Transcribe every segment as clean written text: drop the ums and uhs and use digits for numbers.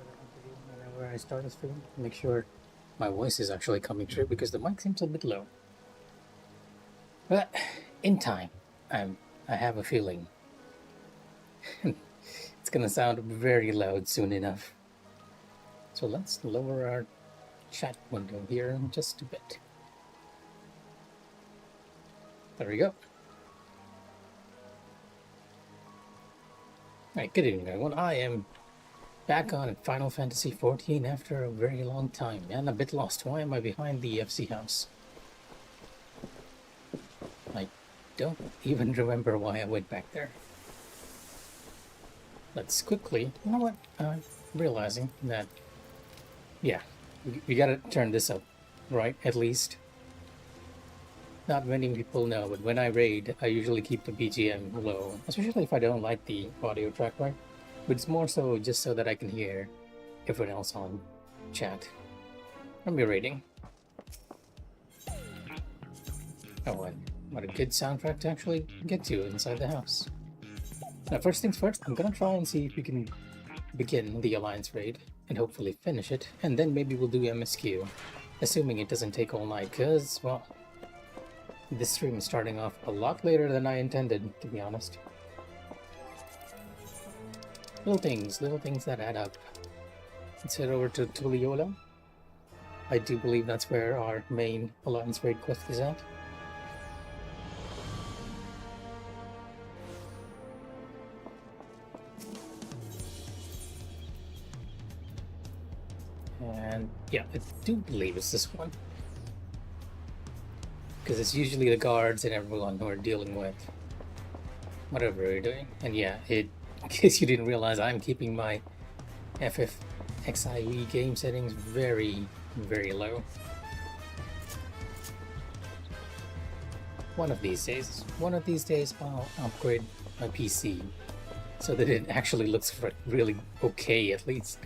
that I can do whenever I start a stream. Make sure my voice is actually coming through because the mic seems a bit low. But in time, I have a feeling it's gonna sound very loud soon enough. So let's lower our chat window here just a bit. There we go. Alright, good evening everyone. I am back on Final Fantasy XIV after a very long time and a bit lost. Why am I behind the FC house? I don't even remember why I went back there. Let's quickly, you know what, realizing that, yeah, we gotta turn this up, right, at least. Not many people know, but when I raid, I usually keep the BGM low, especially if I don't like the audio track, right? But it's more so just so that I can hear everyone else on chat. From your rating. Oh, what a good soundtrack to actually get to inside the house. Now, first things first, I'm gonna try and see if we can begin the Alliance raid and hopefully finish it, and then maybe we'll do MSQ, assuming it doesn't take all night, because, well, this stream is starting off a lot later than I intended, to be honest. Little things that add up. Let's head over to Tuliyola. I do believe that's where our main Alliance raid quest is at. And yeah, I do believe it's this one. Because it's usually the guards and everyone who are dealing with whatever we're doing. And yeah, in case you didn't realize, I'm keeping my FFXIV game settings very, very low. One of these days, I'll upgrade my PC so that it actually looks really okay, at least.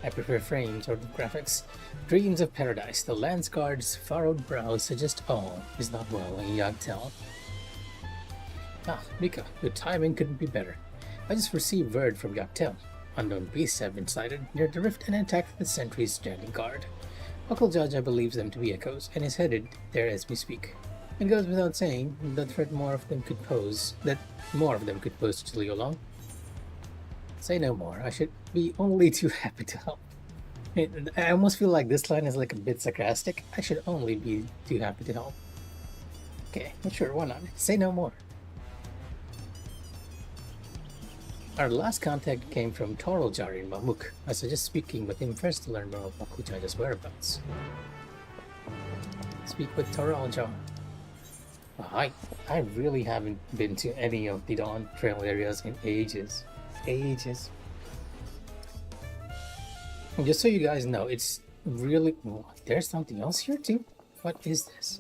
I prefer frames or graphics. Dreams of Paradise. The Lance Guard's furrowed brows suggest all is not well in Yagtel. Ah, Mikh'a, your timing couldn't be better. I just received word from Yagtel. Unknown beasts have been sighted near the rift and attacked the sentries standing guard. Uncle Jaja believes them to be echoes and is headed there as we speak. It goes without saying the threat more of them could pose to Tuliyola. Say no more. I should be only too happy to help. I almost feel like this line is like a bit sarcastic. I should only be too happy to help. Okay, but sure, why not? Say no more. Our last contact came from Toroljar in Mamuk. I suggest speaking with him first to learn more of Makujaja's whereabouts. Speak with Toroljar. I really haven't been to any of the Dawn Trail areas in ages. And just so you guys know, it's really... Oh, there's something else here too? What is this?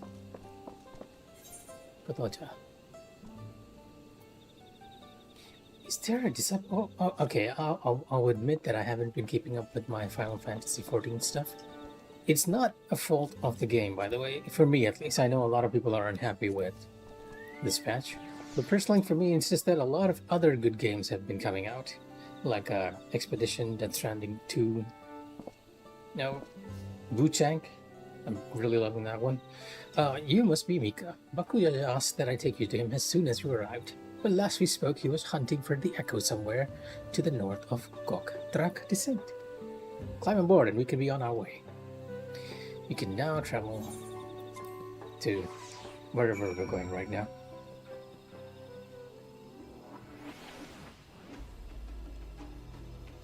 Is there a disciple? Oh, okay, I'll admit that I haven't been keeping up with my Final Fantasy XIV stuff. It's not a fault of the game, by the way. For me, at least. I know a lot of people are unhappy with this patch. But personally, for me, it's just that a lot of other good games have been coming out. Like Expedition, Death Stranding 2. No, Wuchang. I'm really loving that one. You must be Mikh'a. Bakuya asked that I take you to him as soon as you arrived. When last we spoke, he was hunting for the Echo somewhere to the north of Gok Drak Descent. Climb aboard and we can be on our way. We can now travel to wherever we're going right now.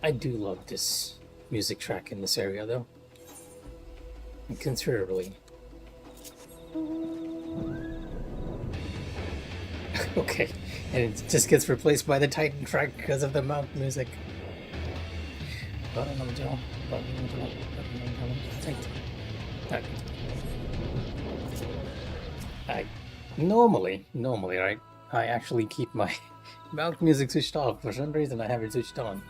I do love this music track in this area, though. Considerably. Okay, and it just gets replaced by the Titan track because of the mount music. Normally, right? I actually keep my mount music switched off. For some reason, I have it switched on.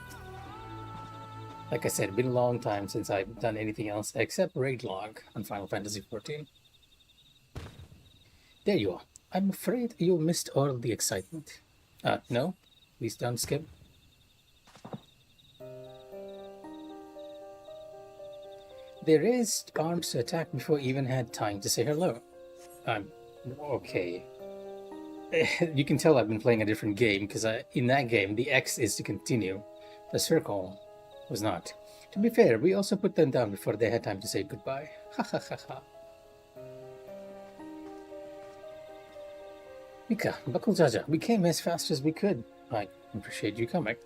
Like I said, it's been a long time since I've done anything else except raid log on Final Fantasy XIV. There you are. I'm afraid you missed all the excitement. No? Please don't skip. They raised arms to attack before I even had time to say hello. I'm okay. You can tell I've been playing a different game because in that game the X is to continue. The circle was not. To be fair, we also put them down before they had time to say goodbye. Ha ha ha ha. Mikh'a, Buckle Jaja, we came as fast as we could. I appreciate you coming.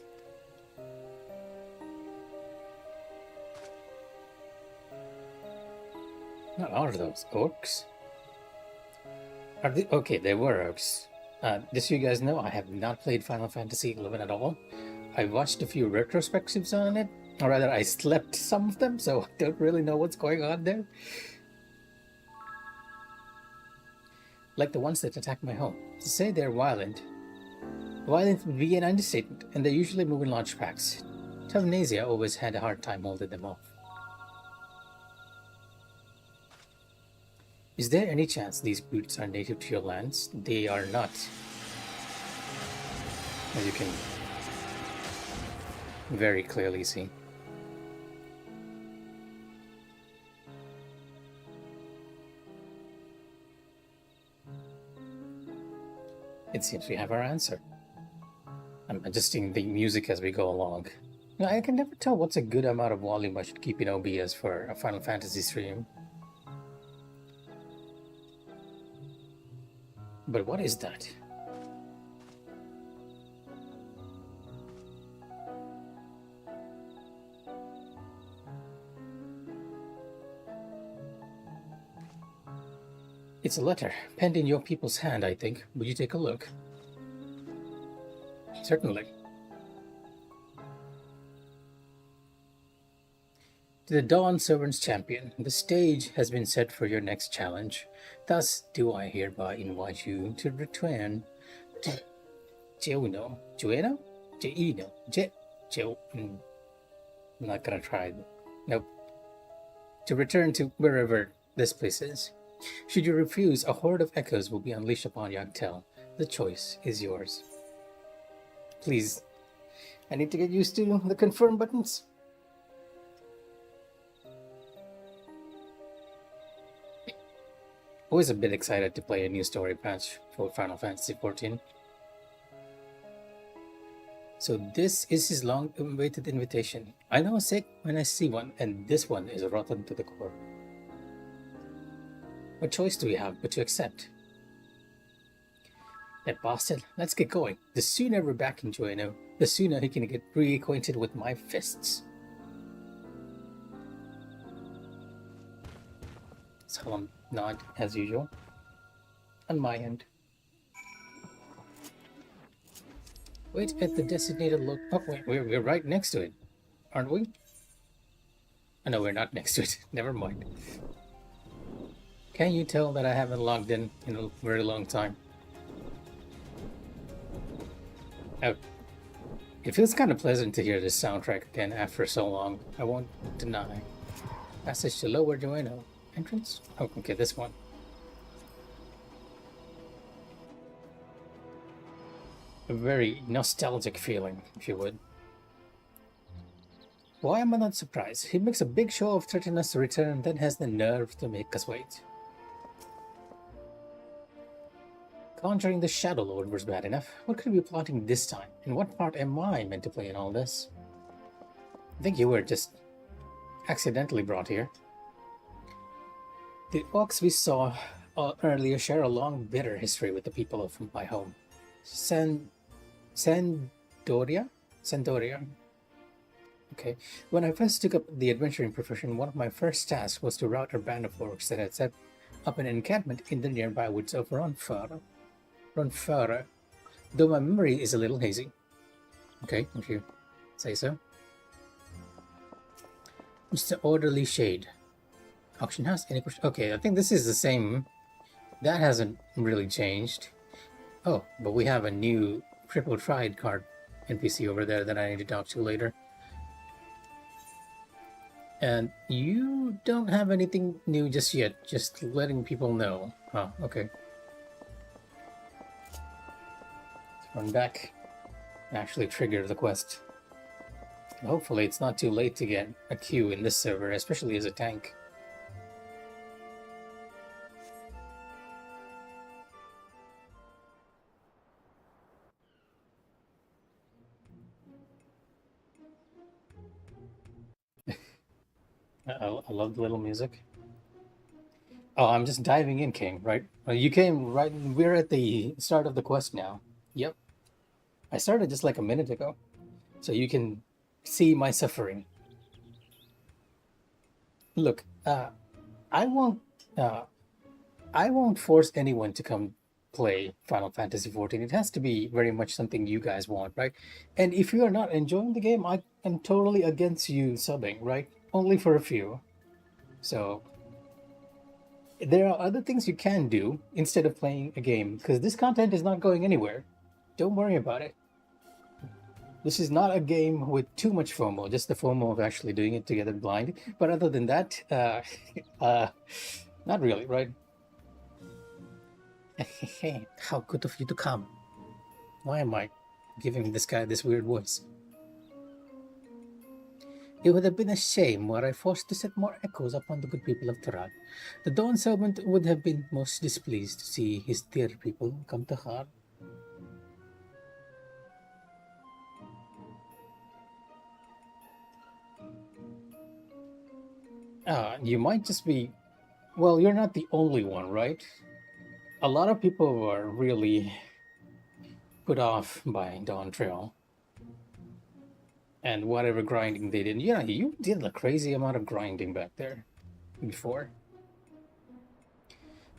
What are those orcs? Are they okay? They were orcs. Just so you guys know, I have not played Final Fantasy XI at all. I watched a few retrospectives on it, or rather, I slept some of them, so I don't really know what's going on there. Like the ones that attack my home. To say they're violent. Violent would be an understatement, and they usually move in large packs. Telnesia always had a hard time holding them off. Is there any chance these brutes are native to your lands? They are not. As you can very clearly see. It seems we have our answer. I'm adjusting the music as we go along. Now, I can never tell what's a good amount of volume I should keep in OBS for a Final Fantasy stream. But what is that? It's a letter, penned in your people's hand, I think. Would you take a look? Certainly. To the Dawn Servant's Champion, the stage has been set for your next challenge. Thus do I hereby invite you to return to Jeuno. Jeuno? Jeino. I'm not gonna try. Nope. To return to wherever this place is. Should you refuse, a horde of echoes will be unleashed upon Yagtel. The choice is yours. Please. I need to get used to the confirm buttons. Always a bit excited to play a new story patch for Final Fantasy XIV. So this is his long-awaited invitation. I know a sick when I see one, and this one is rotten to the core. What choice do we have but to accept? That bastard, let's get going. The sooner we're back in Jeuno, the sooner he can get reacquainted with my fists. Solemn nod, as usual. On my end. Wait at the designated look. Oh, wait, we're right next to it, aren't we? Oh, no, we're not next to it. Never mind. Can you tell that I haven't logged in a very long time? Oh. It feels kind of pleasant to hear this soundtrack again after so long. I won't deny. Passage to Lower Jeuno. Entrance? Oh, okay, this one. A very nostalgic feeling, if you would. Why am I not surprised? He makes a big show of threatening us to return and then has the nerve to make us wait. Conjuring the Shadow Lord was bad enough. What could we be plotting this time? And what part am I meant to play in all this? I think you were just accidentally brought here. The orcs we saw earlier share a long, bitter history with the people of my home. Sandoria? Okay. When I first took up the adventuring profession, one of my first tasks was to rout a band of orcs that had set up an encampment in the nearby woods of Ronfara. Though my memory is a little hazy. Okay, if you say so. Mr. Orderly Shade. Auction house? Any question? Okay, I think this is the same. That hasn't really changed. Oh, but we have a new Triple Tried card NPC over there that I need to talk to later. And you don't have anything new just yet, just letting people know. Oh, okay. Let's run back. actually trigger the quest. Hopefully it's not too late to get a queue in this server, especially as a tank. I love the little music. Oh, I'm just diving in, King, right? You came right, we're at the start of the quest now. Yep. I started just like a minute ago. So you can see my suffering. Look, I won't uh, I won't force anyone to come play Final Fantasy XIV. It has to be very much something you guys want, right? And if you are not enjoying the game, I am totally against you subbing, right? Only for a few. So there are other things you can do instead of playing a game, because this content is not going anywhere. Don't worry about it. This is not a game with too much FOMO, just the FOMO of actually doing it together blind. But other than that, not really, right? How good of you to come. Why am I giving this guy this weird voice? It would have been a shame were I forced to set more echoes upon the good people of Tarad. The Dawn Servant would have been most displeased to see his dear people come to harm. You might just be... Well, you're not the only one, right? A lot of people were really put off by Dawn Trail and whatever grinding they did. You did a crazy amount of grinding back there before.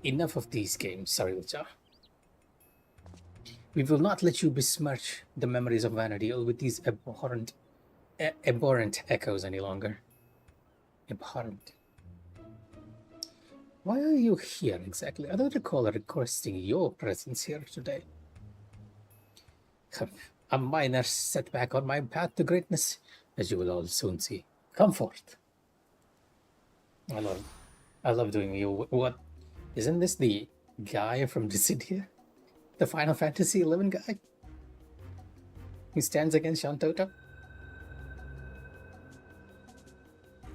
Enough of these games, Sarilja. We will not let you besmirch the memories of Vanadil with these abhorrent echoes any longer. Abhorrent. Why are you here exactly? I don't recall requesting your presence here today. A minor setback on my path to greatness, as you will all soon see. Come forth. I love doing you. What? Isn't this the guy from Dissidia? The Final Fantasy XI guy? Who stands against Shantota?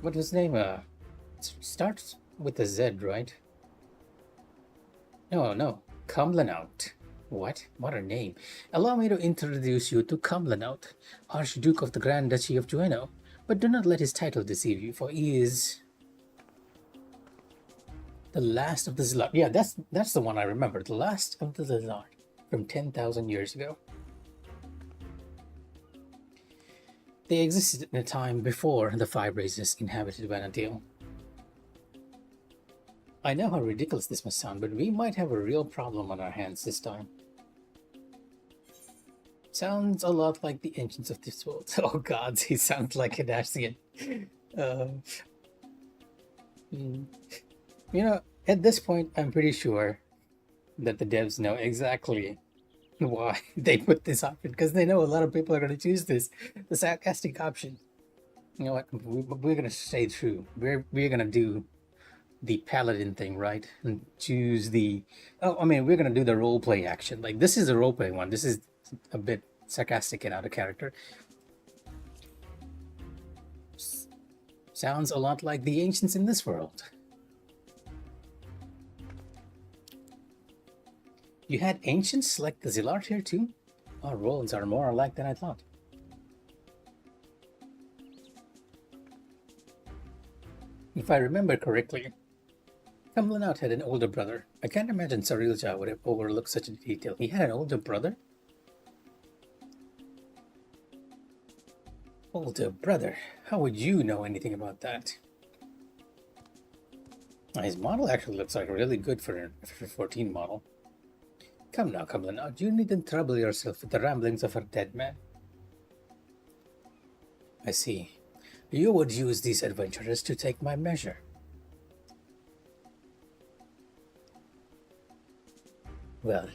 What was his name? It starts with a Z, right? No. Cumlanaut. What? What a name. Allow me to introduce you to Cumlanaut, Archduke of the Grand Duchy of Jueno. But do not let his title deceive you, for he is the last of the Zilard. Yeah, that's the one I remember. The last of the Zilard from 10,000 years ago. They existed in a time before the five races inhabited Vanadil. I know how ridiculous this must sound, but we might have a real problem on our hands this time. Sounds a lot like the ancients of this world. Oh gods, he sounds like a Dacian. At this point, I'm pretty sure that the devs know exactly why they put this option, because they know a lot of people are going to choose this, the sarcastic option. You know what? We're going to stay true. We're going to do the paladin thing, right? And choose the... we're going to do the roleplay action. Like, this is the roleplay one. This is a bit sarcastic and out of character. Sounds a lot like the ancients in this world. You had ancients like the Zilard here too? Our roles are more alike than I thought. If I remember correctly, Cumlanaut had an older brother. I can't imagine Sarilja would have overlooked such a detail. He had an older brother? Older brother? How would you know anything about that? His model actually looks like really good for an FF14 model. Come now, Cumlanaut, you needn't trouble yourself with the ramblings of a dead man. I see. You would use these adventurers to take my measure. Well,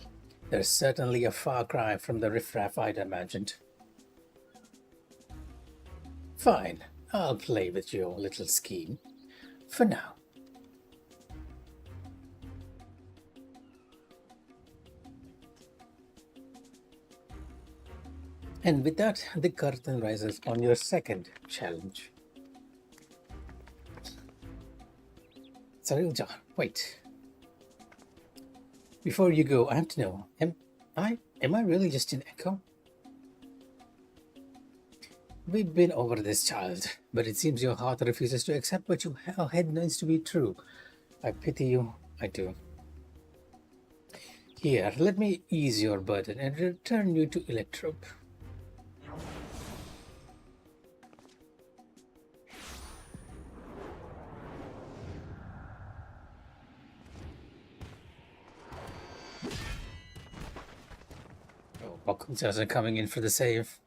there's certainly a far cry from the riffraff I'd imagined. Fine, I'll play with your little scheme. For now. And with that, the curtain rises on your second challenge. Sarilja, wait. Before you go, I have to know, am I really just an echo? We've been over this, child, but it seems your heart refuses to accept what your head knows to be true. I pity you, I do. Here, let me ease your burden and return you to Electrope. Oh, Bakutas are coming in for the save.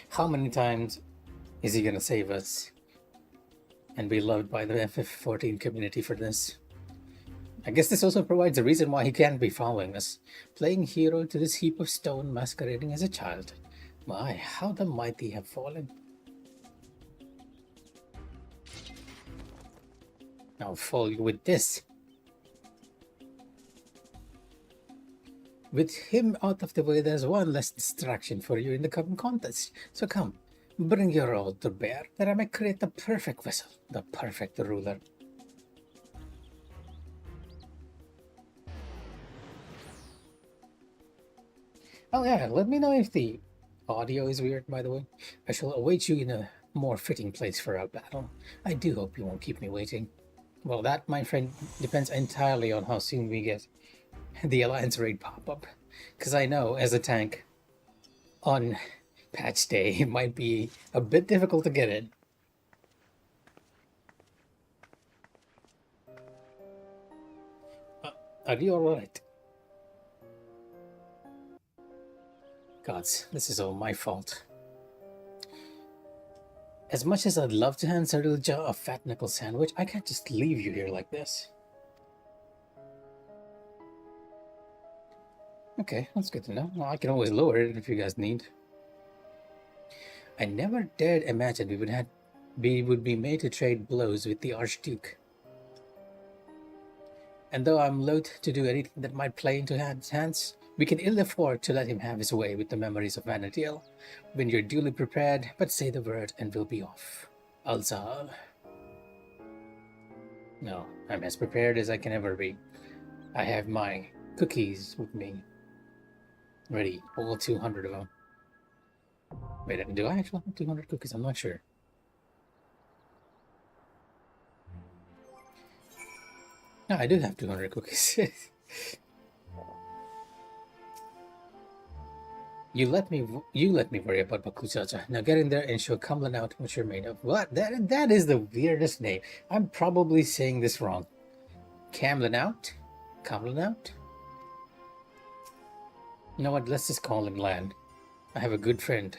How many times is he gonna save us? And be loved by the FF14 community for this. I guess this also provides a reason why he can't be following us. Playing hero to this heap of stone masquerading as a child. My, how the mighty have fallen. I'll fall you with this. With him out of the way, there's one less distraction for you in the coming contest. So come, bring your all to bear, that I may create the perfect vessel, the perfect ruler. Oh yeah, let me know if the audio is weird, by the way. I shall await you in a more fitting place for our battle. I do hope you won't keep me waiting. Well, that, my friend, depends entirely on how soon we get the Alliance raid pop-up. Because I know, as a tank, on patch day, it might be a bit difficult to get in. Are you alright? Gods, this is all my fault. As much as I'd love to hand Sarilja a fat knuckle sandwich, I can't just leave you here like this. Okay, that's good to know. Well, I can always lower it if you guys need. I never dared imagine we would be made to trade blows with the Archduke. And though I'm loath to do anything that might play into his hands, we can ill afford to let him have his way with the memories of Vana'diel. When you're duly prepared, but say the word and we'll be off. Alzal. No, I'm as prepared as I can ever be. I have my cookies with me. Ready, all 200 of them. Wait, do I actually have 200 cookies? I'm not sure. No, I do have 200 cookies. You let me worry about Bakuchacha. Now get in there and show Kamlan out what you're made of. What? That is the weirdest name. I'm probably saying this wrong. Kamlan out? Kamlan out? You know what? Let's just call him Lan. I have a good friend.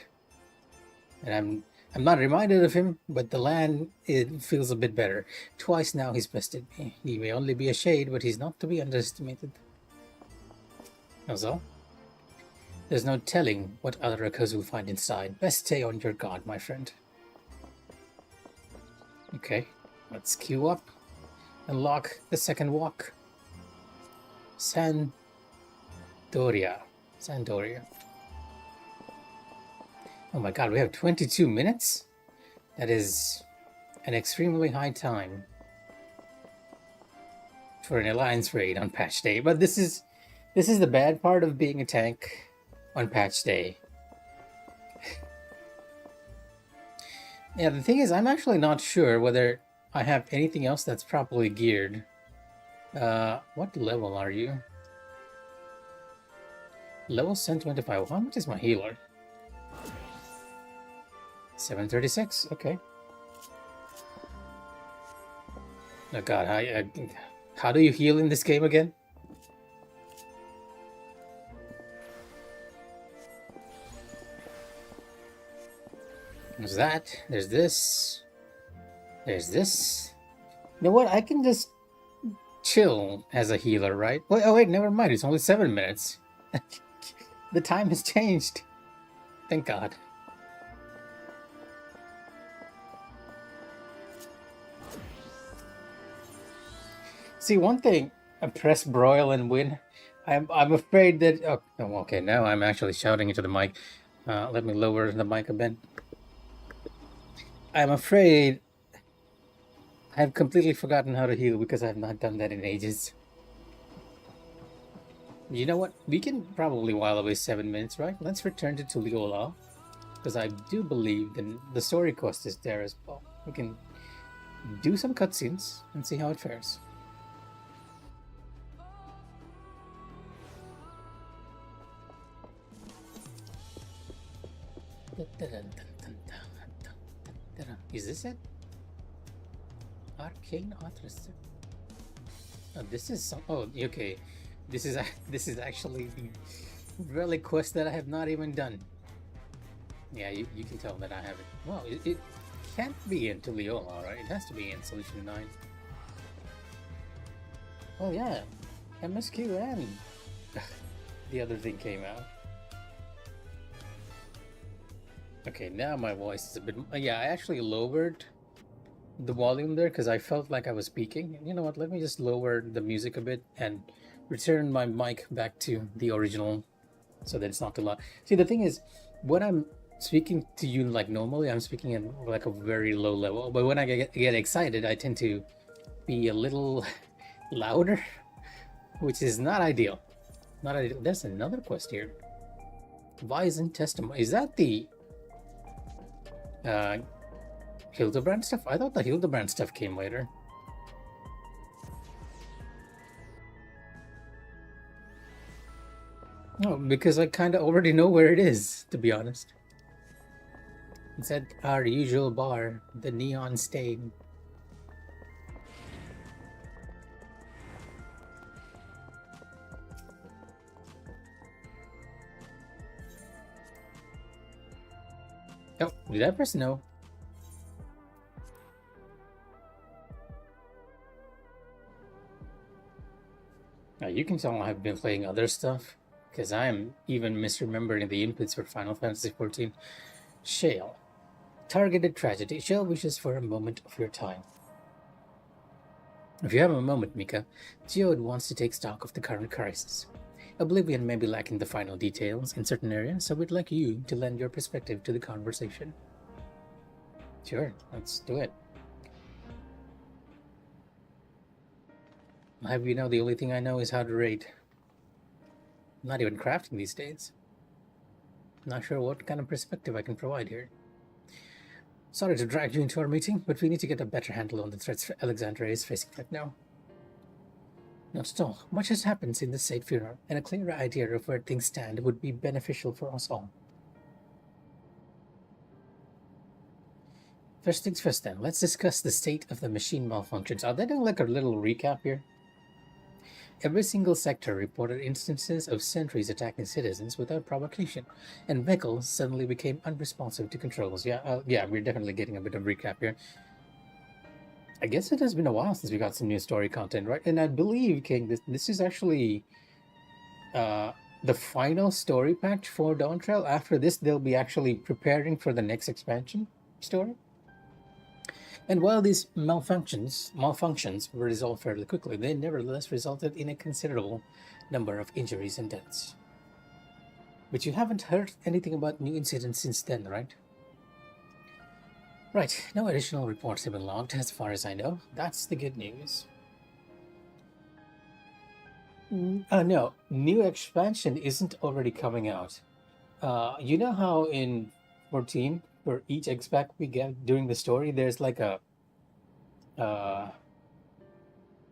And I'm not reminded of him, but the Lan, it feels a bit better. Twice now he's bested me. He may only be a shade, but he's not to be underestimated. That's all. There's no telling what other echoes we'll find inside. Best stay on your guard, my friend. Okay, let's queue up. Unlock the second walk. Sandoria. Oh my god, we have 22 minutes? That is an extremely high time for an Alliance raid on patch day. But this is the bad part of being a tank on patch day. Yeah, the thing is, I'm actually not sure whether I have anything else that's properly geared. What level are you? Level 725. How much is my healer? 736. Okay. Oh god, how do you heal in this game again? There's that. There's this. There's this. You know what? I can just chill as a healer, right? Wait, oh wait, never mind. It's only 7 minutes. The time has changed. Thank God. See, one thing, press broil and win. I'm afraid that. Oh, okay. Now I'm actually shouting into the mic. Let me lower the mic a bit. I'm afraid I've completely forgotten how to heal because I've not done that in ages. You know what? We can probably while away 7 minutes, right? Let's return to Tuliola, because I do believe the story quest is there as well. We can do some cutscenes and see how it fares. Is this it? Arcane Authoress. Oh, this is some. Oh, okay. This is this is actually the relic quest that I have not even done. Yeah, you can tell that I haven't. Well, it can't be in Leola, right? It has to be in Solution 9. Oh yeah, MSQ and the other thing came out. Okay, now my voice is a bit. Yeah, I actually lowered the volume there because I felt like I was speaking. You know what? Let me just lower the music a bit and return my mic back to the original so that it's not too loud. See, the thing is, when I'm speaking to you like normally, I'm speaking at like a very low level. But when I get excited, I tend to be a little louder, which is not ideal. Not ideal. There's another quest here. Weizen testimony. Is that the uh, Hildebrand stuff? I thought the Hildebrand stuff came later. No, because I kind of already know where it is, to be honest. It's at our usual bar, the Neon Stain. Oh, did I press no? Now you can tell I've been playing other stuff, because I'm even misremembering the inputs for Final Fantasy XIV. Shale. Targeted tragedy. Shale wishes for a moment of your time. If you have a moment, Mikh'a, Geode wants to take stock of the current crisis. Oblivion may be lacking the final details in certain areas, so we'd like you to lend your perspective to the conversation. Sure, let's do it. Have you know the only thing I know is how to raid. I'm not even crafting these days. Not sure what kind of perspective I can provide here. Sorry to drag you into our meeting, but we need to get a better handle on the threats Alexandria is facing right now. Not at all. Much has happened since the Sate funeral, and a clearer idea of where things stand would be beneficial for us all. First things first then, let's discuss the state of the machine malfunctions. Are they doing like a little recap here? Every single sector reported instances of sentries attacking citizens without provocation, and vehicles suddenly became unresponsive to controls. Yeah, we're definitely getting a bit of recap here. I guess it has been a while since we got some new story content, right? And I believe, King, this is actually the final story patch for Dawntrail. After this, they'll be actually preparing for the next expansion story. And while these malfunctions were resolved fairly quickly, they nevertheless resulted in a considerable number of injuries and deaths. But you haven't heard anything about new incidents since then, right? Right, no additional reports have been logged as far as I know. That's the good news. No, new expansion isn't already coming out. You know how in 14, for each X-Pack we get during the story, there's like uh, a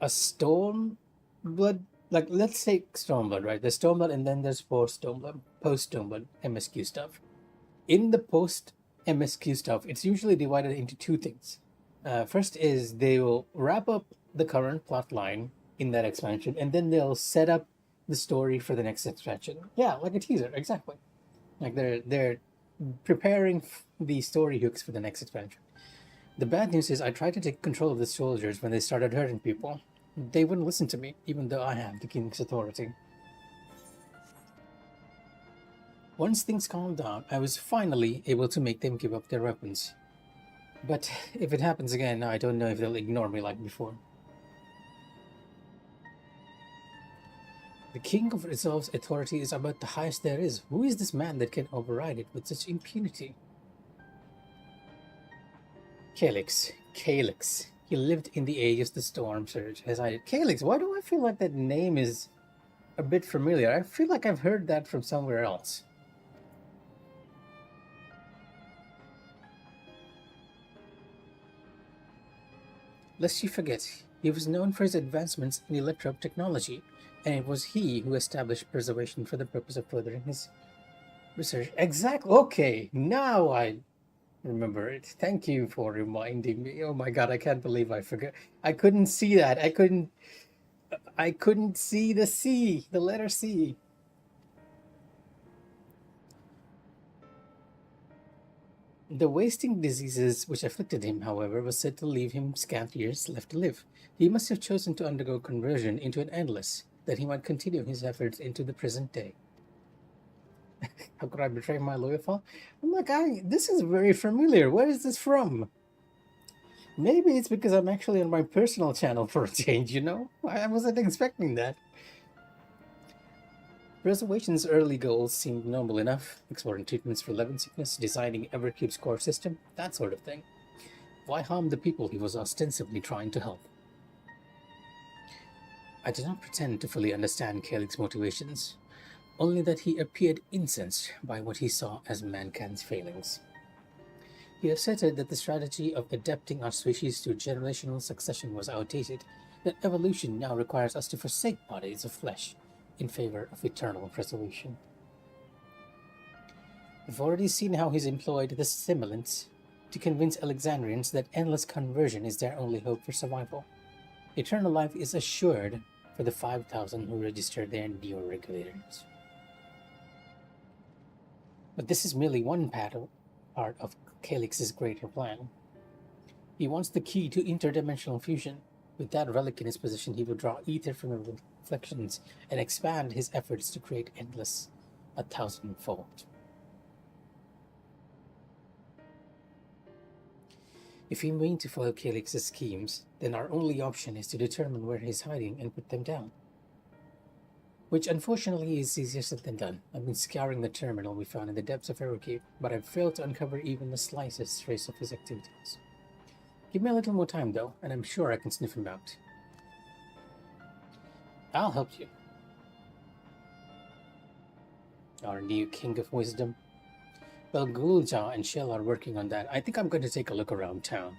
Stormblood, like let's take Stormblood, right? There's Stormblood and then there's post-Stormblood MSQ stuff. In the post-MSQ stuff, it's usually divided into two things. First is they will wrap up the current plot line in that expansion, and then they'll set up the story for the next expansion. Yeah, like a teaser, exactly. Like they're preparing the story hooks for the next expansion. The bad news is I tried to take control of the soldiers when they started hurting people. They wouldn't listen to me, even though I have the king's authority. Once things calmed down, I was finally able to make them give up their weapons. But if it happens again, I don't know if they'll ignore me like before. The king of Resolve's authority is about the highest there is. Who is this man that can override it with such impunity? Calyx. Calyx. He lived in the age of the storm surge, as I did. Calyx, why do I feel like that name is a bit familiar? I feel like I've heard that from somewhere else. Lest you forget, he was known for his advancements in electrope technology, and it was he who established preservation for the purpose of furthering his research. Exactly. Okay, now I remember it. Thank you for reminding me. Oh my god, I can't believe I forgot. I couldn't see that. I couldn't see the C, the letter C. The wasting diseases which afflicted him, however, was said to leave him scant years left to live. He must have chosen to undergo conversion into an endless, that he might continue his efforts into the present day. How could I betray my loyal father? I'm like, this is very familiar. Where is this from? Maybe it's because I'm actually on my personal channel for a change, you know? I wasn't expecting that. Preservation's early goals seemed noble enough, exploring treatments for leaven sickness, designing Evercube's core system, that sort of thing. Why harm the people he was ostensibly trying to help? I do not pretend to fully understand Calyx's motivations, only that he appeared incensed by what he saw as mankind's failings. He asserted that the strategy of adapting our species to generational succession was outdated, that evolution now requires us to forsake bodies of flesh in favor of eternal preservation. We've already seen how he's employed the stimulants to convince Alexandrians that endless conversion is their only hope for survival. Eternal life is assured for the 5,000 who register their neo-regulators. But this is merely one part of Calyx's greater plan. He wants the key to interdimensional fusion. With that relic in his possession, he will draw ether from the reflections and expand his efforts to create endless 1,000-fold. If we mean to follow Calyx's schemes, then our only option is to determine where he's hiding and put them down. Which unfortunately is easier said than done. I've been scouring the terminal we found in the depths of Evercube, but I've failed to uncover even the slightest trace of his activities. Give me a little more time though, and I'm sure I can sniff him out. I'll help you. Our new King of Wisdom. Well, Gulja and Shell are working on that. I think I'm going to take a look around town.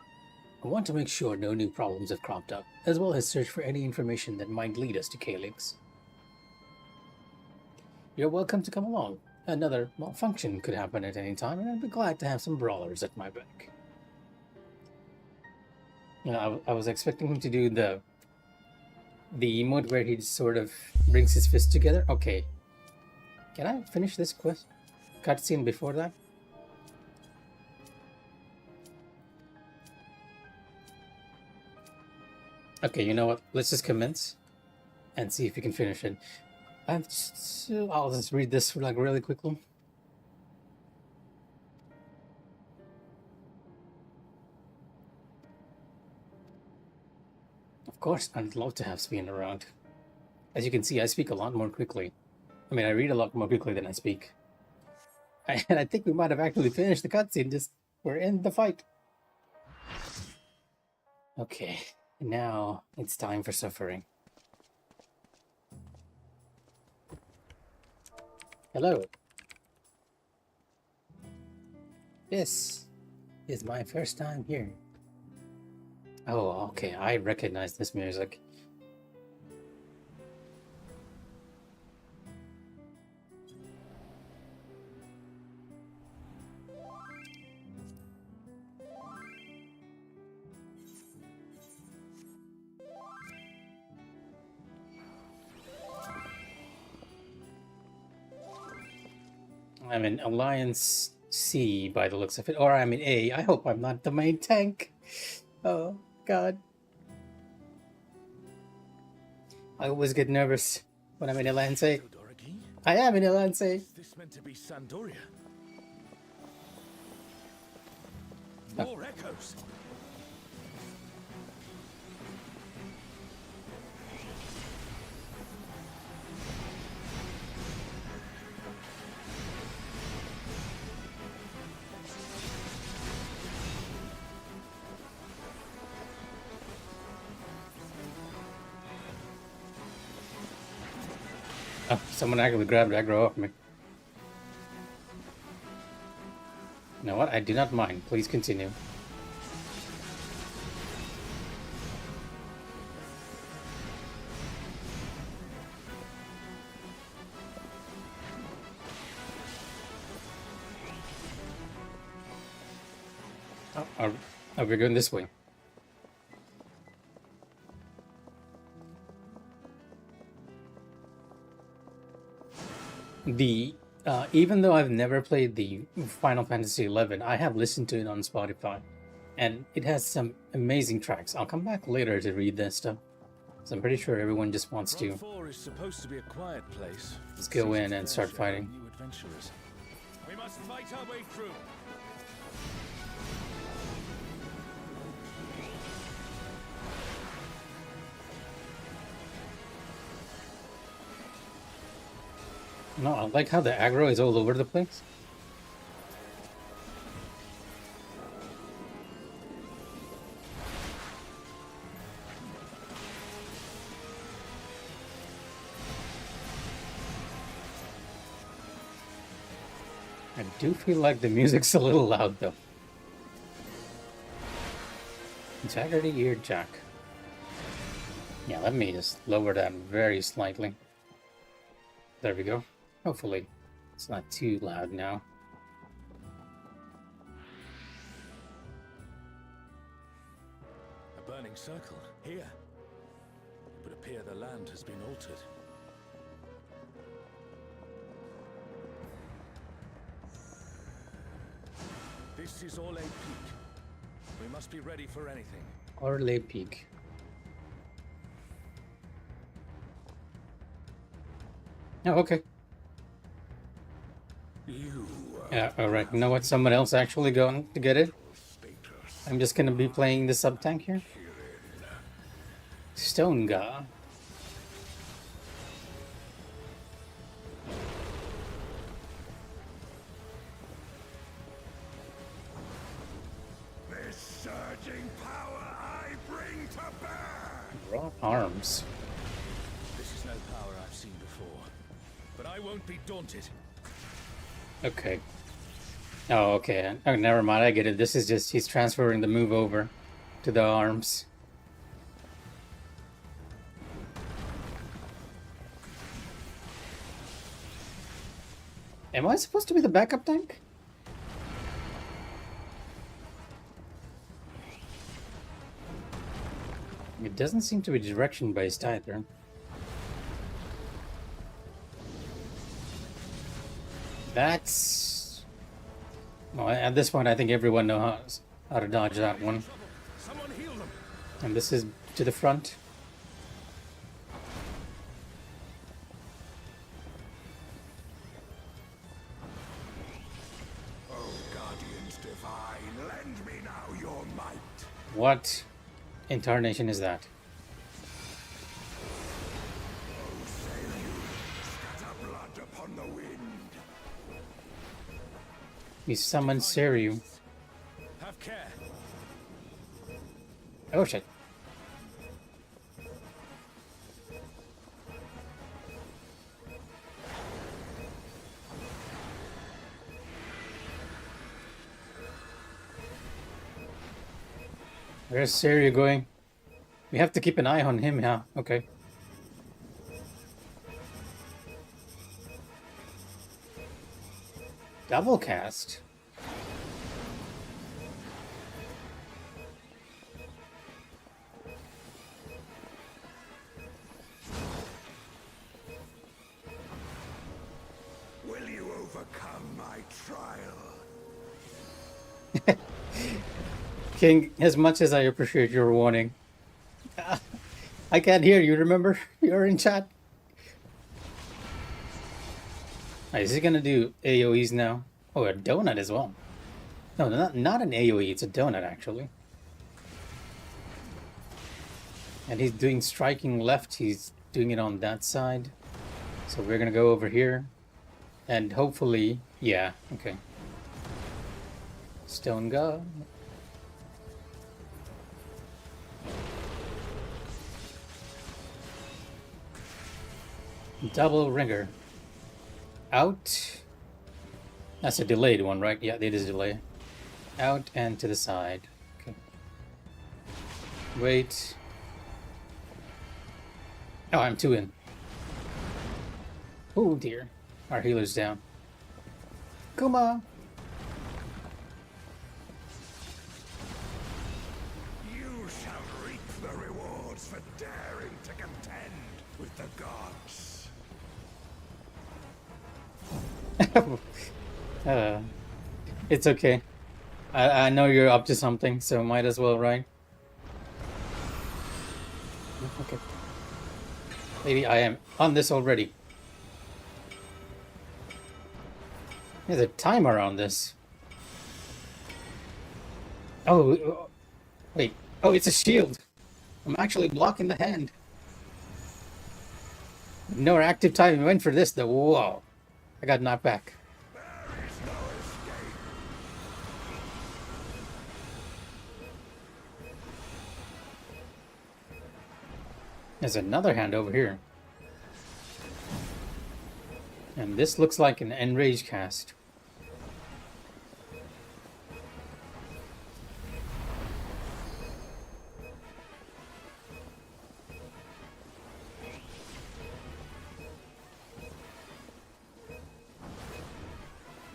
I want to make sure no new problems have cropped up, as well as search for any information that might lead us to Calyx. You're welcome to come along. Another malfunction could happen at any time, and I'd be glad to have some brawlers at my back. You know, I was expecting him to do the emote where he sort of brings his fist together. Okay. Can I finish this cutscene before that? Okay, you know what? Let's just commence and see if we can finish it. I'll just read this like really quickly. Of course, I'd love to have Sven around. As you can see, I speak a lot more quickly. I mean, I read a lot more quickly than I speak. And I think we might have actually finished the cutscene, just we're in the fight. Okay, now it's time for suffering. Hello. This is my first time here. Oh, okay, I recognize this music. I'm in Alliance C by the looks of it, or I'm in A. I hope I'm not the main tank. Oh, God. I always get nervous when I'm in Alliance A. I am in Alliance A. Is this meant to be Sandoria? More echoes. Oh, someone actually grabbed aggro off me. You know what? I do not mind. Please continue. Oh, we're going this way. Even though I've never played the Final Fantasy XI, I have listened to it on Spotify, and it has some amazing tracks. I'll come back later to read this stuff. So I'm pretty sure everyone just wants to Road 4 is supposed to be a quiet place. just go in and start Fair share of fighting. New adventurers. We must fight our way through. No, I like how the aggro is all over the place. I do feel like the music's a little loud though. Integrity ear jack. Yeah, let me just lower that very slightly. There we go. Hopefully it's not too loud now. A burning circle here. It would appear the land has been altered. This is Orlais Peak. We must be ready for anything. Orlais Peak. Oh, okay. Yeah, alright. You know what? Someone else actually going to get it? I'm just gonna be playing the sub-tank here. Stonega. This surging power I bring to bear! Raw arms. This is no power I've seen before. But I won't be daunted. Okay. Oh, okay. Oh, never mind. I get it. This is just he's transferring the move over to the arms. Am I supposed to be the backup tank? It doesn't seem to be direction based either. That's... Well, at this point I think everyone knows how to dodge that one. Someone heal them. And this is to the front. Oh, Guardians divine, lend me now your might. What in tarnation is that? Oh, sail you, scatter blood upon the wind. He summoned Seiryu. Have care. Oh shit. Where's Seiryu going? We have to keep an eye on him, yeah. Okay. Double cast. Will you overcome my trial? King, as much as I appreciate your warning, I can't hear you, remember? You're in chat. Is he gonna do AoEs now? Oh, a donut as well. No, not an AoE, it's a donut actually. And he's doing striking left, he's doing it on that side. So we're gonna go over here. And hopefully, yeah, okay. Stone God. Double ringer. Out. That's a delayed one, right? Yeah, it is delay. Out and to the side. Okay. Wait. Oh, I'm 2 in. Oh dear. Our healer's down. Kuma! You shall reap the rewards for daring to contend with the gods. It's okay. I know you're up to something, so might as well, right? Okay. Maybe I am on this already. There's a timer on this. Oh, wait. Oh, it's a shield. I'm actually blocking the hand. No active time. Went for this though. Whoa. I got knocked back. There is no escape. There's another hand over here. And this looks like an enrage cast.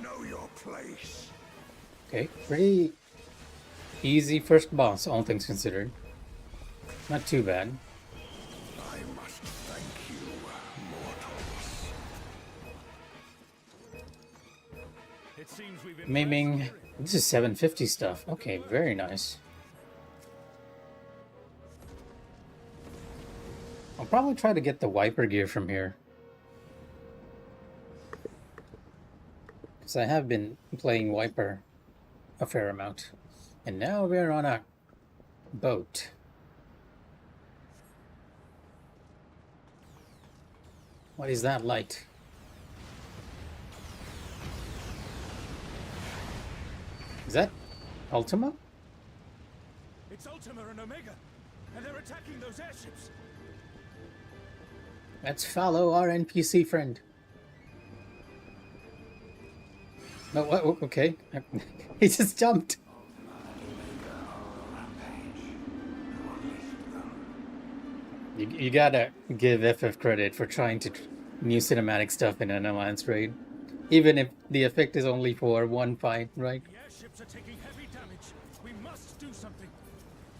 Know your place. Okay, pretty easy first boss, all things considered. Not too bad. I must thank you, mortals. It seems we've been Maiming. This is 750 stuff. Okay, very nice. I'll probably try to get the wiper gear from here. Because I have been playing wiper a fair amount. And now we're on a boat. What is that light? Is that Ultima? It's Ultima and Omega, and they're attacking those airships. Let's follow our NPC friend. No, what? Okay. He just jumped. You gotta give FF credit for trying to new cinematic stuff in an Alliance raid. Even if the effect is only for one fight, right? The airships are taking heavy damage. We must do something.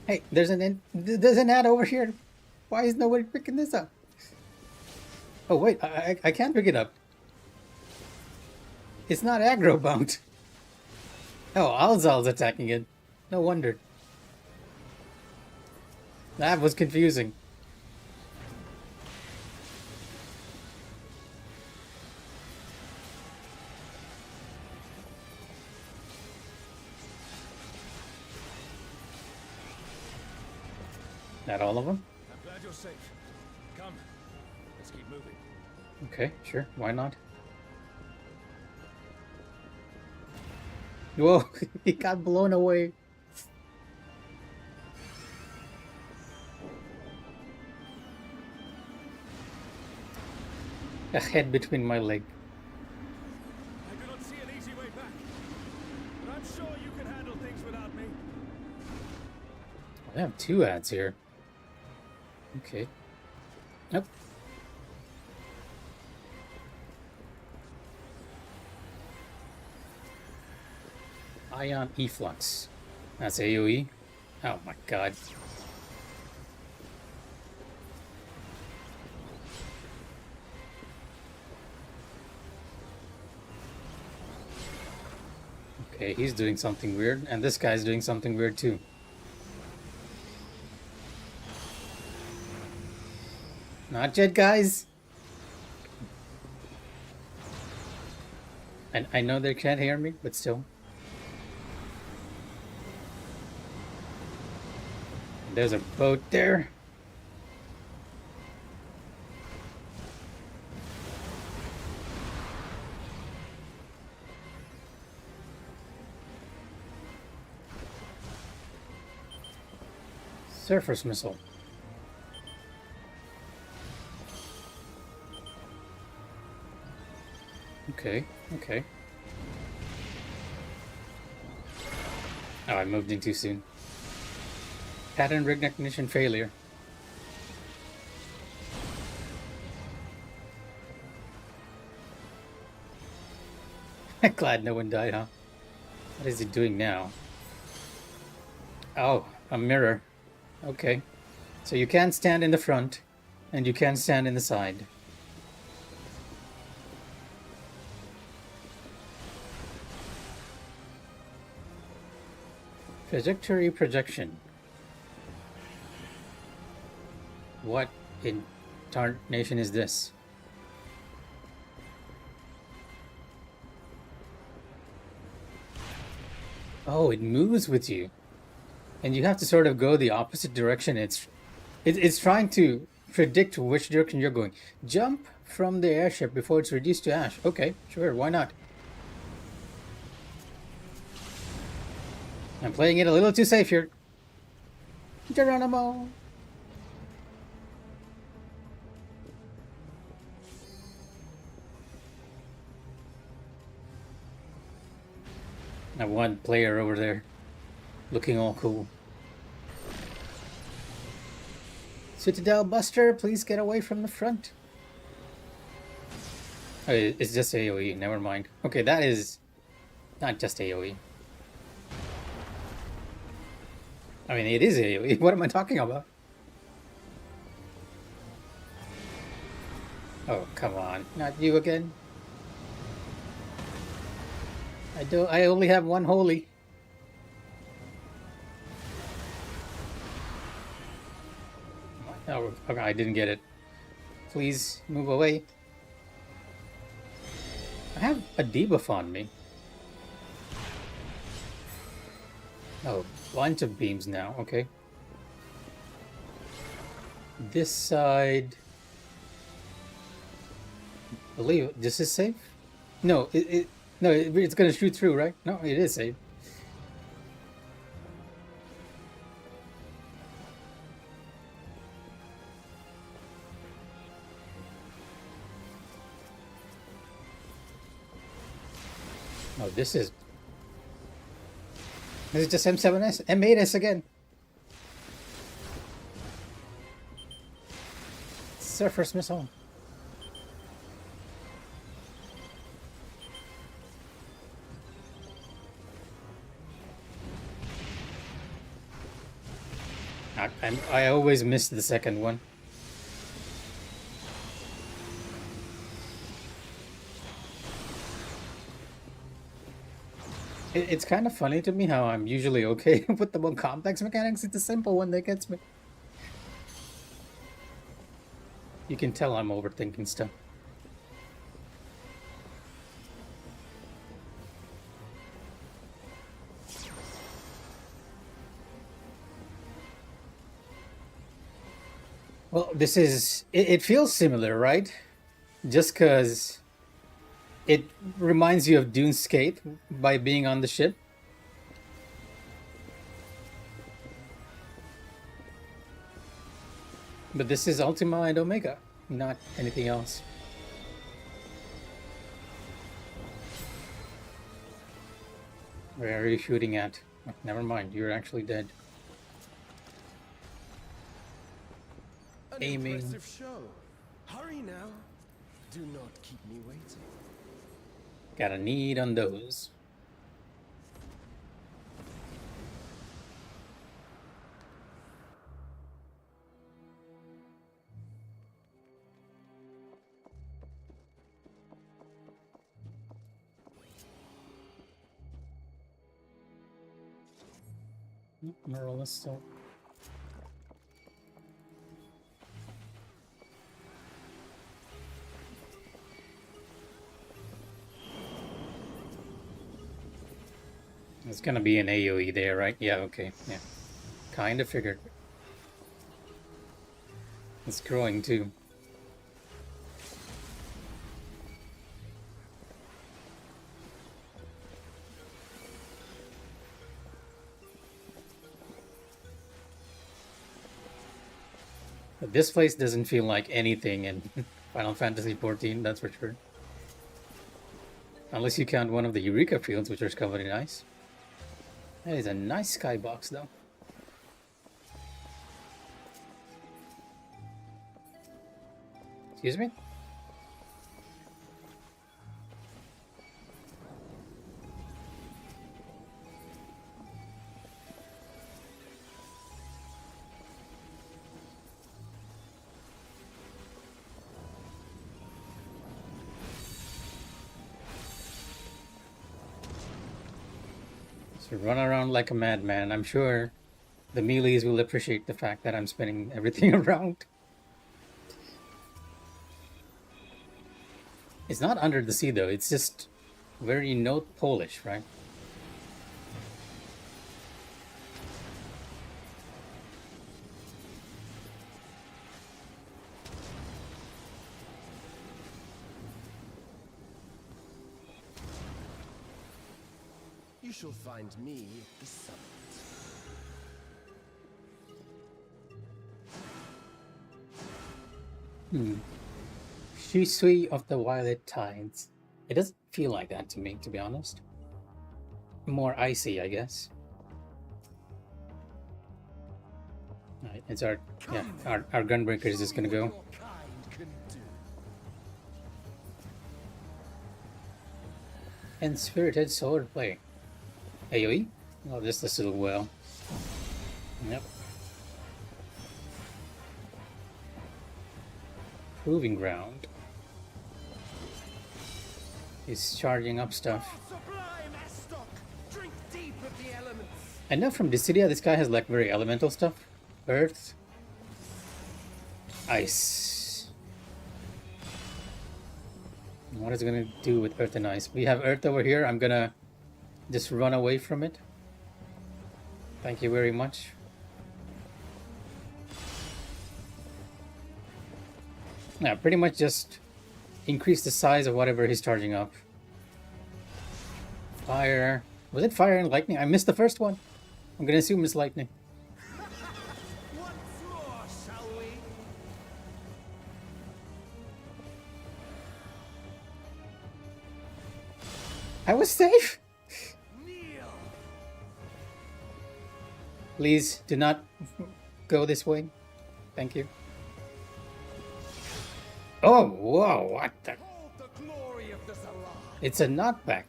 Hey, there's an ad over here. Why is nobody picking this up? Oh wait, I can't pick it up. It's not aggro bound. Oh, Alzal's attacking it. No wonder. That was confusing. Not all of them? I'm glad you're safe. Come, let's keep moving. Okay, sure. Why not? Whoa, he got blown away. A head between my leg. I do not see an easy way back, but I'm sure you can handle things without me. I have 2 ads here. Okay. Nope. Ion efflux. That's AoE. Oh my god. Okay, he's doing something weird, and this guy's doing something weird too. Not yet, guys. And I know they can't hear me, but still. There's a boat there. Surface missile. Okay, okay. Oh, I moved in too soon. Pattern recognition failure. Glad no one died, huh? What is it doing now? Oh, a mirror. Okay. So you can't stand in the front, and you can't stand in the side. Trajectory projection. What in tarnation is this? Oh, it moves with you. And you have to sort of go the opposite direction. It's trying to predict which direction you're going. Jump from the airship before it's reduced to ash. Okay, sure, why not? I'm playing it a little too safe here. Geronimo! I have one player over there, looking all cool. Citadel Buster, please get away from the front. Oh, it's just AoE, never mind. Okay, that is not just AoE. I mean, it is AoE. What am I talking about? Oh, come on. Not you again. I only have one holy. Oh, okay, I didn't get it. Please move away. I have a debuff on me. Oh, bunch of beams now. Okay. This side. I believe this is safe. No, it's gonna shoot through, right? No, it is safe. Oh, this is just M7S, M8S again. Surface missile. I always miss the second one. It's kind of funny to me how I'm usually okay with the more complex mechanics. It's the simple one that gets me. You can tell I'm overthinking stuff. Well, this is... It feels similar, right? Just because it reminds you of Dunescape by being on the ship. But this is Ultima and Omega, not anything else. Where are you shooting at? Oh, never mind, you're actually dead. An Aiming. impressive show. Hurry now. Do not keep me waiting. Got a need on those. Marilla still. It's gonna be an AoE there, right? Yeah, okay. Yeah. Kinda figured. It's growing too. But this place doesn't feel like anything in Final Fantasy XIV, that's for sure. Unless you count one of the Eureka fields, which are covered in ice. That is a nice skybox, though. Excuse me? So run around like a madman. I'm sure the melees will appreciate the fact that I'm spinning everything around. It's not under the sea though, it's just very note Polish, right? You shall find me at the summit. Shisui of the Violet Tides. It doesn't feel like that to me, to be honest. More icy, I guess. Alright, it's our gunbreaker is just gonna go. Your kind can do. And Spirited Sword play. AoE? Oh, just a little well. Yep. Proving Ground. He's charging up stuff. Sublime Estoc, drink deep of the elements. I know from Dissidia this guy has like very elemental stuff. Earth. Ice. What is it gonna do with Earth and Ice? We have Earth over here. I'm gonna just run away from it. Thank you very much. Yeah, pretty much just increase the size of whatever he's charging up. Fire. Was it fire and lightning? I missed the first one. I'm gonna assume it's lightning. Once more, shall we? I was safe! Kneel. Please do not go this way. Thank you. Oh, whoa, what the? Hold the glory of the Zala. It's a knockback.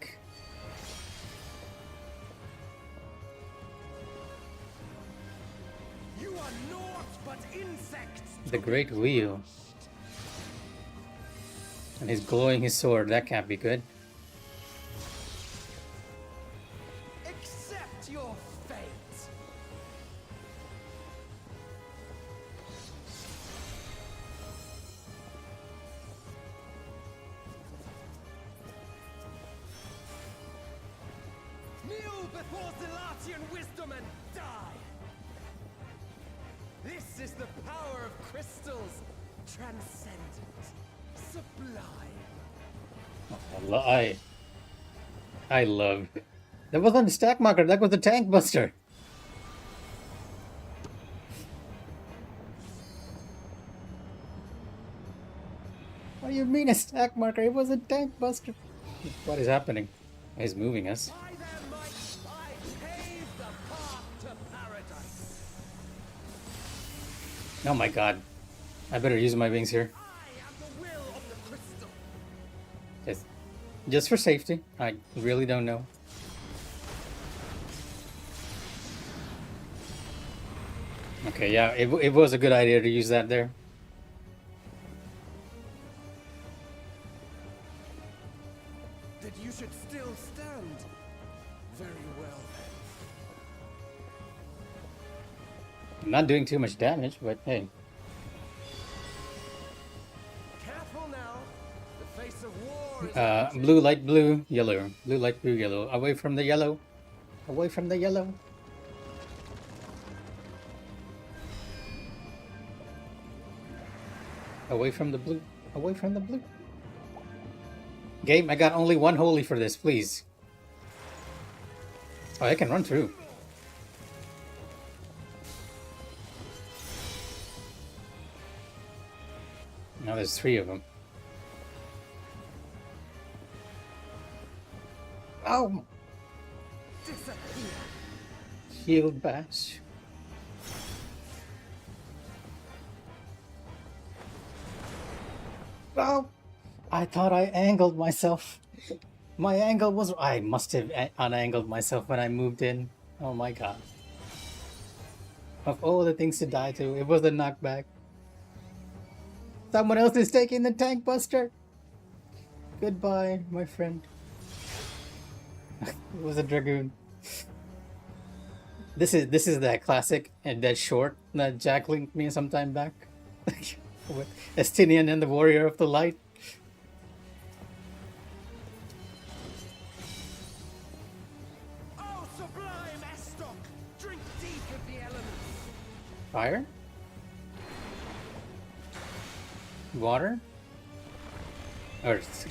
You are naught but insects. The Great Wheel. And he's glowing his sword. That can't be good. Accept your fate. Kneel before Zalatian wisdom and die. This is the power of crystals, transcendent, sublime. I love. That wasn't a stack marker. That was a tank buster. What do you mean a stack marker? It was a tank buster. What is happening? He's moving us. By their might, I pave the path to paradise. Oh my god. I better use my wings here. I am the will of the crystal. Just for safety. I really don't know. Okay, yeah, it was a good idea to use that there. That you should still stand. Very well then. I'm not doing too much damage, but hey. Careful now. The face of war is Blue, light blue, yellow. Blue, light blue, yellow. Away from the yellow. Away from the yellow. Away from the blue. Away from the blue. Game, I got only one holy for this, please. Oh, I can run through. Now there's 3 of them. Ow! Disappear. Shield bash. Oh! I thought I angled myself. My angle was... I must have unangled myself when I moved in. Oh my god. Of all the things to die to, it was the knockback. Someone else is taking the tank buster. Goodbye, my friend. It was a dragoon. This is that classic and that short that Jack linked me some time back. With Estinian and the Warrior of the Light. Oh, sublime Estoc! Drink deep of the elements. Fire? Water? Earth.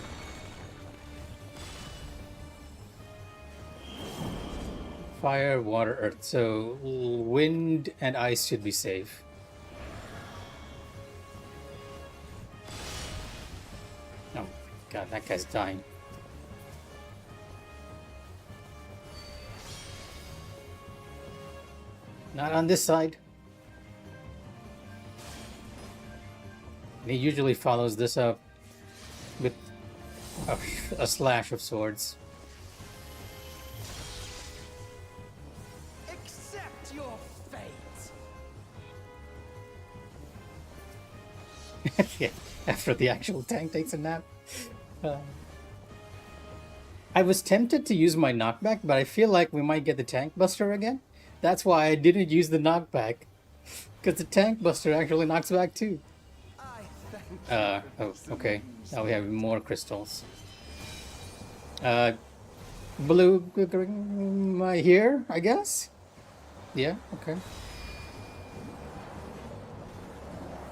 Fire, water, earth. So wind and ice should be safe. Oh god, that guy's dying. Not on this side. He usually follows this up with a slash of swords. Accept your fate. Yeah, after the actual tank takes a nap. I was tempted to use my knockback, but I feel like we might get the tank buster again. That's why I didn't use the knockback. Because the tank buster actually knocks back too. I thank Oh, okay. Now we have more crystals. Blue, green, here, I guess? Yeah, okay.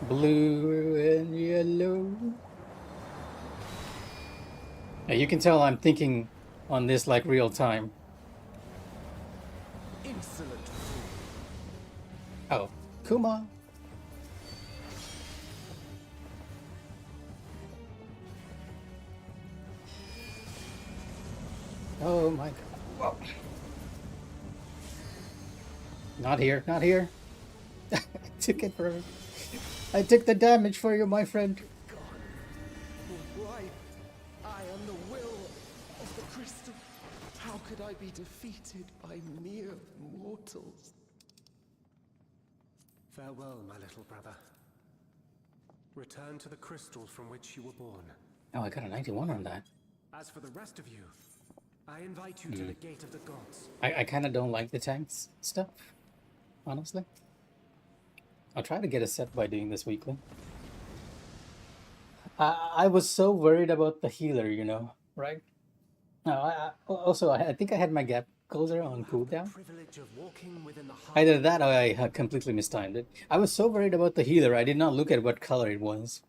Blue and yellow. Now you can tell I'm thinking on this like real time. insolent fool. Oh, Kuma. Oh my god. Whoa. Not here, not here. I took it for... I took the damage for you, my friend. Why? I am the will of the crystal. How could I be defeated by mere mortals? Farewell, my little brother. Return to the crystal from which you were born. Oh, I got a 91 on that. As for the rest of you, I invite you to the gate of the gods. I kind of don't like the tanks stuff, honestly. I'll try to get a set by doing this weekly. I was so worried about the healer, you know, right? No, I think I had my gap closer on cooldown. Privilege of walking within the heart. Either that or I had completely mistimed it. I was so worried about the healer, I did not look at what color it was.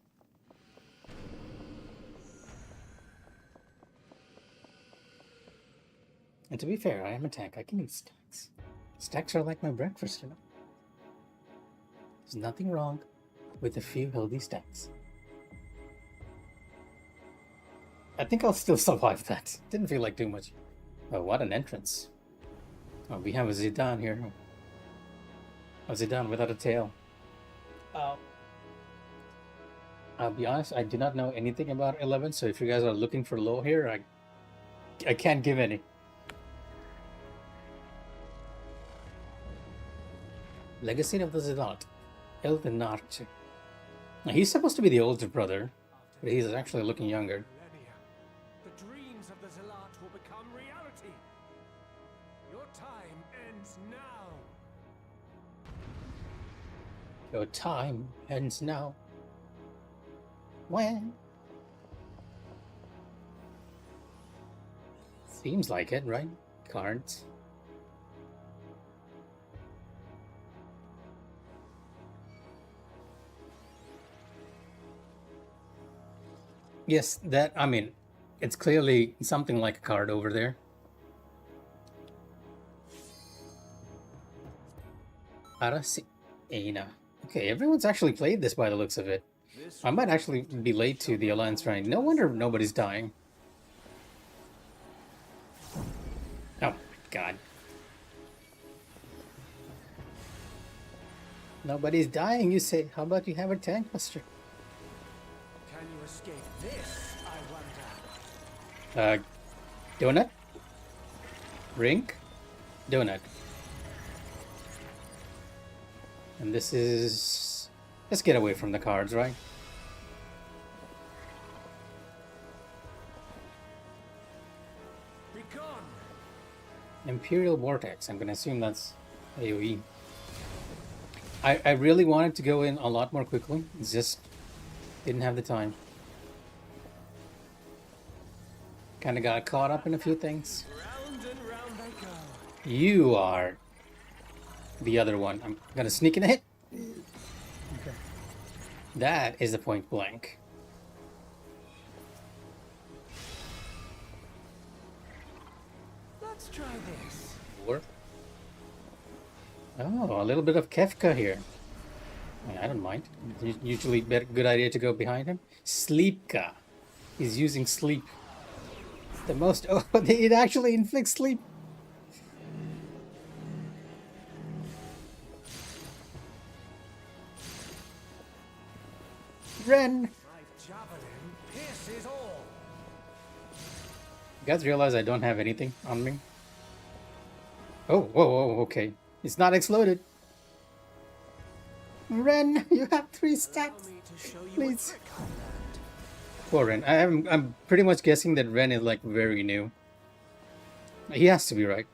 And to be fair, I am a tank. I can eat stacks. Stacks are like my breakfast, you know. There's nothing wrong with a few healthy stacks. I think I'll still survive that. Didn't feel like too much. Oh, what an entrance. Oh, we have a Zidane here. A Zidane without a tail. I'll be honest, I do not know anything about 11, so if you guys are looking for lore here, I can't give any. Legacy of the Zealot. Elven Archer. Now, he's supposed to be the older brother, but he's actually looking younger. Millennia, the dreams of the Zealot will become reality. Your time ends now. Your time ends now. When? Seems like it, right? Cards. Yes, that, I mean, it's clearly something like a card over there. Arasiena. Okay, everyone's actually played this by the looks of it. I might actually be late to the Alliance Shrine. No wonder nobody's dying. Nobody's dying, you say. How about you have a tank buster? Can you escape this, I wonder? Donut? Rink? Donut. And this is... Let's get away from the cards, right? Be gone! Imperial Vortex. I'm gonna assume that's AoE. I really wanted to go in a lot more quickly. It's just didn't have the time. Kind of got caught up in a few things. Round and round they go. You are the other one. I'm gonna sneak in a hit. Okay. That is the point blank. Let's try this. Or oh, a little bit of Kefka here. I don't mind. Usually, good idea to go behind him. Sleepka. He's using sleep. The most. Oh, it actually inflicts sleep. Ren. My javelin pierces all. You guys realize I don't have anything on me? Oh, whoa, whoa, okay. It's not exploded. Ren, you have 3 stats. Allow me to show you Please. a trick I learned. Poor Ren. I'm pretty much guessing that Ren is like very new. He has to be, right?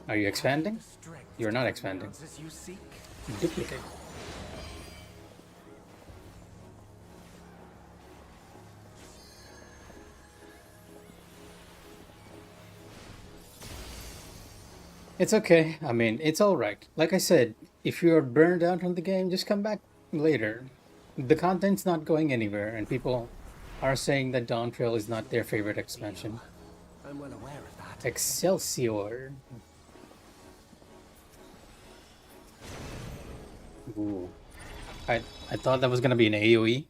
Are you expanding? The strength You're not to expanding. answers you seek. Duplicate. It's okay. I mean, it's alright. Like I said, if you're burned out on the game, just come back later. The content's not going anywhere, and people are saying that Dawn Trail is not their favorite expansion. I'm well aware of that. Excelsior. Ooh. I thought that was gonna be an AoE.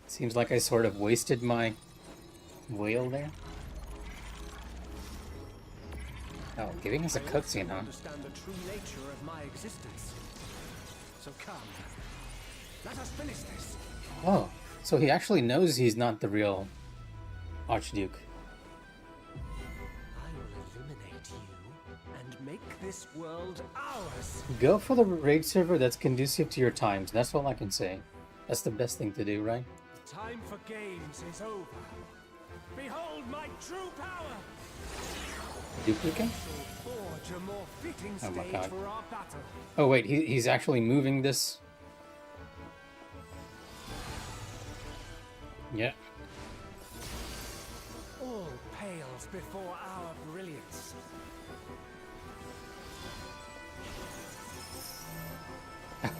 Seems like I sort of wasted my whale there. Oh, giving us a cutscene, huh? Understand the true nature of my existence. So come, let us finish this. Oh, so he actually knows he's not the real Archduke. I will illuminate you and make this world ours. Go for the raid server that's conducive to your times. That's all I can say. That's the best thing to do, right? The time for games is over. Behold my true power. Duplicate? Shall forge a more fitting Oh my stage God. for our battle. Oh wait, he's actually moving this. Yeah. All pales before our brilliance.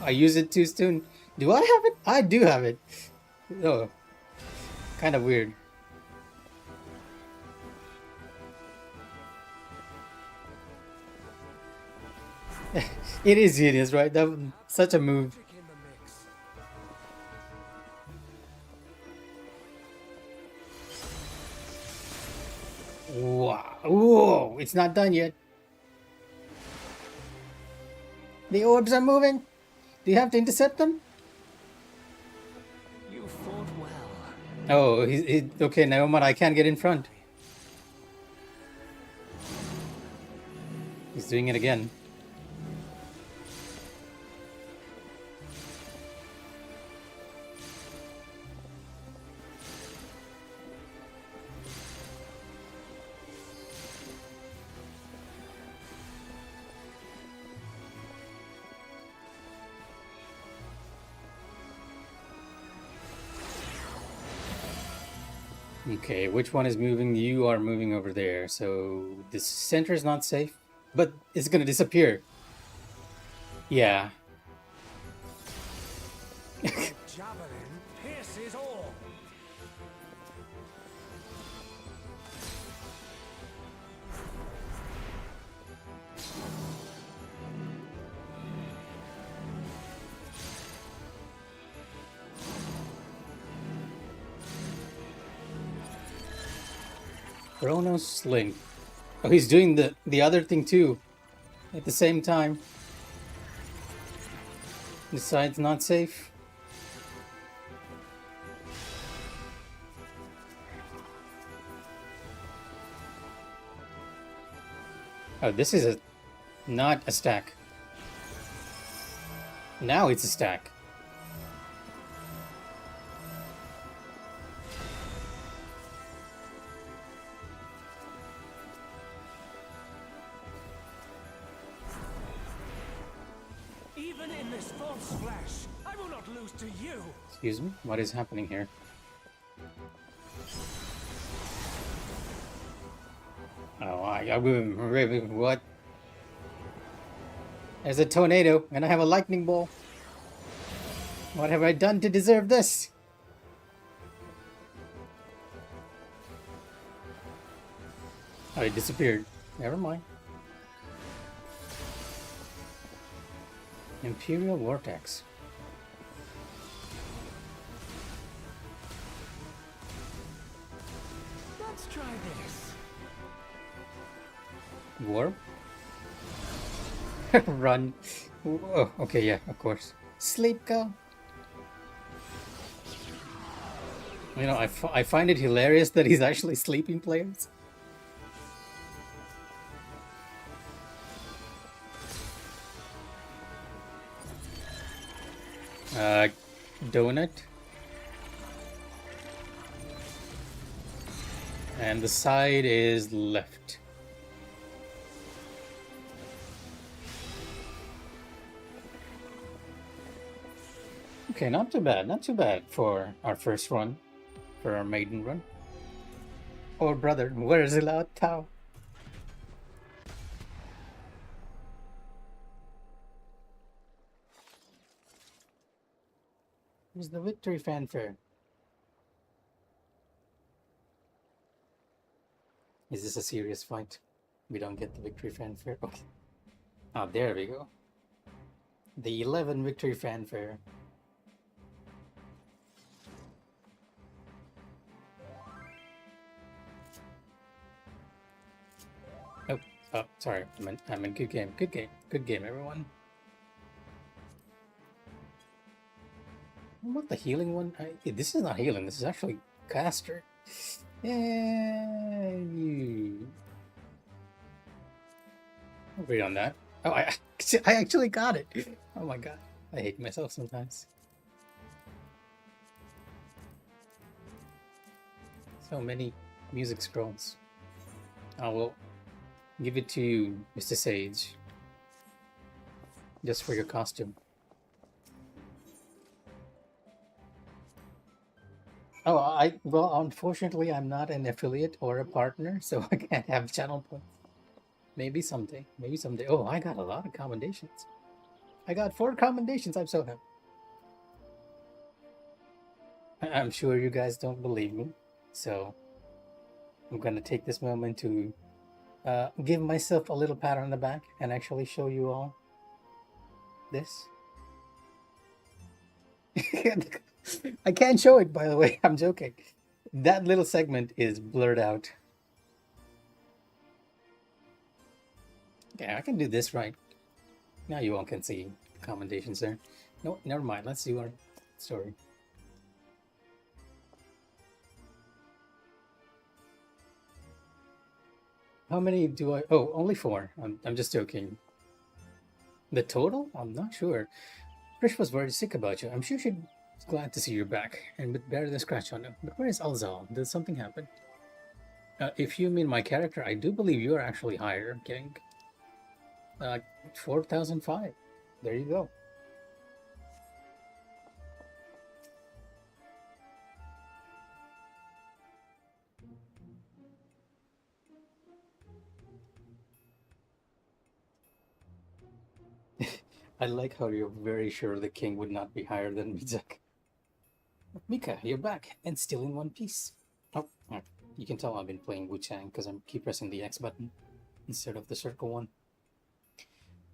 I use it too soon. Do I have it? I do have it. Oh, kind of weird. It is genius, right? That such a move. Pick in the mix. Wow! Whoa! It's not done yet. The orbs are moving. Do you have to intercept them? You fought well. Oh, he okay. Never mind. I can't get in front. He's doing it again. Okay, which one is moving? You are moving over there. So the center is not safe, but it's gonna disappear. Yeah. My javelin pierces all. Chronos Sling. Oh, he's doing the other thing too at the same time. Decides not safe. Oh, this is not a stack. Now it's a stack. Even in this false flesh, I will not lose to you. Excuse me? What is happening here? Oh, what? There's a tornado, and I have a lightning ball. What have I done to deserve this? Oh, it disappeared. Never mind. Imperial Vortex. Let's try this. Warp? Run. Oh, okay, yeah, of course. Sleep, go. You know, I find it hilarious that he's actually sleeping players. Donut. And the side is left. Okay, not too bad. Not too bad for our first run. For our maiden run. Oh, brother, where is Lao Tao? Here's the victory fanfare. Is this a serious fight? We don't get the victory fanfare. Okay. Ah, there we go. The 11 victory fanfare. Oh, sorry. I meant good game. Good game. Good game, everyone. What the healing one? This is not healing. This is actually caster. Yay! I'll read on that. Oh, I actually got it. Oh my god. I hate myself sometimes. So many music scrolls. I will give it to you, Mr. Sage. Just for your costume. Oh, well, unfortunately, I'm not an affiliate or a partner, so I can't have channel points. Maybe someday. Maybe someday. Oh, I got a lot of commendations. I got 4 commendations. I'm so happy. I'm sure you guys don't believe me, so I'm gonna take this moment to give myself a little pat on the back and actually show you all this. I can't show it, by the way. I'm joking. That little segment is blurred out. Okay, I can do this right. Now you all can see commendations there. No, never mind. Let's do our story. How many do I... Oh, only 4. I'm just joking. The total? I'm not sure. Krish was very sick about you. I'm sure she's glad to see you back, and with better than scratch on you. But where is Alzal? Did something happen? If you mean my character, I do believe you are actually higher, King. 4,005. There you go. I like how you're very sure the king would not be higher than Mizek. Mikh'a, you're back, and still in one piece. Oh, you can tell I've been playing Wu-Chang because I keep pressing the X button instead of the circle one.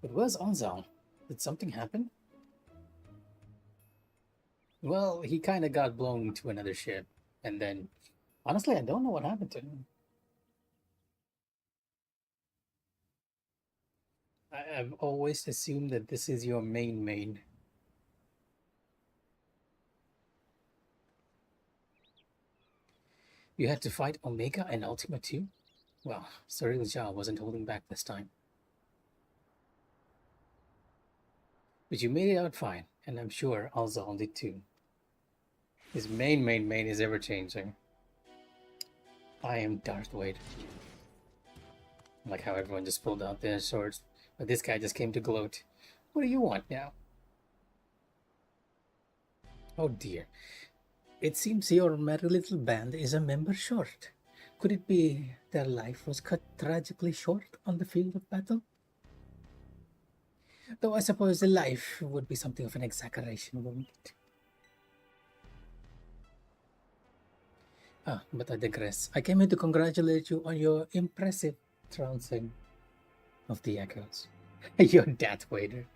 But where's Anzal? Did something happen? Well, he kind of got blown to another ship, and then, honestly, I don't know what happened to him. I've always assumed that this is your main. You had to fight Omega and Ultima too? Well, Cyril Jia wasn't holding back this time. But you made it out fine, and I'm sure Alzal did too. His main is ever changing. I am Darth Vader. I like how everyone just pulled out their swords, but this guy just came to gloat. What do you want now? Oh dear. It seems your merry little band is a member short. Could it be their life was cut tragically short on the field of battle? Though I suppose the life would be something of an exaggeration, wouldn't it? Ah, but I digress. I came here to congratulate you on your impressive trouncing of the echoes. You're Darth Vader.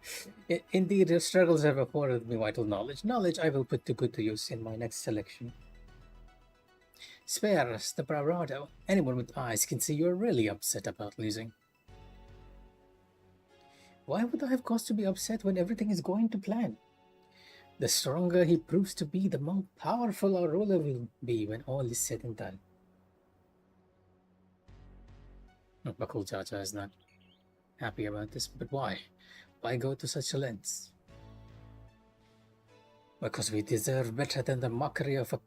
Indeed, your struggles have afforded me vital knowledge. Knowledge I will put to good use in my next selection. Spare us the bravado. Anyone with eyes can see you're really upset about losing. Why would I have cause to be upset when everything is going to plan? The stronger he proves to be, the more powerful our ruler will be when all is said and done. Bakul Chacha is not happy about this, but why? Why go to such a length? Because we deserve better than the mockery of a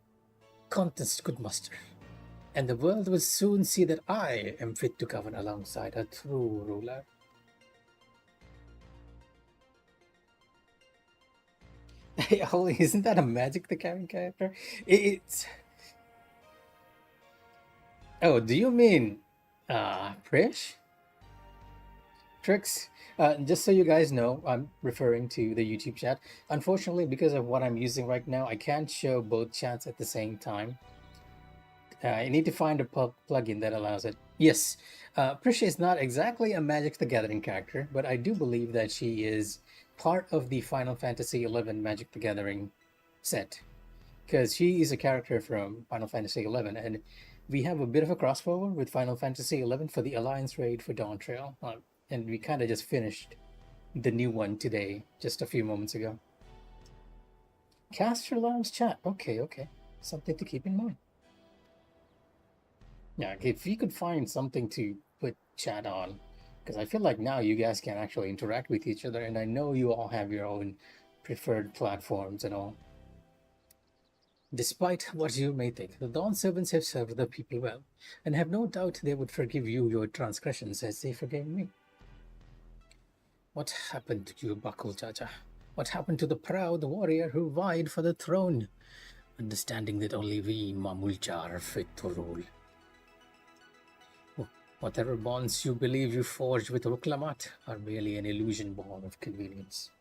contest could muster. And the world will soon see that I am fit to govern alongside a true ruler. Hey, Holly, isn't that a Magic the Gathering character? It's... Oh, do you mean... Prish? Tricks? Just so you guys know, I'm referring to the YouTube chat. Unfortunately, because of what I'm using right now, I can't show both chats at the same time. I need to find a plugin that allows it. Yes, Prish is not exactly a Magic the Gathering character, but I do believe that she is part of the Final Fantasy XI Magic the Gathering set, because she is a character from Final Fantasy XI, and we have a bit of a crossover with Final Fantasy XI for the Alliance raid for Dawn Trail, and we kind of just finished the new one today, just a few moments ago. Caster Lounge chat. Okay. Something to keep in mind. Yeah, if you could find something to put chat on, because I feel like now you guys can actually interact with each other, and I know you all have your own preferred platforms and all. Despite what you may think, the Dawn servants have served the people well, and have no doubt they would forgive you your transgressions as they forgave me. What happened to you, Bakul Chacha? What happened to the proud warrior who vied for the throne, understanding that only we Mamulcha are fit to rule? Whatever bonds you believe you forged with Ruklamat are merely an illusion born of convenience.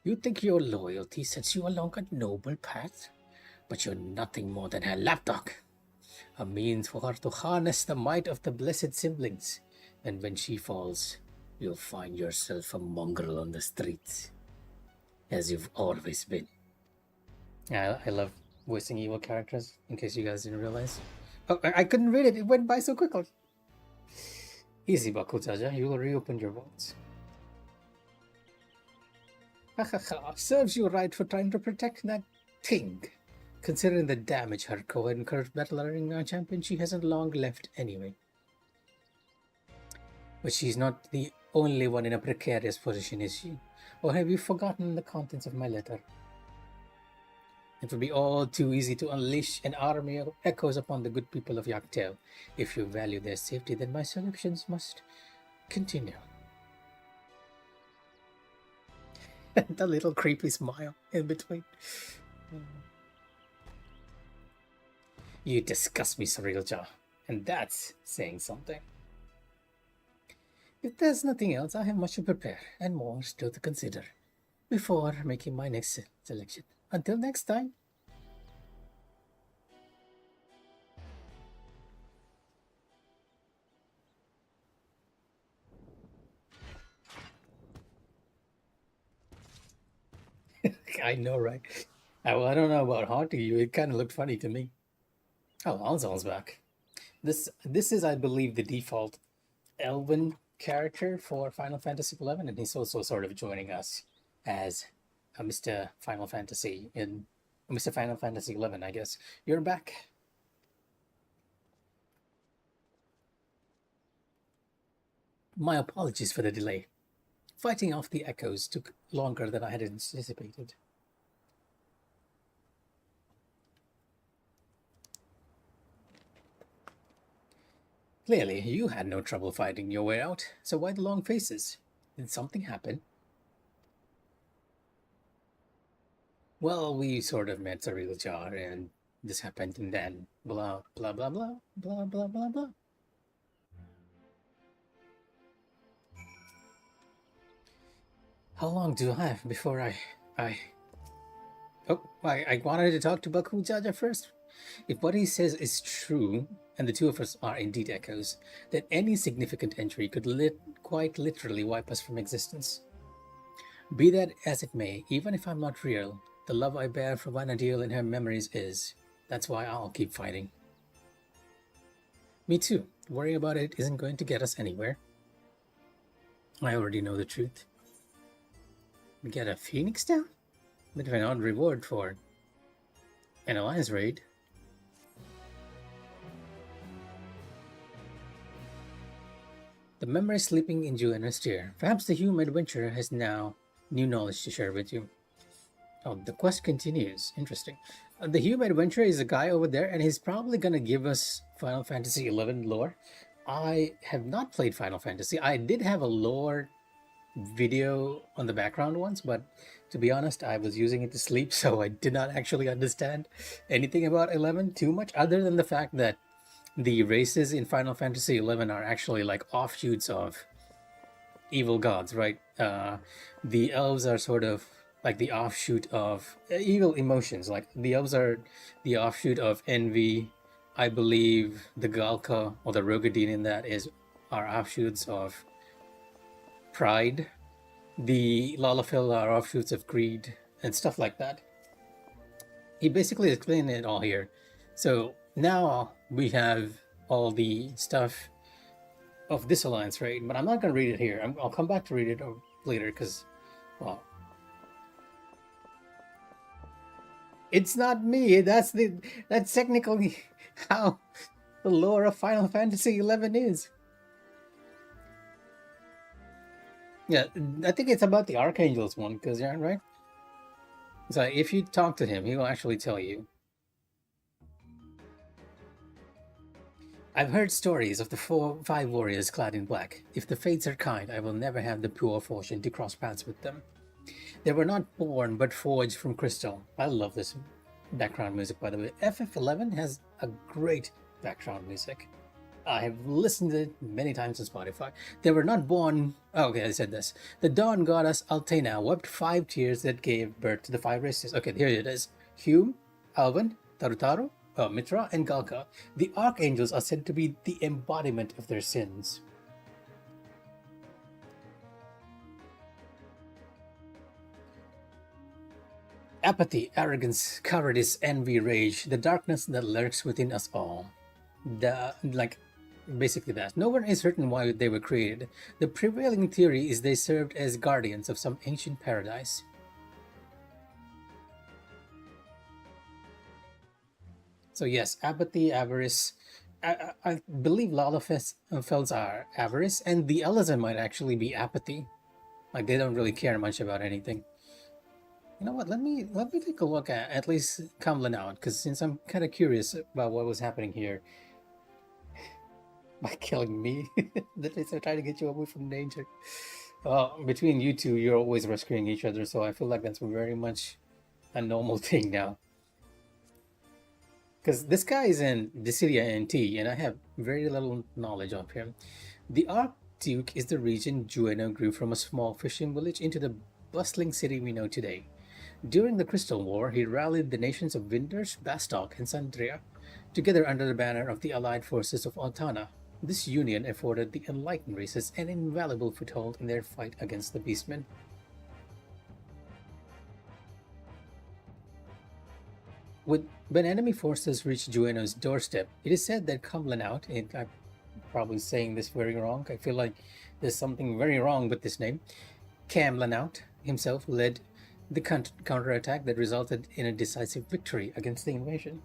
You think your loyalty sets you along a noble path, but you're nothing more than a lapdog, a means for her to harness the might of the blessed siblings, and when she falls, you'll find yourself a mongrel on the streets, as you've always been. Yeah, I love voicing evil characters, in case you guys didn't realize. Oh, I couldn't read it. It went by so quickly. Easy, Bakutaja. You will reopen your votes. Serves you right for trying to protect that thing. Considering the damage her co-incurred battling our champion, she hasn't long left anyway. But she's not the only one in a precarious position, is she? Or have you forgotten the contents of my letter? It would be all too easy to unleash an army of echoes upon the good people of Yaktel. If you value their safety, then my selections must continue. The little creepy smile in between. You disgust me, Sarilja, and that's saying something. If there's nothing else, I have much to prepare and more still to consider before making my next selection. Until next time. I know, right? Well, I don't know about haunting you. It kind of looked funny to me. Oh, Alzal's back. This is, I believe, the default elven character for Final Fantasy XI, and he's also sort of joining us as Mr. Final Fantasy in Mr. Final Fantasy XI, I guess. You're back. My apologies for the delay. Fighting off the echoes took longer than I had anticipated. Clearly, you had no trouble fighting your way out, so why the long faces? Did something happen? Well, we sort of met a real jar, and this happened, and then blah, blah, blah, blah, blah, blah, blah, blah. How long do I have before I wanted to talk to Baku Jaja first. If what he says is true, and the two of us are indeed echoes, then any significant entry could quite literally wipe us from existence. Be that as it may, even if I'm not real, the love I bear for Vanadil in her memories is. That's why I'll keep fighting. Me too. Worrying about it isn't going to get us anywhere. I already know the truth. We get a Phoenix down? Bit of an odd reward for an alliance raid. The memory sleeping in Juana's tear. Perhaps the human adventurer has now new knowledge to share with you. Oh, the quest continues. Interesting. The human adventurer is a guy over there, and he's probably gonna give us Final Fantasy XI lore. I have not played Final Fantasy. I did have a lore video on the background once, but to be honest, I was using it to sleep, so I did not actually understand anything about 11 too much, other than the fact that the races in Final Fantasy 11 are actually like offshoots of evil gods, right? The elves are sort of like the offshoot of evil emotions. Like the elves are the offshoot of envy. I believe the Galka or the Rogadin in that are offshoots of pride. The Lalafell are offshoots of greed and stuff like that. He basically explained it all here. So now we have all the stuff of this alliance raid, but I'm not going to read it here. I'll come back to read it later because, well, it's not me. That's technically how the lore of Final Fantasy XI is. Yeah, I think it's about the Archangels one, because you're right. So if you talk to him, he will actually tell you. I've heard stories of the 5 warriors clad in black. If the fates are kind, I will never have the poor fortune to cross paths with them. They were not born, but forged from crystal. I love this background music, by the way. FF11 has a great background music. I have listened to it many times on Spotify. They were not born... Oh, okay, I said this. The dawn goddess Altena wept 5 tears that gave birth to the 5 races. Okay, here it is. Hume, Alvin, Tarutaru, Mitra, and Galka. The archangels are said to be the embodiment of their sins. Apathy, arrogance, cowardice, envy, rage, the darkness that lurks within us all. Basically that. No one is certain why they were created. The prevailing theory is they served as guardians of some ancient paradise. So yes, apathy, avarice. I believe Lalafells are avarice, and the Elazar might actually be apathy. Like they don't really care much about anything. You know what? Let me take a look at least Kamlan out, because since I'm kind of curious about what was happening here. By killing me, that is, they're trying to get you away from danger. Between you two, you're always rescuing each other, so I feel like that's very much a normal thing now. Because this guy is in Dissidia NT, and I have very little knowledge of him. The Archduke is the region Jueno grew from a small fishing village into the bustling city we know today. During the Crystal War, he rallied the nations of Winders, Bastok, and Sandria, together under the banner of the allied forces of Altana. This union afforded the enlightened races an invaluable foothold in their fight against the Beastmen. When enemy forces reached Jueno's doorstep, it is said that Kamlan out, probably saying this very wrong. I feel like there's something very wrong with this name. Cam Lanaut himself led the counterattack that resulted in a decisive victory against the invasion.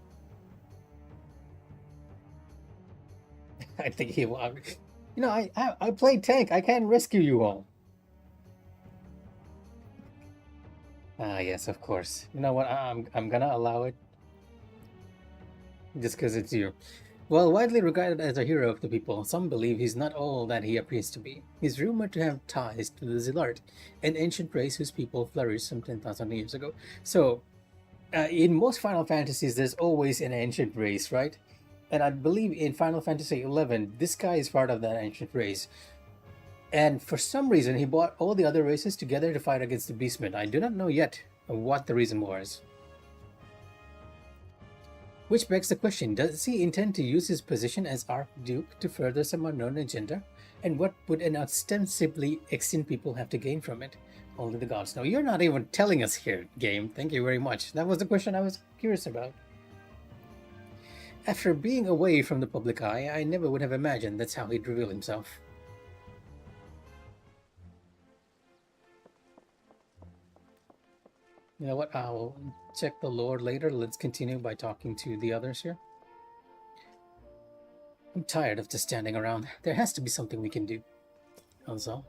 I think he won. You know, I play tank. I can't rescue you all. Ah, yes, of course. You know what? I'm gonna allow it just because it's you. While widely regarded as a hero of the people, some believe he's not all that he appears to be. He's rumored to have ties to the Zilart, an ancient race whose people flourished some 10,000 years ago. So, in most Final Fantasies, there's always an ancient race, right? And I believe in Final Fantasy XI, this guy is part of that ancient race. And for some reason, he brought all the other races together to fight against the Beastmen. I do not know yet what the reason was. Which begs the question, does he intend to use his position as Archduke to further some unknown agenda? And what would an ostensibly extinct people have to gain from it? Only the gods know. You're not even telling us here, game. Thank you very much. That was the question I was curious about. After being away from the public eye, I never would have imagined that's how he'd reveal himself. You know what, I'll check the lore later. Let's continue by talking to the others here. I'm tired of just standing around. There has to be something we can do. Also,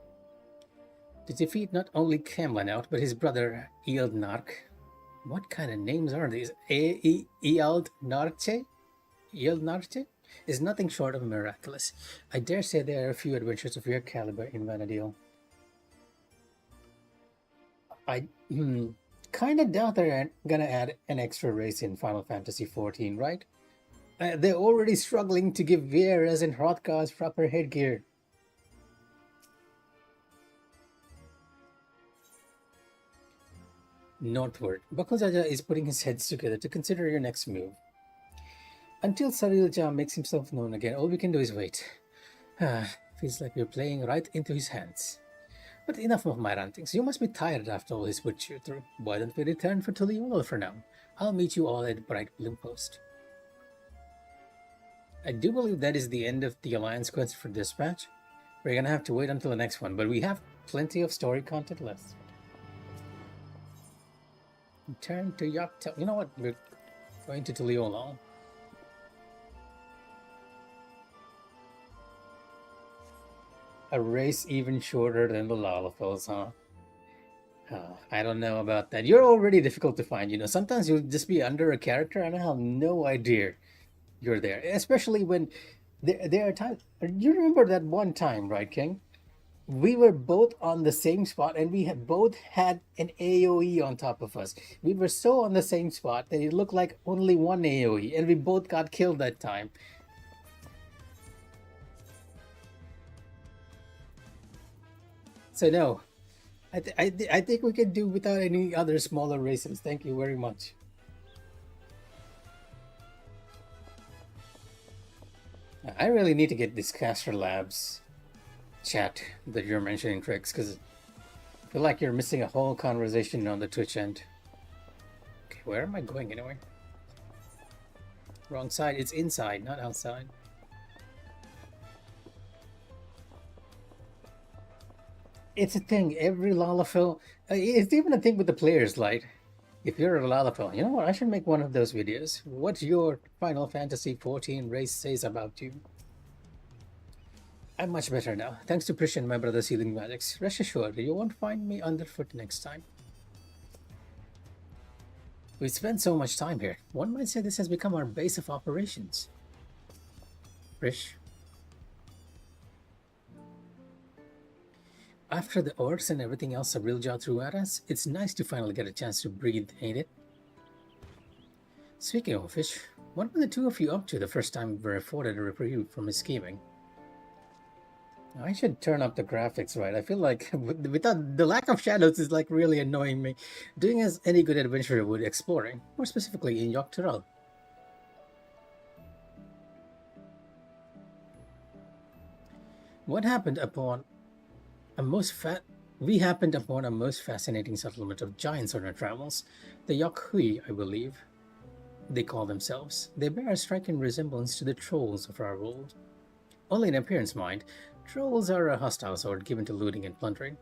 to defeat not only Camlanaut, but his brother Ealdnarch. What kind of names are these? Ealdnarche? Ealdnarche? Is nothing short of miraculous. I dare say there are a few adventures of your caliber in Vanadil. I kind of doubt they're gonna add an extra race in Final Fantasy XIV, right? They're already struggling to give Vieras and Hrothgar's proper headgear. Northward, Bakuzaja is putting his heads together to consider your next move. Until Sarilja makes himself known again, all we can do is wait. Feels like we're playing right into his hands. But enough of my rantings. You must be tired after all he's put you through. Why don't we return to Tuliyola for now? I'll meet you all at Bright Bloom Post. I do believe that is the end of the Alliance quest for Dispatch. We're gonna have to wait until the next one, but we have plenty of story content left. Return to Yaktel. You know what? We're going to Tuliyola. A race even shorter than the Lalafels, huh? I don't know about that. You're already difficult to find, you know. Sometimes you'll just be under a character and I have no idea you're there. Especially when there are times... You remember that one time, right, King? We were both on the same spot and we had both had an AoE on top of us. We were so on the same spot that it looked like only one AoE and we both got killed that time. So no, I think we can do without any other smaller races. Thank you very much. I really need to get this Caster Labs chat that you're mentioning, Trix, because I feel like you're missing a whole conversation on the Twitch end. Okay, where am I going anyway? Wrong side. It's inside, not outside. It's a thing. Every Lalafell... it's even a thing with the players, like... If you're a Lalafell, you know what? I should make one of those videos. What your Final Fantasy XIV race says about you. I'm much better now. Thanks to Prisha and my brother's healing magics. Rest assured, you won't find me underfoot next time. We've spent so much time here. One might say this has become our base of operations. Prish? After the orcs and everything else Sarilja threw at us, it's nice to finally get a chance to breathe, ain't it? Speaking of which, what were the two of you up to the first time we were afforded a reprieve from his scheming? I should turn up the graphics, right? I feel like without the lack of shadows is like really annoying me. Doing as any good adventurer would exploring, more specifically in Yogg-Turul. What happened upon we happened upon a most fascinating settlement of giants on our travels, the Yogg-Hui, I believe they call themselves. They bear a striking resemblance to the trolls of our world. Only in appearance, mind. Trolls are a hostile sort given to looting and plundering,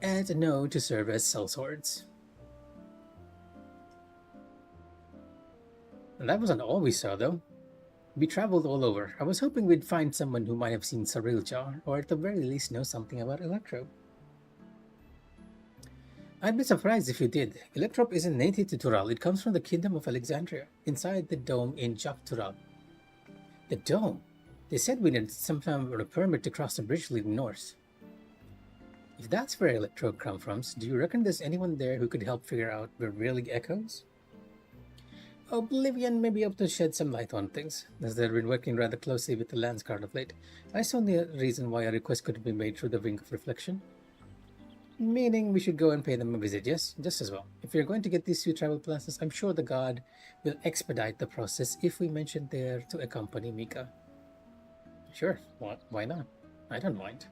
and known to serve as sellswords. And that wasn't all we saw, though. We traveled all over. I was hoping we'd find someone who might have seen Sarilja, or at the very least know something about Electro. I'd be surprised if you did. Electrop isn't native to Tural. It comes from the Kingdom of Alexandria, inside the dome in Jak Tural. The dome? They said we needed some kind of a permit to cross the bridge leading north. If that's where Electro comes from, do you reckon there's anyone there who could help figure out where really echoes? Oblivion may be able to shed some light on things, as they've been working rather closely with the Landsguard of late. I saw the reason why a request couldn't be made through the Wing of Reflection. Meaning we should go and pay them a visit, yes? Just as well. If you're going to get these 2 travel passes, I'm sure the god will expedite the process if we mention there to accompany Mikh'a. Sure, why not? I don't mind.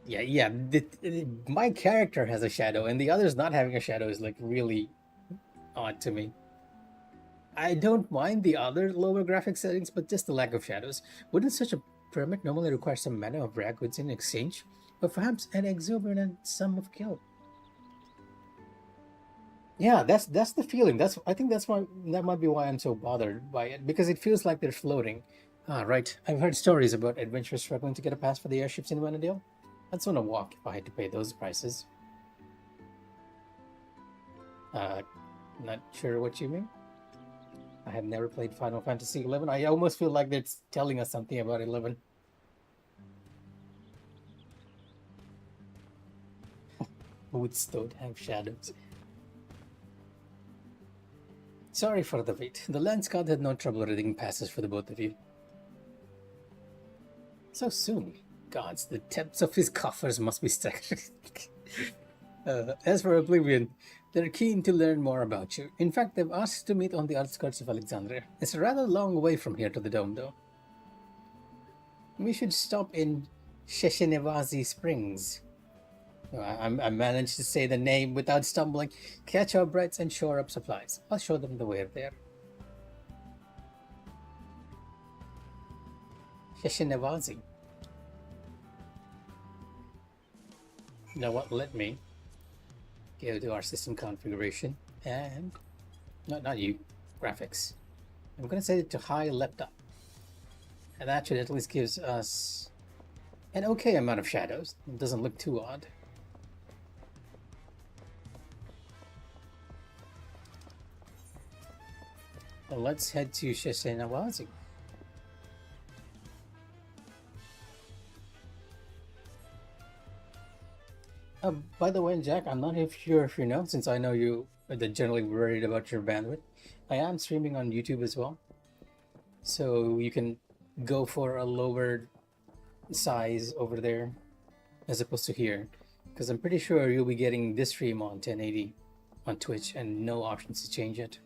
Yeah, my character has a shadow, and the others not having a shadow is like really odd to me. I don't mind the other lower graphic settings, but just the lack of shadows. Wouldn't such a permit normally require some manner of rare goods in exchange? Or perhaps an exorbitant sum of guilt? Yeah, that's the feeling. I think that might be why I'm so bothered by it, because it feels like they're floating. Ah, right. I've heard stories about adventurers struggling to get a pass for the airships in Vanadale. I'd sooner walk if I had to pay those prices. Not sure what you mean. I have never played Final Fantasy XI. I almost feel like it's telling us something about 11. Boots don't have shadows. Sorry for the wait. The Landsguard had no trouble reading passes for the both of you. So soon. Gods, the depths of his coffers must be staggering. As for Oblivion, they're keen to learn more about you. In fact, they've asked to meet on the outskirts of Alexandria. It's a rather long way from here to the dome, though. We should stop in Sheshenevazi Springs. I managed to say the name without stumbling. Catch our breaths and shore up supplies. I'll show them the way there. Sheshenevazi. You know what? Let me go to our system configuration and not you, graphics. I'm gonna set it to high laptop, and that should at least gives us an okay amount of shadows. It doesn't look too odd. Well, let's head to Sheshenevazi. By the way, Jack, I'm not sure if you know, since I know you are generally worried about your bandwidth. I am streaming on YouTube as well, so you can go for a lower size over there as opposed to here, because I'm pretty sure you'll be getting this stream on 1080 on Twitch and no options to change it.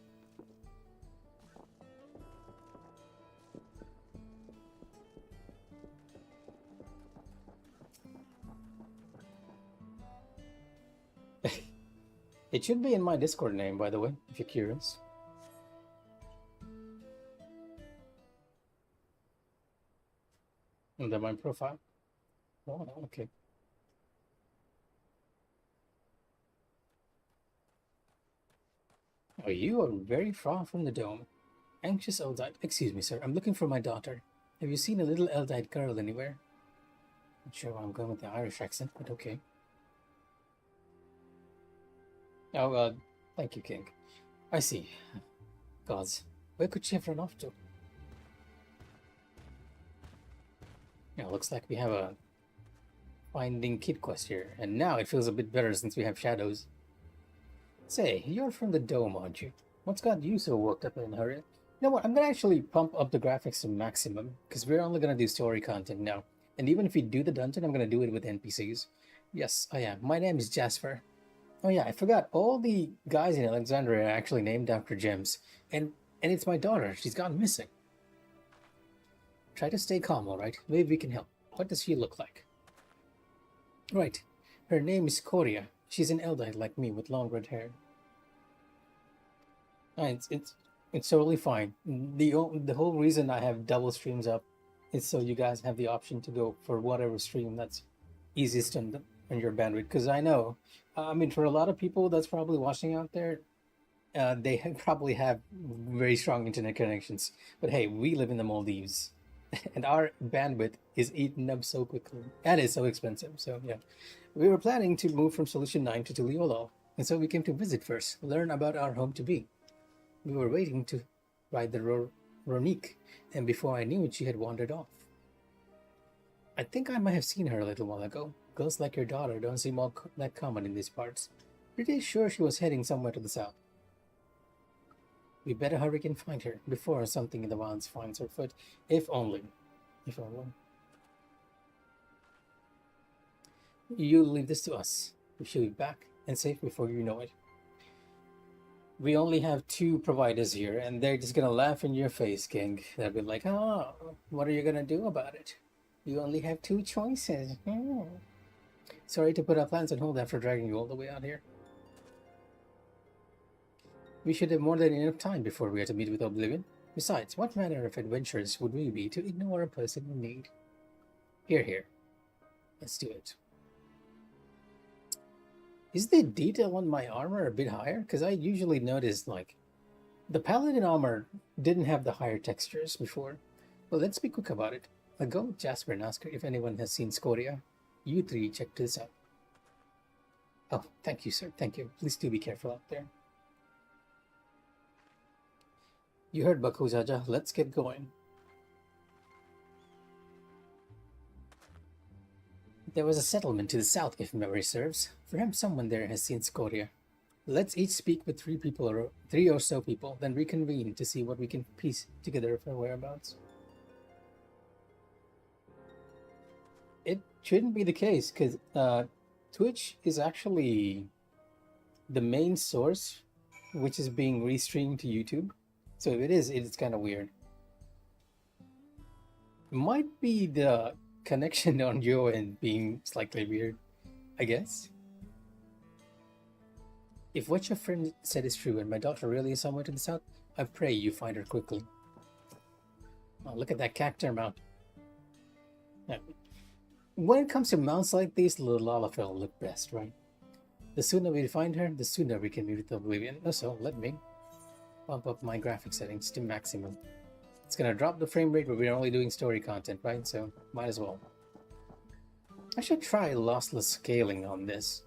It should be in my Discord name, by the way, if you're curious. Under my profile. Oh, okay. Oh, you are very far from the dome. Anxious Eldite. Excuse me, sir. I'm looking for my daughter. Have you seen a little Eldite girl anywhere? Not sure why I'm going with the Irish accent, but okay. Oh, thank you, King. I see. Gods, where could she have run off to? Yeah, looks like we have a finding kid quest here, and now it feels a bit better since we have shadows. Say, you're from the dome, aren't you? What's got you so worked up in a hurry? You know what, I'm gonna actually pump up the graphics to maximum, because we're only gonna do story content now. And even if we do the dungeon, I'm gonna do it with NPCs. Yes, I am. My name is Jasper. Oh yeah, I forgot. All the guys in Alexandria are actually named after gems. And it's my daughter. She's gone missing. Try to stay calm, alright? Maybe we can help. What does she look like? Right. Her name is Korea. She's an Eldite like me with long red hair. It's totally fine. The whole reason I have double streams up It's so you guys have the option to go for whatever stream that's easiest on your bandwidth. Because I know, I mean, for a lot of people that's probably watching out there, probably have very strong internet connections. But hey, we live in the Maldives, and our bandwidth is eaten up so quickly, and it's so expensive. So yeah, we were planning to move from Solution 9 to Tuliolo, and so we came to visit first, learn about our home to be. We were waiting to ride the Ronique, and before I knew it, she had wandered off. I think I might have seen her a little while ago. Girls like your daughter don't seem all that common in these parts. Pretty sure she was heading somewhere to the south. We better hurry and find her before something in the wilds finds her foot. If only. If only. You leave this to us. We should be back and safe before you know it. We only have 2 providers here, and they're just gonna laugh in your face, King. They'll be like, oh, what are you gonna do about it? You only have 2 choices. Sorry to put our plans on hold after dragging you all the way out here. We should have more than enough time before we had to meet with Oblivion. Besides, what manner of adventurers would we be to ignore a person in need? Here. Let's do it. Is the detail on my armor a bit higher? Because I usually noticed, like, the paladin armor didn't have the higher textures before. Well, let's be quick about it. I'll go with Jasper and ask her if anyone has seen Scoria. You 3 check this out. Oh, thank you, sir. Thank you. Please do be careful out there. You heard Baku Jaja. Let's get going. There was a settlement to the south, if memory serves. Perhaps someone there has seen Scoria. Let's each speak with 3 or so people, then reconvene to see what we can piece together of her whereabouts. It shouldn't be the case, because Twitch is actually the main source, which is being restreamed to YouTube. So if it is, it's kind of weird. Might be the connection on your end being slightly weird, I guess. If what your friend said is true and my daughter really is somewhere to the south, I pray you find her quickly. Oh, look at that cactus mount. Yeah. When it comes to mounts like these, the Lalafell look best, right? The sooner we find her, the sooner we can meet with Oblivion. Also, let me bump up my graphic settings to maximum. It's gonna drop the frame rate, but we're only doing story content, right? So, might as well. I should try lossless scaling on this.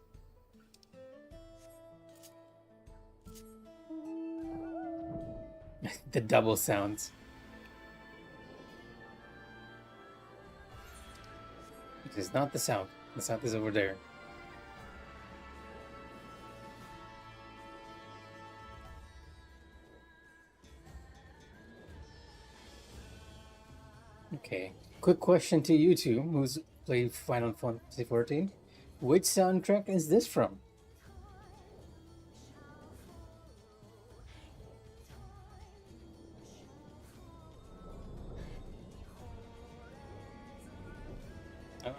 The double sounds. It is not the south. The south is over there. Okay. Quick question to you two, who's played Final Fantasy XIV. Which soundtrack is this from?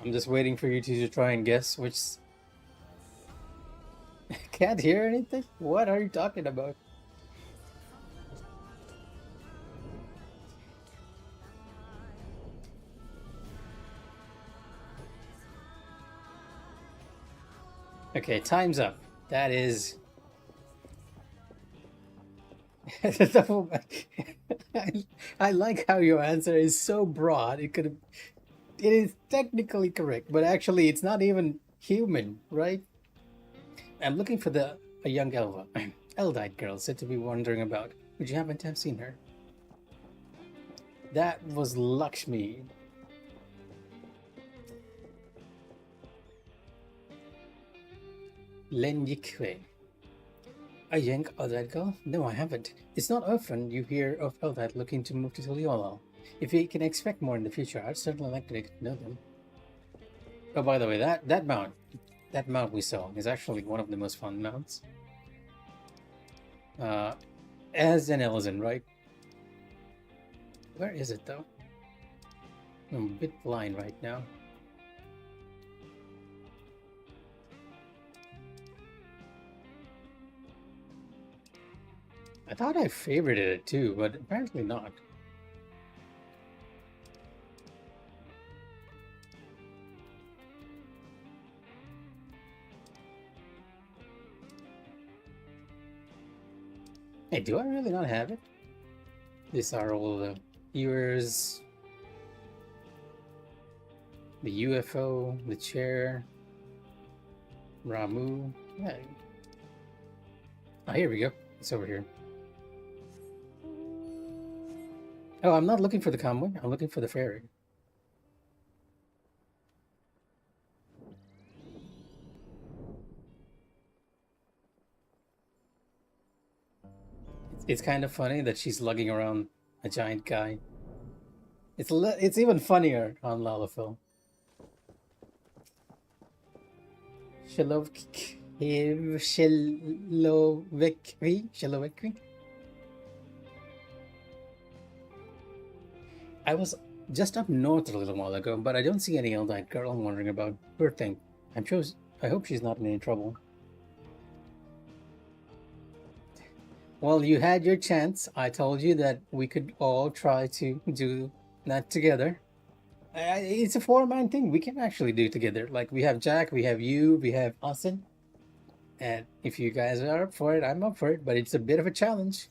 I'm just waiting for you two to try and guess which... Can't hear anything? What are you talking about? Okay, time's up. That is... I like how your answer is so broad. It is technically correct, but actually it's not even human, right? I'm looking for a young Eldite girl said to be wandering about. Would you happen to have seen her? That was Lakshmi. Lenyikwe. A young Eldite girl? No, I haven't. It's not often you hear of Eldite looking to move to Tuliolo. If we can expect more in the future, I'd certainly like to get to know them. Oh, by the way, that mount we saw is actually one of the most fun mounts. As an Elzen, right? Where is it though? I'm a bit blind right now. I thought I favorited it too, but apparently not. Hey, do I really not have it? These are all the ears, the UFO, the chair, Ramu. Yeah. Oh, here we go. It's over here. Oh, I'm not looking for the convoy. I'm looking for the ferry. It's kind of funny that she's lugging around a giant guy. It's even funnier on Lalafell. Shilovekvi? I was just up north a little while ago, but I don't see any Eldite girl I'm wondering about. Poor thing. I hope she's not in any trouble. Well, you had your chance. I told you that we could all try to do that together. It's a four-man thing. We can actually do it together. Like, we have Jack, we have you, we have Austin. And if you guys are up for it, I'm up for it. But it's a bit of a challenge.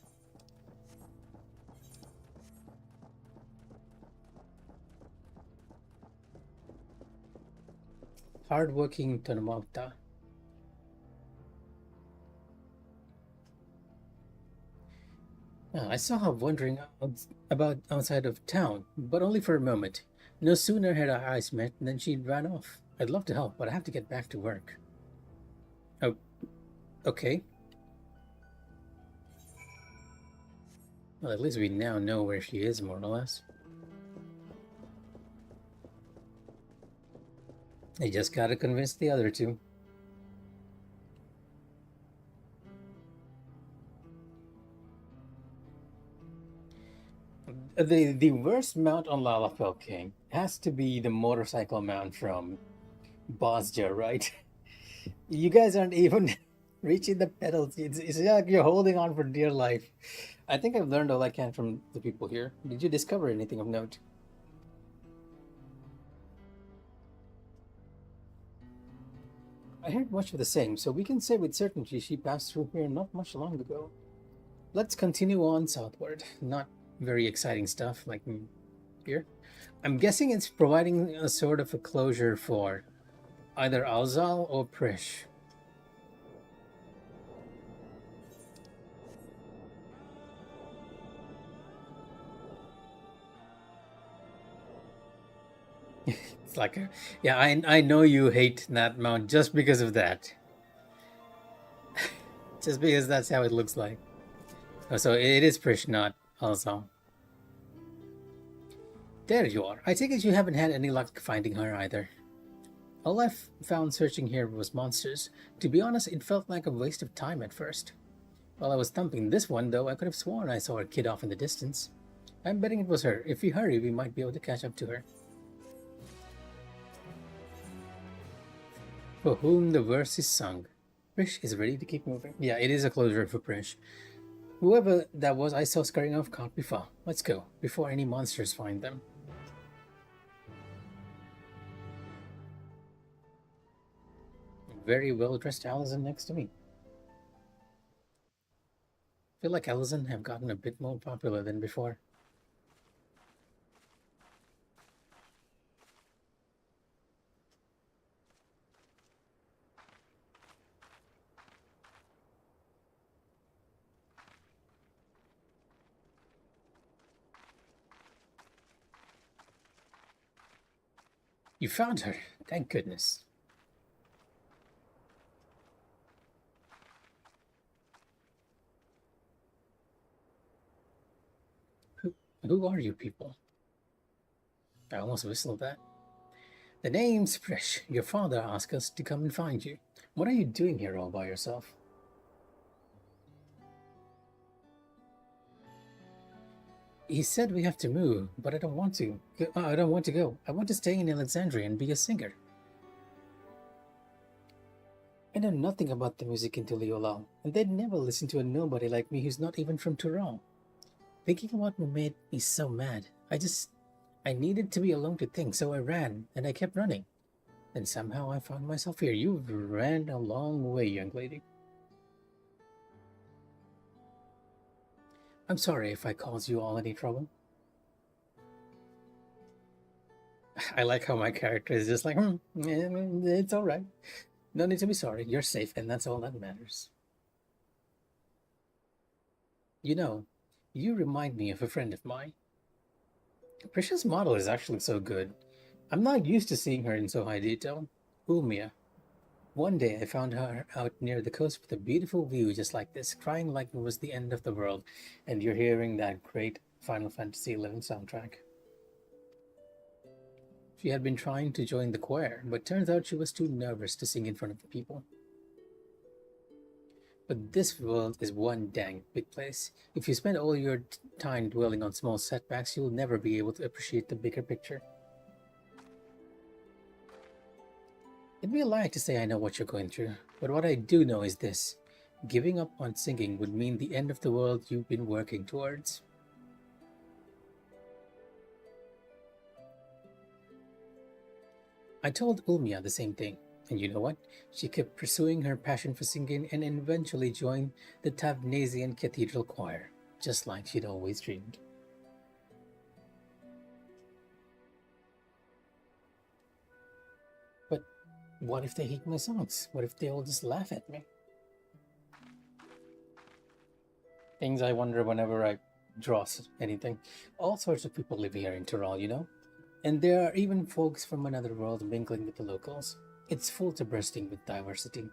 Hardworking Tonomata. I saw her wandering about outside of town, but only for a moment. No sooner had our eyes met than she ran off. I'd love to help, but I have to get back to work. Oh, okay. Well, at least we now know where she is, more or less. I just gotta convince the other two. The worst mount on Lalafell King has to be the motorcycle mount from Bosja, right? You guys aren't even reaching the pedals. It's like you're holding on for dear life. I think I've learned all I can from the people here. Did you discover anything of note? I heard much of the same, so we can say with certainty she passed through here not much long ago. Let's continue on southward. Not very exciting stuff like here. I'm guessing it's providing a sort of a closure for either Alzal or Prish. It's like, yeah, I know you hate that mount just because of that. Just because that's how it looks like. Oh, so it is Prish, not Alzal. There you are. I take it you haven't had any luck finding her either. All I've found searching here was monsters. To be honest, it felt like a waste of time at first. While I was thumping this one, though, I could have sworn I saw a kid off in the distance. I'm betting it was her. If we hurry, we might be able to catch up to her. For whom the verse is sung. Prish is ready to keep moving. Yeah, it is a closure for Prish. Whoever that was I saw scurrying off can't be far. Let's go, before any monsters find them. Very well-dressed Allison next to me. I feel like Allison have gotten a bit more popular than before. You found her, thank goodness. Who are you people? I almost whistled that. The name's Prish. Your father asked us to come and find you. What are you doing here all by yourself? He said we have to move, but I don't want to. I don't want to go. I want to stay in Alexandria and be a singer. I know nothing about the music in Tuliolal, and they'd never listen to a nobody like me who's not even from Tural. Thinking about what made me so mad. I needed to be alone to think, so I ran, and I kept running. And somehow I found myself here. You've ran a long way, young lady. I'm sorry if I caused you all any trouble. I like how my character is just like, it's alright. No need to be sorry. You're safe, and that's all that matters. You know, you remind me of a friend of mine. Prisha's model is actually so good. I'm not used to seeing her in so high detail. Ulmia. One day I found her out near the coast with a beautiful view just like this, crying like it was the end of the world, and you're hearing that great Final Fantasy XI soundtrack. She had been trying to join the choir, but turns out she was too nervous to sing in front of the people. But this world is one dang big place. If you spend all your time dwelling on small setbacks, you'll never be able to appreciate the bigger picture. It'd be a lie to say I know what you're going through, but what I do know is this. Giving up on singing would mean the end of the world you've been working towards. I told Ulmia the same thing, and you know what? She kept pursuing her passion for singing and eventually joined the Tavnasian Cathedral Choir, just like she'd always dreamed. But what if they hate my songs? What if they all just laugh at me? Things I wonder whenever I draw anything. All sorts of people live here in Tyrol, you know? And there are even folks from another world mingling with the locals. It's full to bursting with diversity.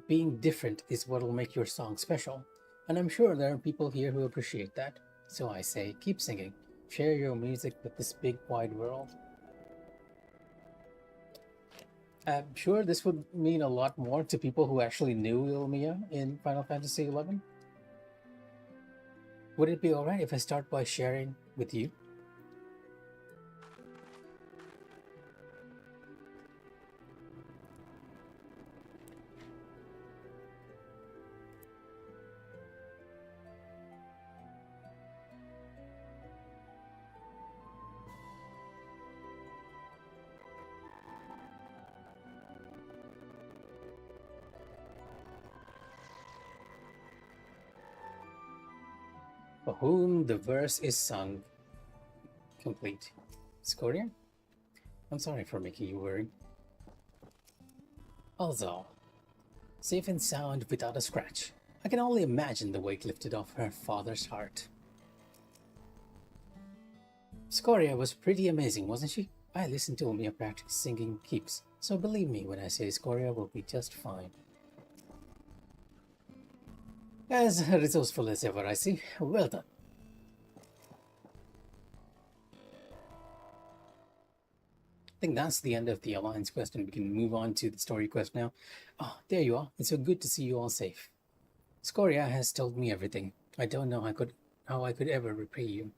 Being different is what will make your song special, and I'm sure there are people here who appreciate that. So I say, keep singing. Share your music with this big wide world. I'm sure this would mean a lot more to people who actually knew Ilmia in Final Fantasy XI. Would it be alright if I start by sharing with you? For whom the verse is sung. Complete. Scoria? I'm sorry for making you worry. Also, safe and sound without a scratch. I can only imagine the weight lifted off her father's heart. Scoria was pretty amazing, wasn't she? I listened to Omia practice singing keeps, so believe me when I say Scoria will be just fine. As resourceful as ever, I see. Well done. I think that's the end of the Alliance quest, and we can move on to the story quest now. Oh, there you are. It's so good to see you all safe. Scoria has told me everything. I don't know how I could ever repay you.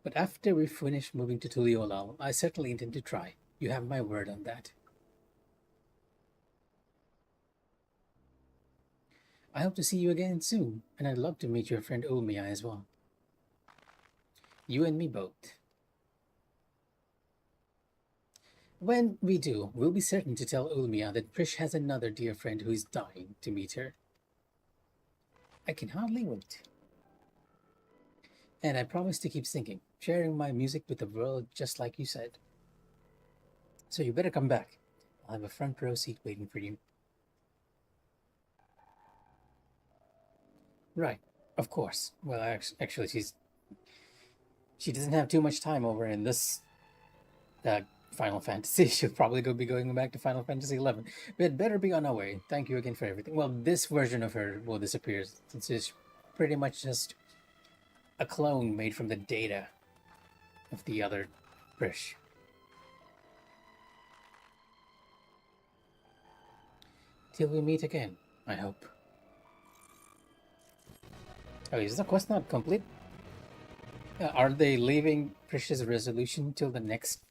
But after we finish moving to Tuliolal, I certainly intend to try. You have my word on that. I hope to see you again soon, and I'd love to meet your friend Ulmia as well. You and me both. When we do, we'll be certain to tell Ulmia that Prish has another dear friend who is dying to meet her. I can hardly wait. And I promise to keep singing, sharing my music with the world just like you said. So you better come back. I'll have a front row seat waiting for you. Right, of course. Well, actually, she doesn't have too much time over in this Final Fantasy. She'll probably be going back to Final Fantasy XI. But better be on our way. Thank you again for everything. Well, this version of her will disappear since it's pretty much just a clone made from the data of the other Prish. Till we meet again, I hope. Oh, is the quest not complete? Are they leaving Prish's resolution till the next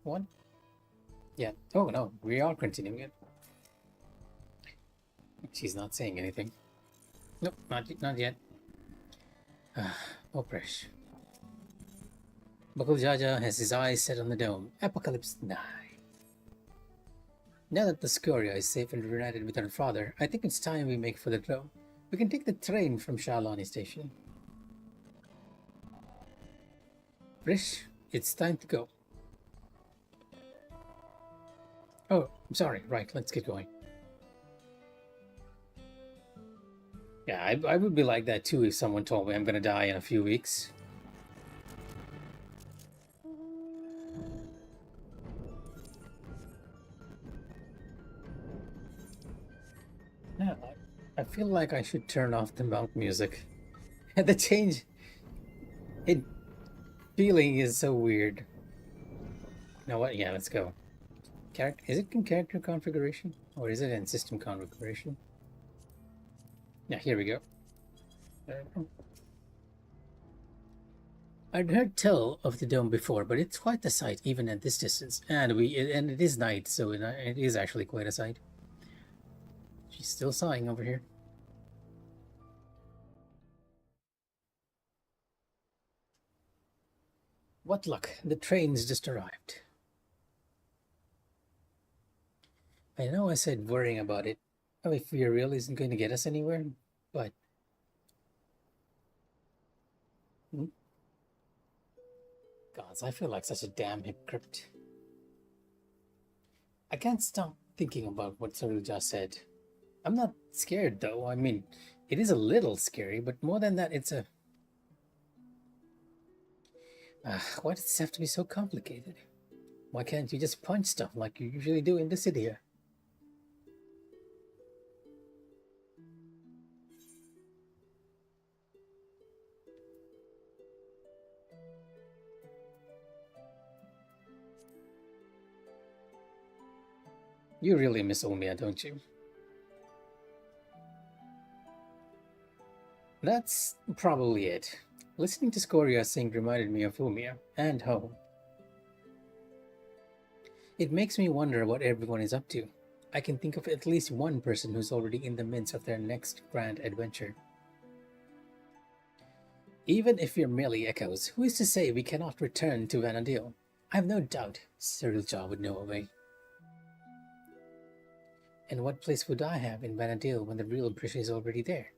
one? Yeah. Oh no, we are continuing it. She's not saying anything. Nope, not yet. Oh, Prish. Bakul Jaja has his eyes set on the dome. Apocalypse nigh. Now that the Scoria is safe and reunited with her father, I think it's time we make for the dome. We can take the train from Shalani Station. Rish, it's time to go. Oh, I'm sorry. Right, let's get going. Yeah, I would be like that too if someone told me I'm gonna die in a few weeks. Yeah, I feel like I should turn off the mount music. The change in feeling is so weird. You know what? Yeah, let's go. Is it in character configuration? Or is it in system configuration? Yeah, here we go. I'd heard tell of the dome before, but it's quite a sight even at this distance. And it is night, so it is actually quite a sight. She's still sighing over here. What luck, the train's just arrived. I know I said worrying about it. Oh, if we real isn't going to get us anywhere, but... Gods, I feel like such a damn hypocrite. I can't stop thinking about what Cyril just said. I'm not scared though. I mean, it is a little scary, but more than that, it's a... why does this have to be so complicated? Why can't you just punch stuff like you usually do in the city here? You really miss Omia, don't you? That's probably it. Listening to Scoria sing reminded me of Umia and home. It makes me wonder what everyone is up to. I can think of at least one person who's already in the midst of their next grand adventure. Even if we're merely echoes, who is to say we cannot return to Vanadil? I have no doubt Cyril Jaw would know a way. And what place would I have in Vanadil when the real Brish is already there?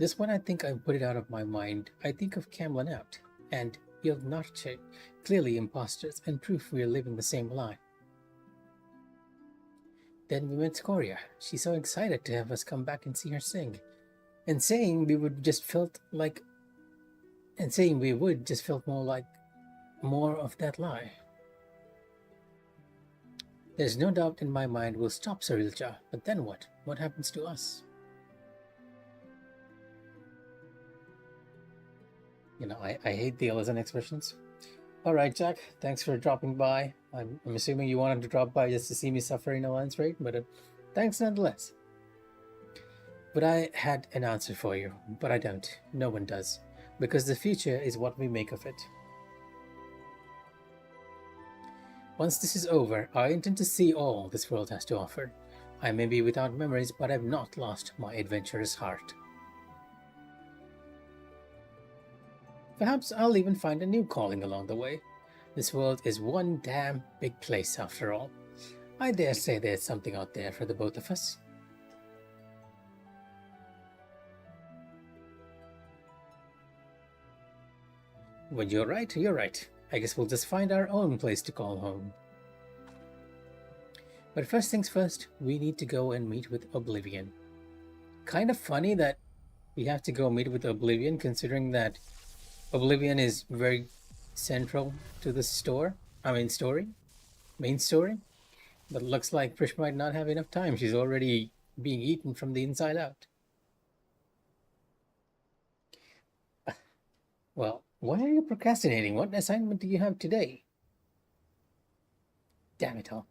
Just when I think I've put it out of my mind, I think of Camlin out and Yilnarche, clearly imposters and proof we are living the same lie. Then we met Scoria. She's so excited to have us come back and see her sing. And saying we would just felt more like more of that lie. There's no doubt in my mind we'll stop Sarilja, but then what? What happens to us? You know, I hate the Elizan expressions. Alright, Jack, thanks for dropping by. I'm assuming you wanted to drop by just to see me suffer in Alliance Raid, but thanks nonetheless. But I had an answer for you, but I don't. No one does. Because the future is what we make of it. Once this is over, I intend to see all this world has to offer. I may be without memories, but I've not lost my adventurous heart. Perhaps I'll even find a new calling along the way. This world is one damn big place after all. I dare say there's something out there for the both of us. When you're right, you're right. I guess we'll just find our own place to call home. But first things first, we need to go and meet with Oblivion. Kind of funny that we have to go meet with Oblivion, considering that Oblivion is very central to the story. Main story. But looks like Prish might not have enough time. She's already being eaten from the inside out. Well, why are you procrastinating? What assignment do you have today? Damn it all.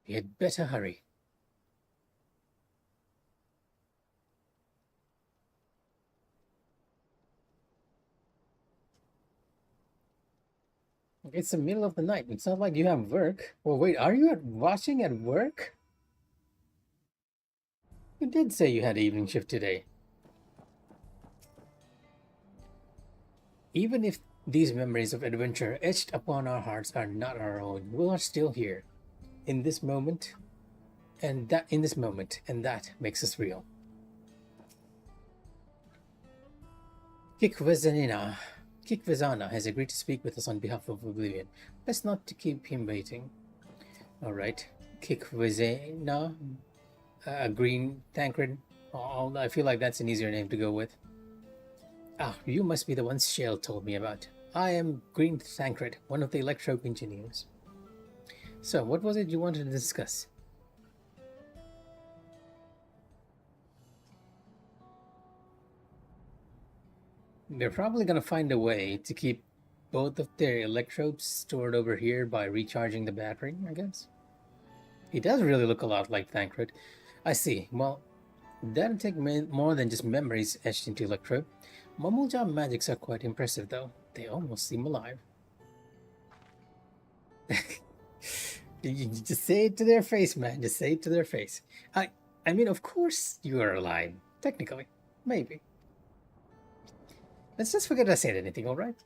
You had better hurry. It's the middle of the night. It's not like you have work. Well, wait, are you watching at work? You did say you had evening shift today. Even if these memories of adventure etched upon our hearts are not our own, we are still here, in this moment, and that makes us real. Kikvezanina, Kikvezana has agreed to speak with us on behalf of Oblivion. Let's not to keep him waiting. All right, Kikvezana, Green Tancred. Oh, I feel like that's an easier name to go with. Ah, you must be the one Shale told me about. I am Green Tancred, one of the electro engineers. So, what was it you wanted to discuss? They're probably going to find a way to keep both of their electrodes stored over here by recharging the battery, I guess. He does really look a lot like Thancred. I see. Well, that'll take more than just memories etched into electrode. Mamulja magics are quite impressive, though. They almost seem alive. You just say it to their face, man. Just say it to their face. I mean, of course you are alive. Technically. Maybe. Let's just forget I said anything, alright?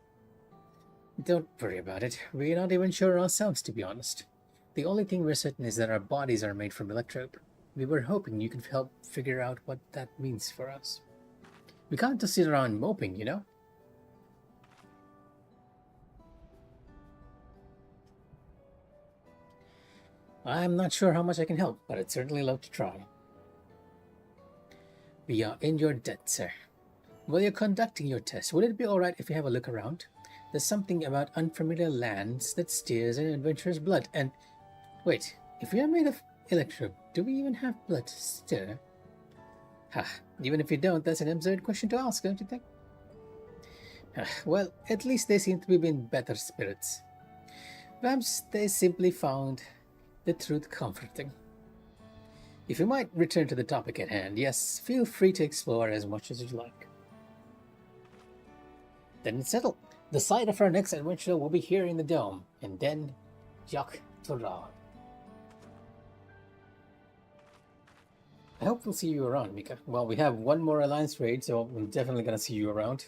Don't worry about it. We're not even sure ourselves, to be honest. The only thing we're certain is that our bodies are made from electrope. We were hoping you could help figure out what that means for us. We can't just sit around moping, you know? I'm not sure how much I can help, but I'd certainly love to try. We are in your debt, sir. While you're conducting your test, would it be alright if we have a look around? There's something about unfamiliar lands that stirs an adventurer's blood, and... Wait, if we are made of electro, do we even have blood to stir? Ha, even if we don't, that's an absurd question to ask, don't you think? Well, at least they seem to be in better spirits. Perhaps they simply found the truth comforting. If you might return to the topic at hand, yes, feel free to explore as much as you like. Then it's settled. The site of our next adventure will be here in the dome, and then Jak Torah. I hope we'll see you around, Mikh'a. Well, we have one more alliance raid, so I'm definitely gonna see you around.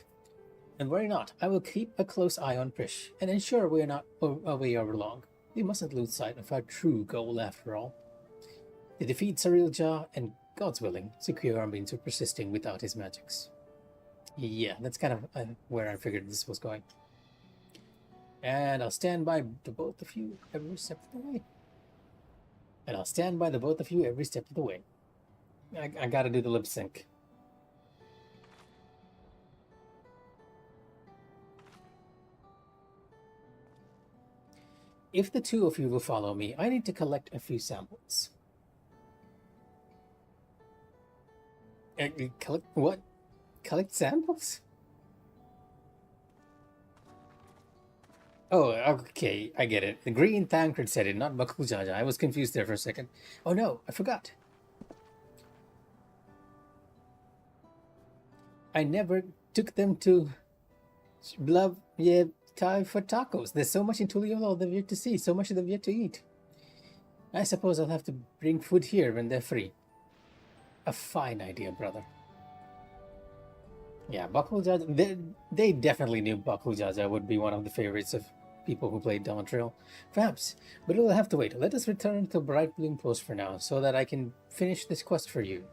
And worry not, I will keep a close eye on Prish, and ensure we are not away over long. We mustn't lose sight of our true goal after all. To defeat Sarilja and, God's willing, secure our means of persisting without his magics. Yeah, that's kind of where I figured this was going. And I'll stand by the both of you every step of the way. And I'll stand by the both of you every step of the way. I gotta do the lip sync. If the two of you will follow me, I need to collect a few samples. Collect what? Collect samples? Oh, okay, I get it. The Green Tancred said it, not Bakujaja. I was confused there for a second. Oh no, I forgot. I never took them to Thai for tacos. There's so much in Tuliolo they've yet to see, so much they've yet to eat. I suppose I'll have to bring food here when they're free. A fine idea, brother. Yeah, Bakujaja, they definitely knew Bakujaja would be one of the favorites of people who played Dawntrail. Perhaps, but we'll have to wait. Let us return to Bright Bloom Post for now, so that I can finish this quest for you.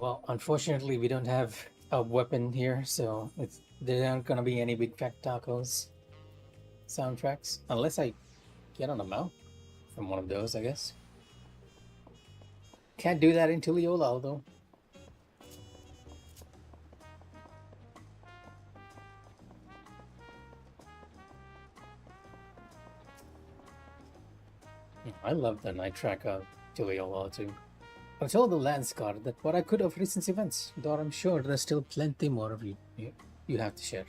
Well, unfortunately, we don't have a weapon here, so there aren't gonna be any Big Fat Tacos soundtracks, unless I get on a mount from one of those, I guess. Can't do that in Tuliolal, though. I love the night track of Tuliolal, too. I've told the Lance Guard that what I could of recent events, though I'm sure there's still plenty more of you have to share.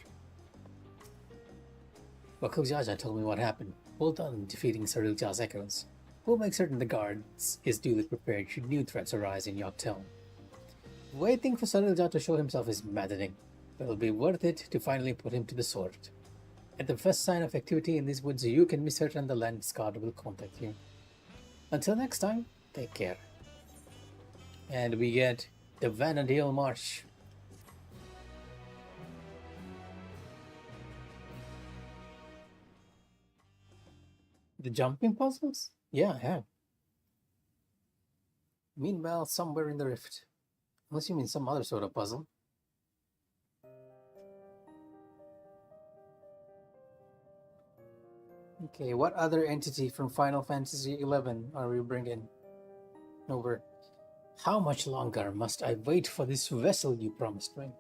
Bakujaja told me what happened. Well done defeating Sarilja's echoes. We'll make certain the guards is duly prepared should new threats arise in Yogg-Town. Waiting for Sarilja to show himself is maddening, but it'll be worth it to finally put him to the sword. At the first sign of activity in these woods, you can be certain the Land Guard will contact you. Until next time, take care. And we get the Vanadale March. The jumping puzzles? Yeah, I have. Meanwhile, somewhere in the rift. Unless you mean some other sort of puzzle. Okay, what other entity from Final Fantasy XI are we bringing over? How much longer must I wait for this vessel you promised me?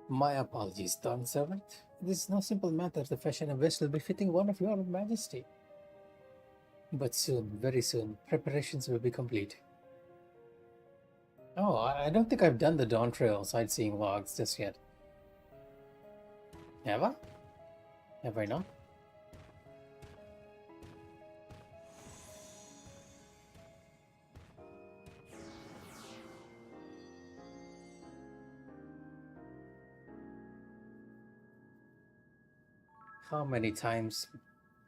My apologies, Dawn Servant. It is no simple matter to fashion a vessel befitting one of your majesty. But soon, very soon, preparations will be complete. Oh, I don't think I've done the Dawn Trail sightseeing logs just yet. Have I? Have I not? How many times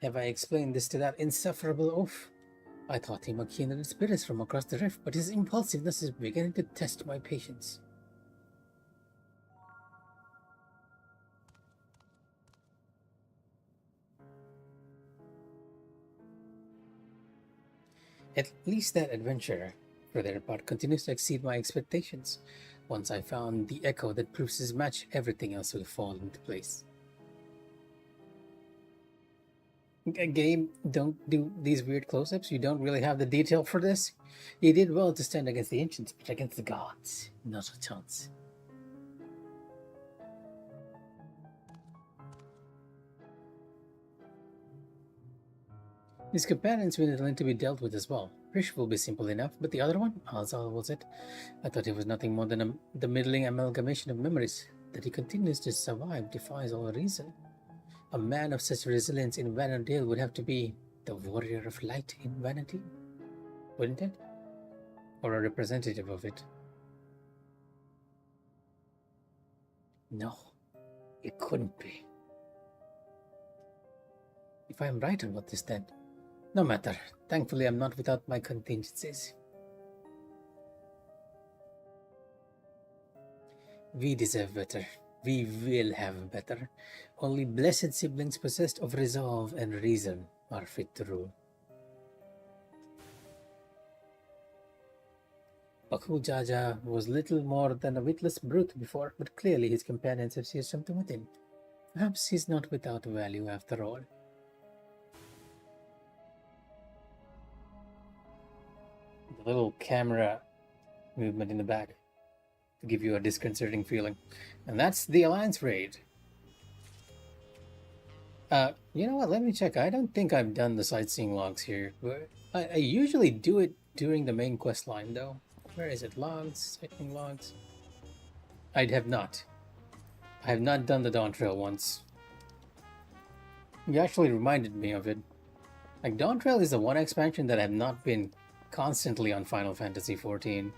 have I explained this to that insufferable oaf? I thought him a kindred spirit from across the rift, but his impulsiveness is beginning to test my patience. At least that adventure, for their part, continues to exceed my expectations. Once I found the echo that proves his match, everything else will fall into place. Game, don't do these weird close-ups. You don't really have the detail for this. You did well to stand against the ancients, but against the gods, not a chance. His companions will need to be dealt with as well. Rish will be simple enough, but the other one, Azal was it? I thought he was nothing more than the middling amalgamation of memories. That he continues to survive defies all reason. A man of such resilience in Vanadale would have to be the warrior of light in Vanity, wouldn't it? Or a representative of it? No, it couldn't be. If I am right about this, then no matter. Thankfully, I'm not without my contingencies. We deserve better. We will have better. Only blessed siblings possessed of resolve and reason are fit to rule. Baku Jaja was little more than a witless brute before, but clearly his companions have seen something within. Perhaps he's not without value after all. The little camera movement in the back to give you a disconcerting feeling. And that's the Alliance raid. You know what? Let me check. I don't think I've done the sightseeing logs here. But I usually do it during the main quest line, though. Where is it? Logs? Sightseeing logs? I have not. I have not done the Dawn Trail once. You actually reminded me of it. Like, Dawn Trail is the one expansion that I have not been constantly on Final Fantasy XIV.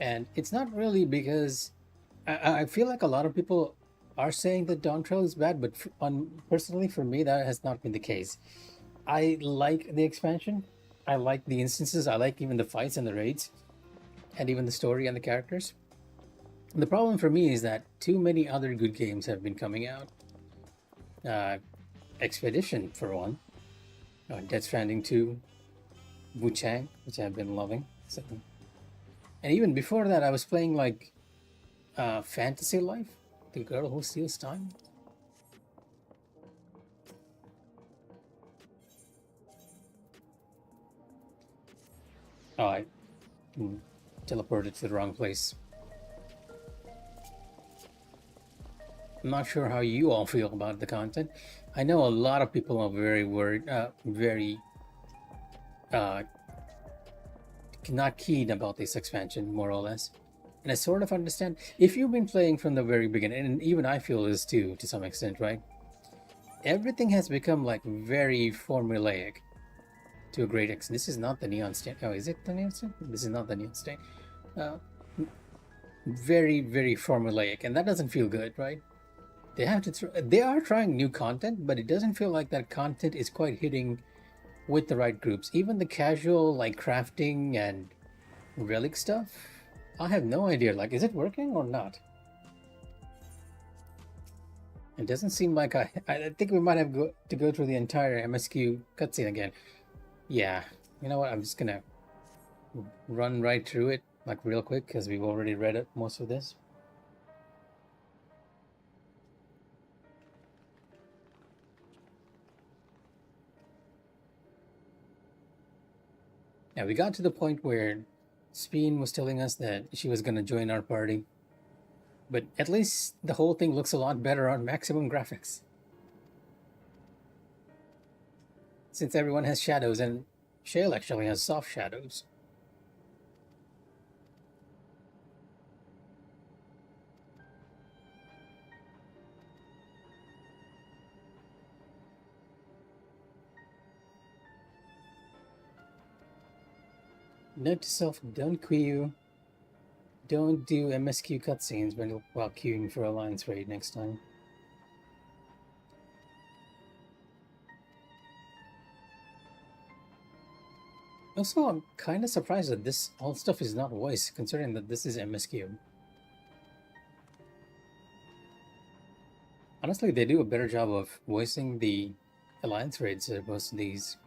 And it's not really because I feel like a lot of people are saying that Dawn Trail is bad, but personally for me that has not been the case. I like the expansion. I like the instances. I like even the fights and the raids, and even the story and the characters. And the problem for me is that too many other good games have been coming out. Expedition for one, Death Stranding 2, Wu Chang, which I've been loving. So, and even before that, I was playing like Fantasy Life, The Girl Who Steals Time. Oh, I teleported to the wrong place. I'm not sure how you all feel about the content. I know a lot of people are very worried, not keen about this expansion, more or less. And I sort of understand. If you've been playing from the very beginning, and even I feel this too, to some extent, right? Everything has become like very formulaic to a great extent. This is not the Neon Stain. Oh, is it the Neon Stain? This is not the Neon Stain. very, very formulaic, and that doesn't feel good, right? They have to. They are trying new content, but it doesn't feel like that content is quite hitting with the right groups. Even the casual, like crafting and relic stuff, I have no idea. Like, is it working or not? It doesn't seem like I think we might have to go through the entire MSQ cutscene again. Yeah, you know what? I'm just gonna run right through it, like real quick, because we've already read it, most of this. Now we got to the point where Speen was telling us that she was gonna join our party. But at least the whole thing looks a lot better on maximum graphics. Since everyone has shadows, and Shale actually has soft shadows. Note to self, don't do MSQ cutscenes while queuing for Alliance Raid next time. Also, I'm kind of surprised that this all stuff is not voice, considering that this is MSQ. Honestly, they do a better job of voicing the Alliance Raids as opposed to these.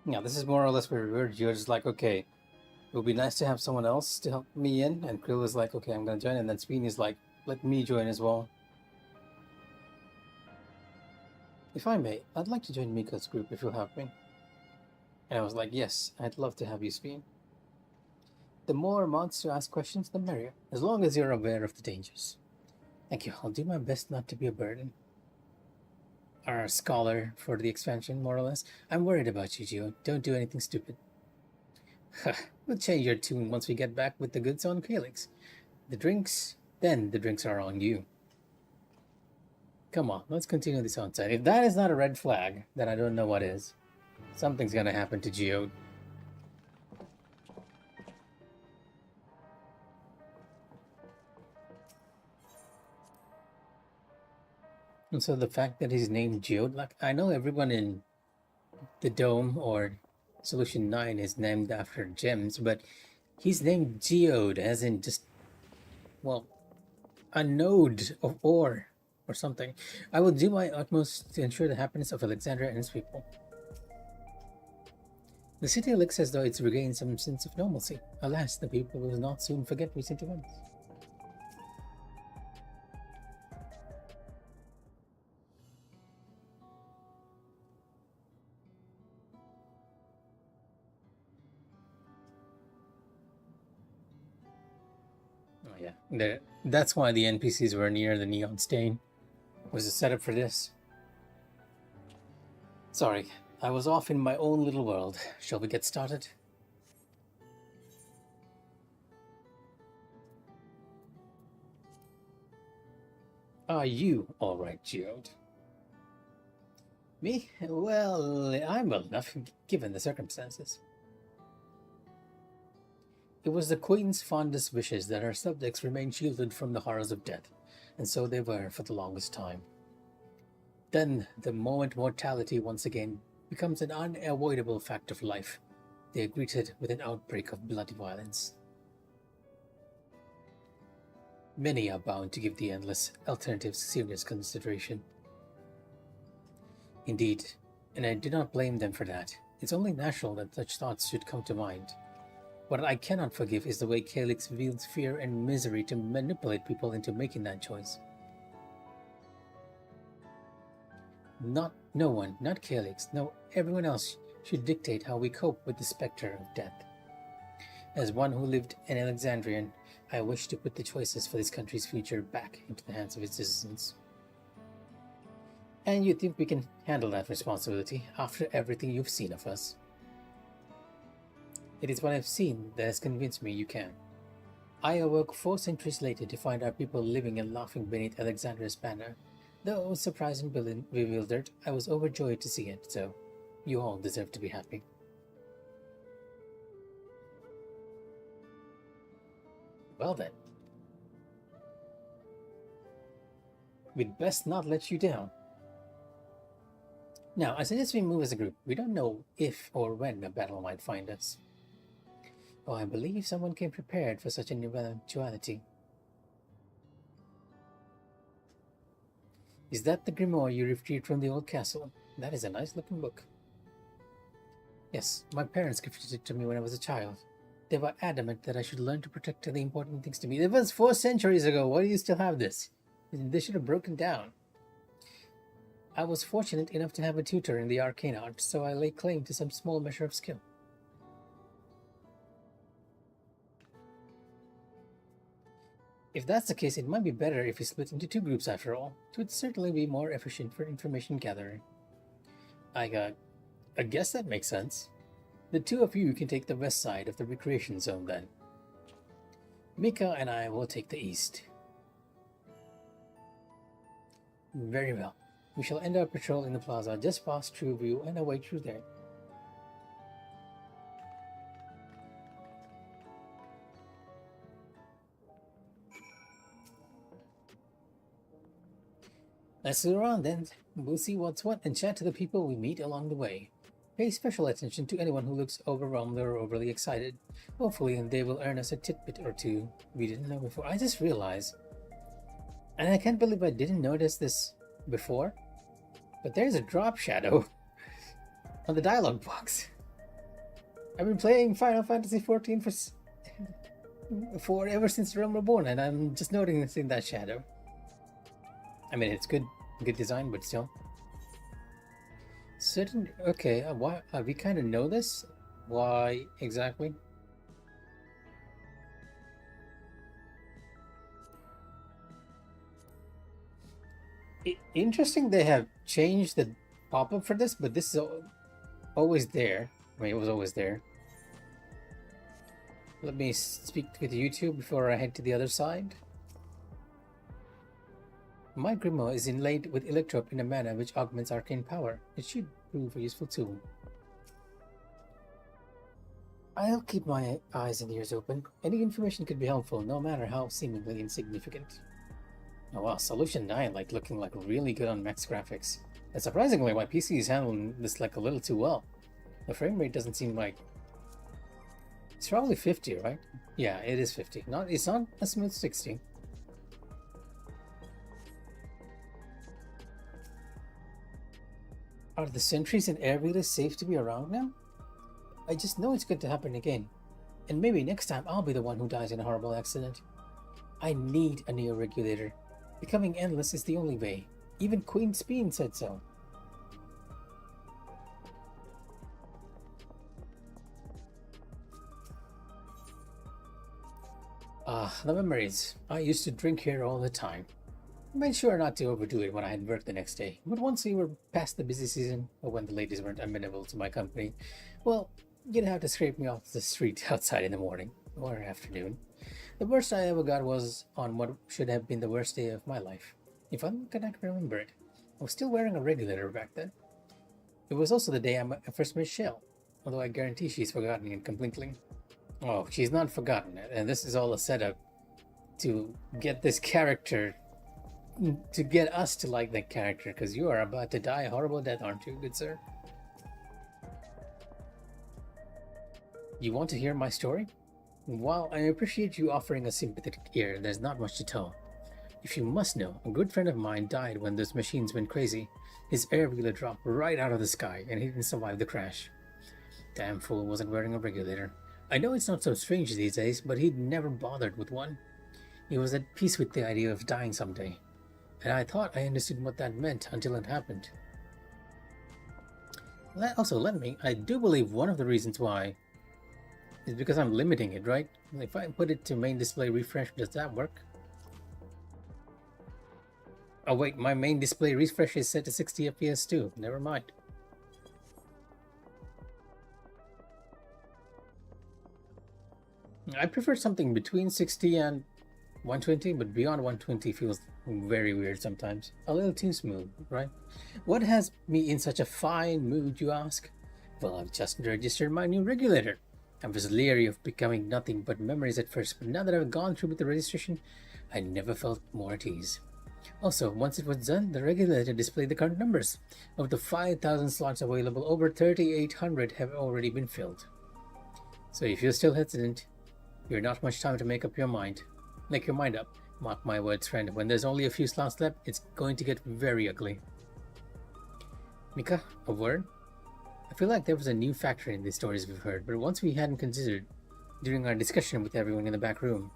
Yeah, this is more or less where you're just like, okay, it would be nice to have someone else to help me in, and Krill is like, okay, I'm gonna join, and then Speen is like, let me join as well. If I may, I'd like to join Mikha''s group if you'll have me. And I was like, yes, I'd love to have you, Speen. The more mods to ask questions, the merrier, as long as you're aware of the dangers. Thank you, I'll do my best not to be a burden. Our scholar for the expansion, more or less. I'm worried about you, Gio. Don't do anything stupid. We'll change your tune once we get back with the goods on Calyx. The drinks are on you. Come on, let's continue this outside. If that is not a red flag, then I don't know what is. Something's gonna happen to Geo. And so the fact that he's named Geode, like, I know everyone in the Dome or Solution 9 is named after gems, but he's named Geode, as in just, well, a node of ore or something. I will do my utmost to ensure the happiness of Alexandria and its people. The city looks as though it's regained some sense of normalcy. Alas, the people will not soon forget recent events. Oh yeah, that's why the NPCs were near the neon stain. Was a setup for this. Sorry, I was off in my own little world. Shall we get started? Are you alright, Geode? Me? Well, I'm well enough, given the circumstances. It was the Queen's fondest wishes that her subjects remain shielded from the horrors of death, and so they were for the longest time. Then, the moment mortality once again becomes an unavoidable fact of life, they are greeted with an outbreak of bloody violence. Many are bound to give the endless alternatives serious consideration. Indeed, and I do not blame them for that. It's only natural that such thoughts should come to mind. What I cannot forgive is the way Calyx wields fear and misery to manipulate people into making that choice. No one, not Calyx, no, everyone else should dictate how we cope with the specter of death. As one who lived an Alexandrian, I wish to put the choices for this country's future back into the hands of its citizens. And you think we can handle that responsibility after everything you've seen of us? It is what I've seen that has convinced me you can. I awoke 4 centuries later to find our people living and laughing beneath Alexandra's banner. Though surprised and bewildered, I was overjoyed to see it, so you all deserve to be happy. Well then. We'd best not let you down. Now, I suggest we move as a group. We don't know if or when a battle might find us. Oh, I believe someone came prepared for such an eventuality. Is that the grimoire you retrieved from the old castle? That is a nice-looking book. Yes, my parents gifted it to me when I was a child. They were adamant that I should learn to protect the important things to me. It was 4 centuries ago. Why do you still have this? They should have broken down. I was fortunate enough to have a tutor in the arcane art, so I lay claim to some small measure of skill. If that's the case, it might be better if we split into 2 groups after all. It would certainly be more efficient for information gathering. I guess that makes sense. The 2 of you can take the west side of the recreation zone then. Mikh'a and I will take the east. Very well. We shall end our patrol in the plaza just past True View and await you there. Let's go around then. We'll see what's what and chat to the people we meet along the way. Pay special attention to anyone who looks overwhelmed or overly excited. Hopefully they will earn us a tidbit or 2 we didn't know before. I just realized, and I can't believe I didn't notice this before, but there's a drop shadow on the dialogue box. I've been playing Final Fantasy XIV for ever since Realm Reborn, and I'm just noticing that shadow. I mean, it's good design, but still. Certain. Okay, why we kind of know this? Why exactly? Interesting. They have changed the pop-up for this, but this is always there. I mean, it was always there. Let me speak with YouTube before I head to the other side. My grimoire is inlaid with electrope in a manner which augments arcane power. It should prove a useful tool. I'll keep my eyes and ears open. Any information could be helpful, no matter how seemingly insignificant. Oh wow, Solution 9 looking really good on max graphics. And surprisingly, my PC is handling this a little too well. The frame rate doesn't seem like... It's probably 50, right? Yeah, it is 50. It's not a smooth 60. Are the sentries and air wheelers safe to be around now? I just know it's going to happen again. And maybe next time I'll be the one who dies in a horrible accident. I need a neo-regulator. Becoming endless is the only way. Even Queen Speen said so. The memories. I used to drink here all the time. I made sure not to overdo it when I had work the next day, but once we were past the busy season, or when the ladies weren't amenable to my company, well, you'd have to scrape me off the street outside in the morning, or afternoon. The worst I ever got was on what should have been the worst day of my life. If I can remember it, I was still wearing a regulator back then. It was also the day I first met Shell, although I guarantee she's forgotten it completely. Oh, she's not forgotten it, and this is all a setup to get this character... to get us to like that character, because you are about to die a horrible death, aren't you, good sir? You want to hear my story? While I appreciate you offering a sympathetic ear, there's not much to tell. If you must know, a good friend of mine died when those machines went crazy. His air wheeler dropped right out of the sky, and he didn't survive the crash. Damn fool wasn't wearing a regulator. I know it's not so strange these days, but he'd never bothered with one. He was at peace with the idea of dying someday. And I thought I understood what that meant until it happened. I do believe one of the reasons why is because I'm limiting it, right? If I put it to main display refresh, does that work? Oh wait, my main display refresh is set to 60 FPS too. Never mind. I prefer something between 60 and 120, but beyond 120 feels very weird sometimes. A little too smooth, right? What has me in such a fine mood, you ask? Well, I've just registered my new regulator. I was leery of becoming nothing but memories at first, but now that I've gone through with the registration, I never felt more at ease. Also, once it was done, the regulator displayed the current numbers. Of the 5,000 slots available, over 3,800 have already been filled. So if you're still hesitant, you're not much time to make your mind up. Mark my words, friend, when there's only a few slots left, it's going to get very ugly. Mikh'a, a word? I feel like there was a new factor in these stories we've heard, but once we hadn't considered during our discussion with everyone in the back room.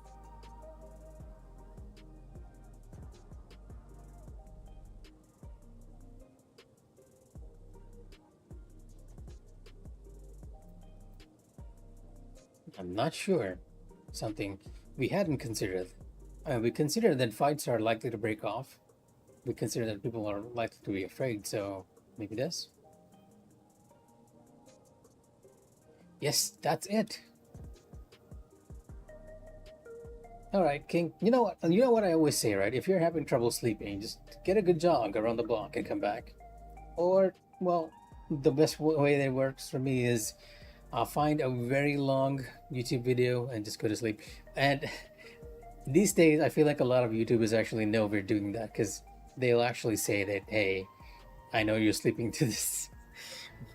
I'm not sure. Something we hadn't considered. We consider that fights are likely to break off. We consider that people are likely to be afraid, so maybe this? Yes, that's it. Alright, King. You know what I always say, right? If you're having trouble sleeping, just get a good jog around the block and come back. Or, well, the best way that works for me is I'll find a very long YouTube video and just go to sleep. And these days, I feel like a lot of YouTubers actually know we're doing that, because they'll actually say that, hey, I know you're sleeping to this.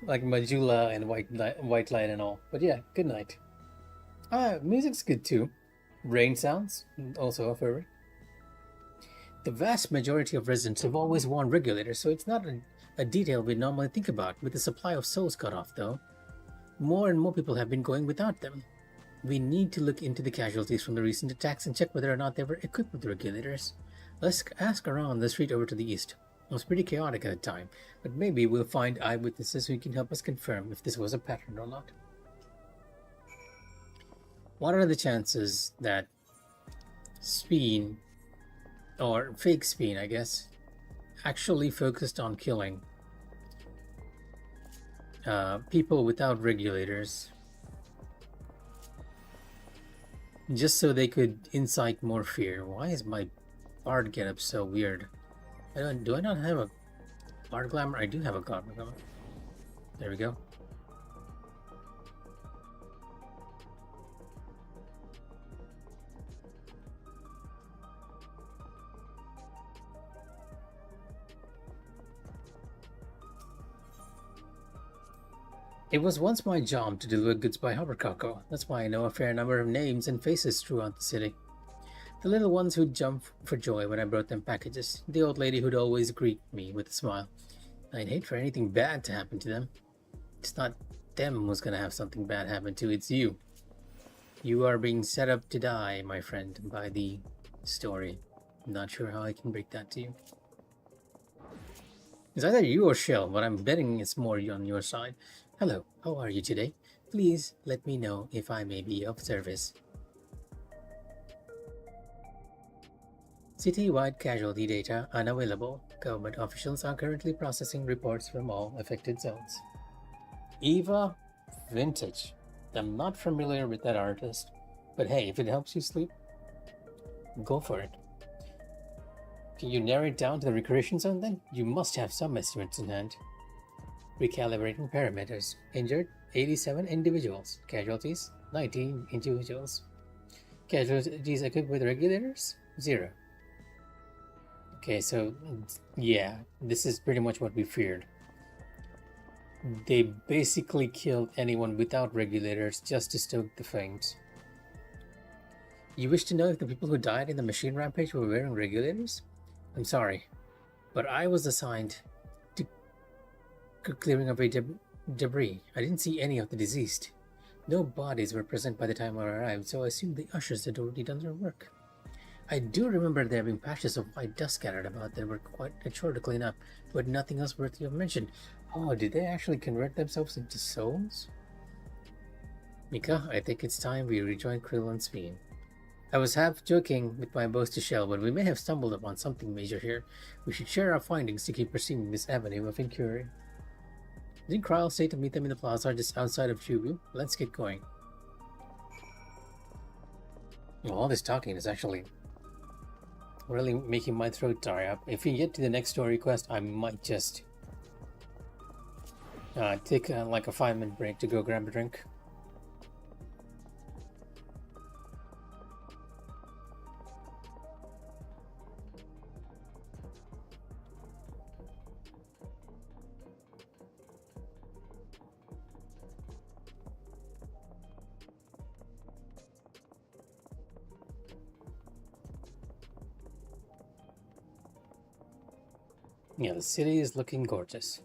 Like Majula and White Light and all. But yeah, good night. Music's good too. Rain sounds, also a favorite. The vast majority of residents have always worn regulators, so it's not a detail we normally think about. With the supply of souls cut off, though, more and more people have been going without them. We need to look into the casualties from the recent attacks and check whether or not they were equipped with regulators. Let's ask around the street over to the east. It was pretty chaotic at the time, but maybe we'll find eyewitnesses who can help us confirm if this was a pattern or not. What are the chances that Speen, or fake Speen, I guess, actually focused on killing people without regulators just so they could incite more fear? Why is my bard getup so weird? Do I not have a bard glamour? I do have a glamour. There we go. It was once my job to deliver goods by hovercargo. That's why I know a fair number of names and faces throughout the city. The little ones who'd jump for joy when I brought them packages. The old lady who'd always greet me with a smile. I'd hate for anything bad to happen to them. It's not them who's gonna have something bad happen to, it's you. You are being set up to die, my friend, by the story. I'm not sure how I can break that to you. It's either you or Shell, but I'm betting it's more on your side. Hello, how are you today? Please let me know if I may be of service. City-wide casualty data unavailable. Government officials are currently processing reports from all affected zones. Eva Vintage. I'm not familiar with that artist, but hey, if it helps you sleep, go for it. Can you narrow it down to the recreation zone then? You must have some estimates in hand. Recalibrating parameters. Injured 87 individuals. Casualties 19 individuals. Casualties equipped with regulators 0. Okay, so yeah, this is pretty much what we feared. They basically killed anyone without regulators just to stoke the flames. You wish to know if the people who died in the machine rampage were wearing regulators? I'm sorry, but I was assigned to clearing away debris. I didn't see any of the deceased. No bodies were present by the time I arrived, so I assumed the ushers had already done their work. I do remember there being patches of white dust scattered about that were quite a chore to clean up, but nothing else worthy of mention. Oh, did they actually convert themselves into souls? Mikh'a, I think it's time we rejoin Krill and Speen. I was half joking with my boast to Shell, but we may have stumbled upon something major here. We should share our findings to keep pursuing this avenue of inquiry. Didn't Kryle say to meet them in the plaza just outside of Chubu? Let's get going. Well, all this talking is actually really making my throat dry up. If we get to the next story quest, I might just take like a 5-minute break to go grab a drink. Yeah, the city is looking gorgeous.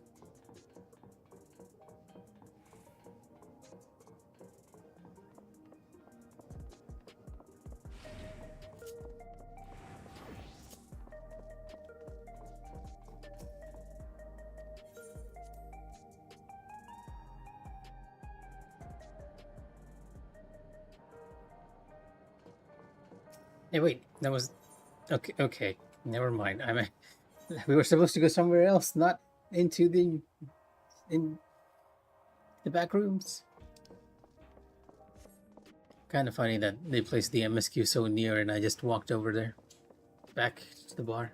Hey, wait, that was okay. Okay, never mind. I mean, we were supposed to go somewhere else, not into in the back rooms. Kind of funny that they placed the MSQ so near, and I just walked over there, back to the bar.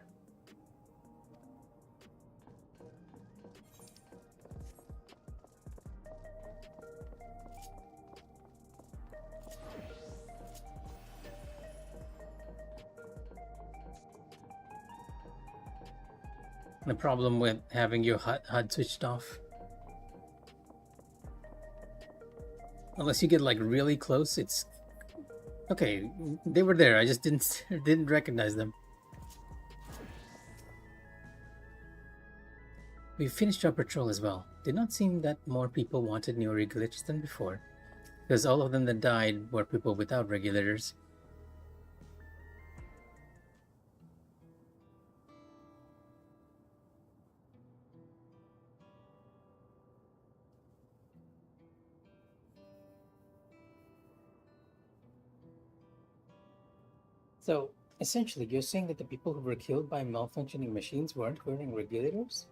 The problem with having your HUD switched off, unless you get like really close, it's okay. They were there. I just didn't recognize them. We finished our patrol as well. Did not seem that more people wanted new regulators than before, because all of them that died were people without regulators. So, essentially, you're saying that the people who were killed by malfunctioning machines weren't wearing regulators?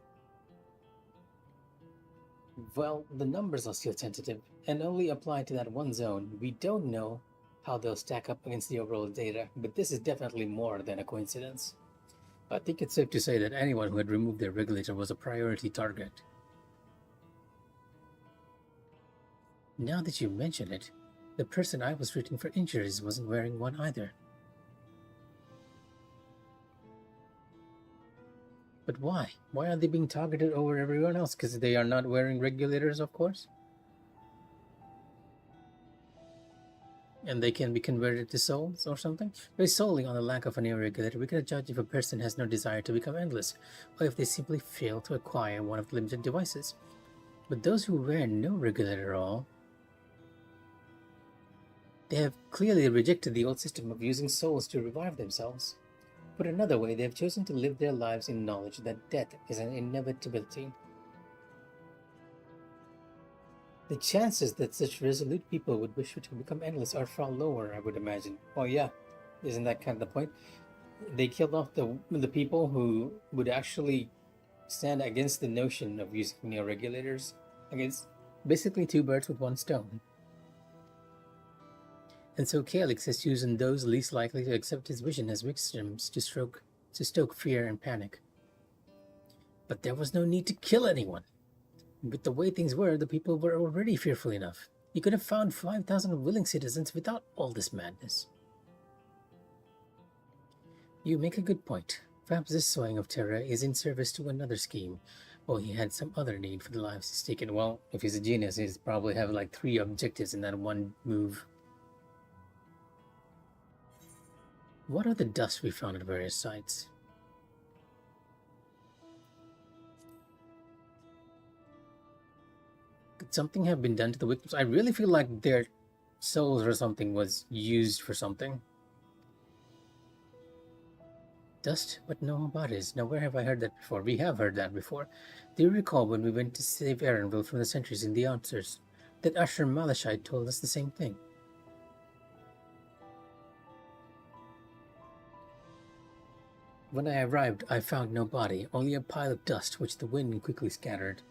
Well, the numbers are still tentative and only apply to that one zone. We don't know how they'll stack up against the overall data, but this is definitely more than a coincidence. I think it's safe to say that anyone who had removed their regulator was a priority target. Now that you mention it, the person I was treating for injuries wasn't wearing one either. But why? Why are they being targeted over everyone else? Because they are not wearing regulators, of course? And they can be converted to souls or something? Based solely on the lack of an air regulator, we cannot judge if a person has no desire to become endless, or if they simply fail to acquire one of the limited devices. But those who wear no regulator at all, they have clearly rejected the old system of using souls to revive themselves. Put another way, they have chosen to live their lives in knowledge that death is an inevitability. The chances that such resolute people would wish to become endless are far lower, I would imagine. Well, yeah, isn't that kind of the point? They killed off the people who would actually stand against the notion of using neo-regulators against basically two birds with one stone. And so Calyx has chosen those least likely to accept his vision as victims to stoke fear and panic. But there was no need to kill anyone. With the way things were, the people were already fearful enough. You could have found 5,000 willing citizens without all this madness. You make a good point. Perhaps this sowing of terror is in service to another scheme, or he had some other need for the lives he's taken. Well, if he's a genius, he's probably have like 3 objectives in that one move. What are the dust we found at various sites? Could something have been done to the victims? I really feel like their souls or something was used for something. Dust, but no bodies. Now, where have I heard that before? We have heard that before. Do you recall when we went to save Erenville from the sentries in the outskirts? That Usher Malachite told us the same thing. When I arrived, I found no body, only a pile of dust which the wind quickly scattered.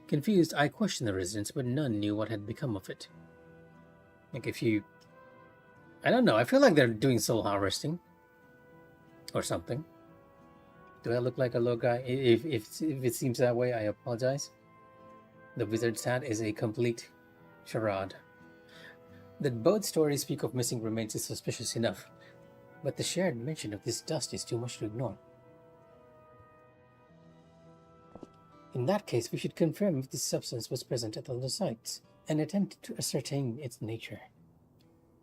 Confused, I questioned the residents, but none knew what had become of it. Like if you... I don't know, I feel like they're doing soul harvesting. Or something. Do I look like a low guy? If it seems that way, I apologize. The wizard's hat is a complete charade. That both stories speak of missing remains is suspicious enough, but the shared mention of this dust is too much to ignore. In that case, we should confirm if this substance was present at the sites, and attempt to ascertain its nature.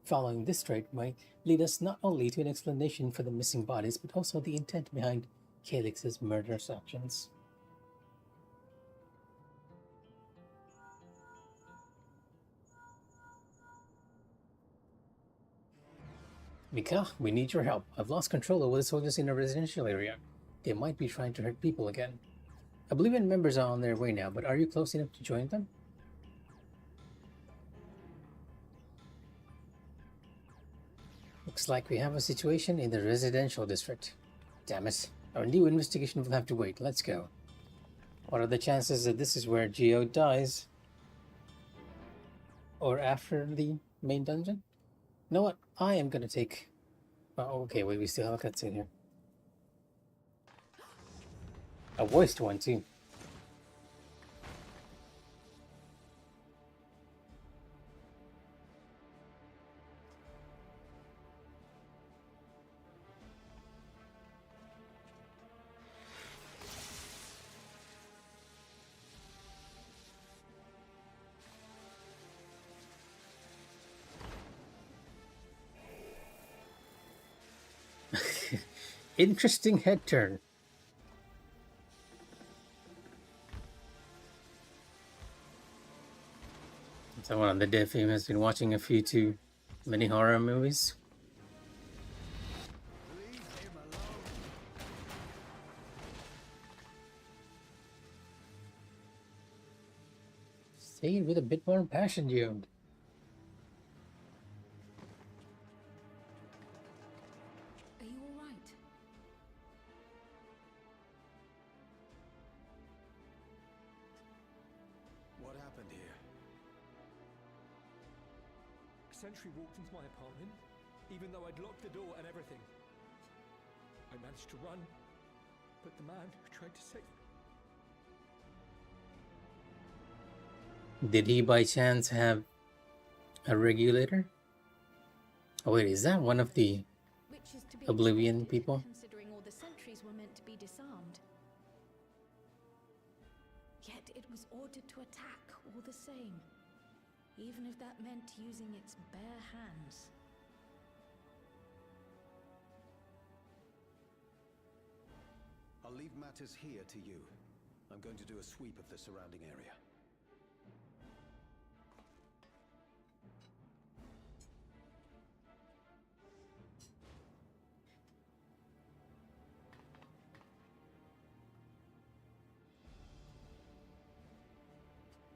Following this trait might lead us not only to an explanation for the missing bodies, but also the intent behind Calix's murderous actions. Mikh'a, we need your help. I've lost control over the soldiers in a residential area. They might be trying to hurt people again. Oblivion members are on their way now, but are you close enough to join them? Looks like we have a situation in the residential district. Damn it. Our new investigation will have to wait. Let's go. What are the chances that this is where Geo dies? Or after the main dungeon? You know what? I am gonna take... Oh, okay, wait, we still have a cutscene here. A voiced one, too. Interesting head turn. Someone on the dev team has been watching a few too many horror movies. Leave him alone. Say it with a bit more passion, Geo. Are you all right? What happened here? A sentry walked into my apartment, even though I'd locked the door and everything. I managed to run, but the man who tried to save me... Did he by chance have a regulator? Oh wait, is that one of the Which is to be Oblivion expected, people? considering all the sentries were meant to be disarmed. Yet it was ordered to attack all the same, even if that meant using its bare hands. I'll leave matters here to you. I'm going to do a sweep of the surrounding area.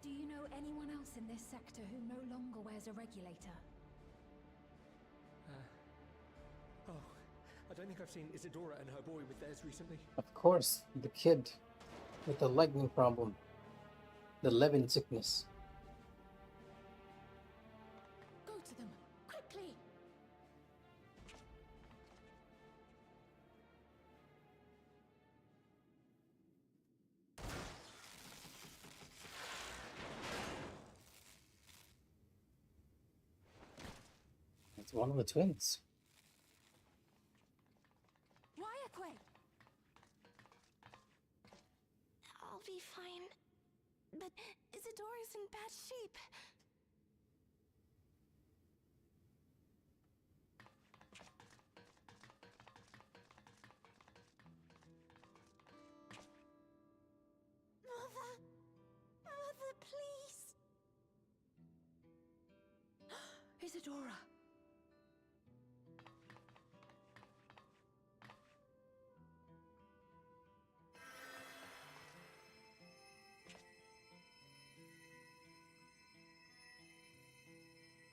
Do you know anyone else in this sector who no longer wears a regulator? Oh, I don't think I've seen Isadora and her boy with theirs recently. Of course, the kid with the lightning problem. The Levin sickness. Go to them, quickly! It's one of the twins. Ryakwe! I'll be fine. But Isadora's in bad shape. Mother! Mother, please! Isadora!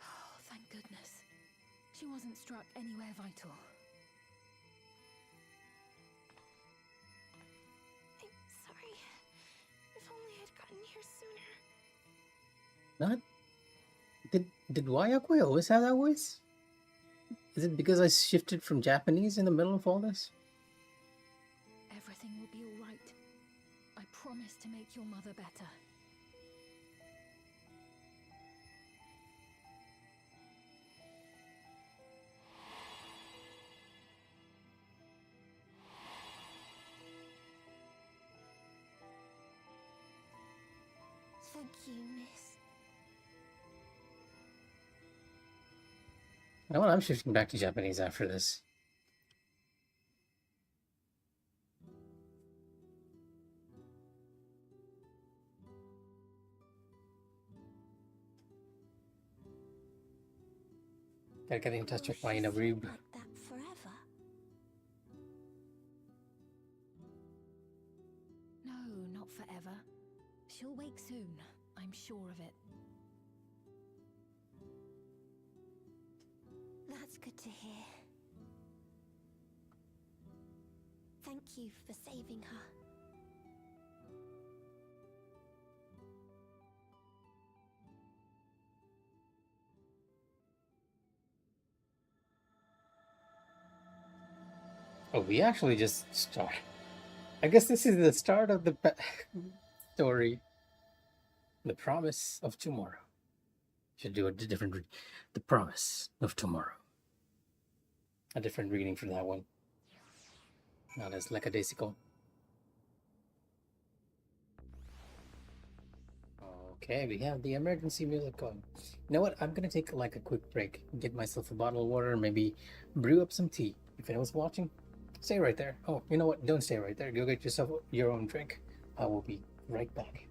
Oh, thank goodness. She wasn't struck anywhere vital. I'm sorry. If only I'd gotten here sooner. Not? Did Wayakwe always have that voice? Is it because I shifted from Japanese in the middle of all this? Everything will be all right. I promise to make your mother better. Thank you, miss. You know what? I'm shifting back to Japanese after this. Gotta get in touch Will with my she inner sleep Rube. like that forever? No, not forever. She'll wake soon, I'm sure of it. That's good to hear. Thank you for saving her. Oh, we actually just start. I guess this is the start of the story. The Promise of Tomorrow. Should do a different. The Promise of Tomorrow. A different reading for that one. Not as lackadaisical. Okay, we have the emergency music going. You know what? I'm gonna take like a quick break, get myself a bottle of water, maybe brew up some tea. If anyone's watching, stay right there. Oh, you know what? Don't stay right there. Go get yourself your own drink. I will be right back.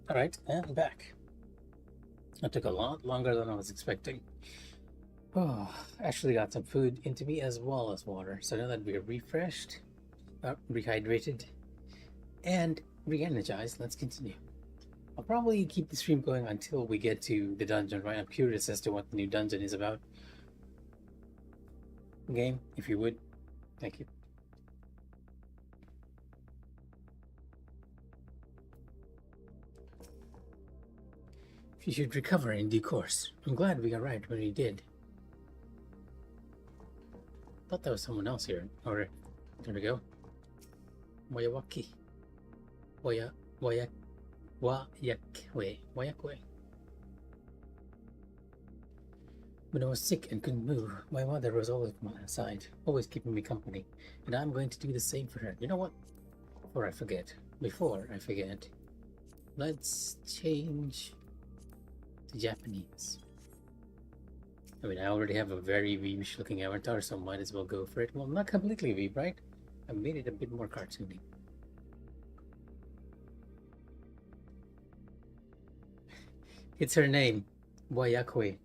Alright, and back. That took a lot longer than I was expecting. Oh, actually got some food into me as well as water. So now that we're refreshed, rehydrated, and re-energized, let's continue. I'll probably keep the stream going until we get to the dungeon, right? I'm curious as to what the new dungeon is about. Game, if you would. Thank you. You should recover in due course. I'm glad we arrived when we did. Thought there was someone else here. Alright, there we go. Wayawaki. Wayakwe. When I was sick and couldn't move, my mother was always by my side, always keeping me company, and I'm going to do the same for her. You know what? Before I forget, let's change to Japanese. I mean, I already have a very Weebish looking avatar, so might as well go for it. Well, not completely Weeb, right? I made it a bit more cartoony. It's her name, Wayakwe.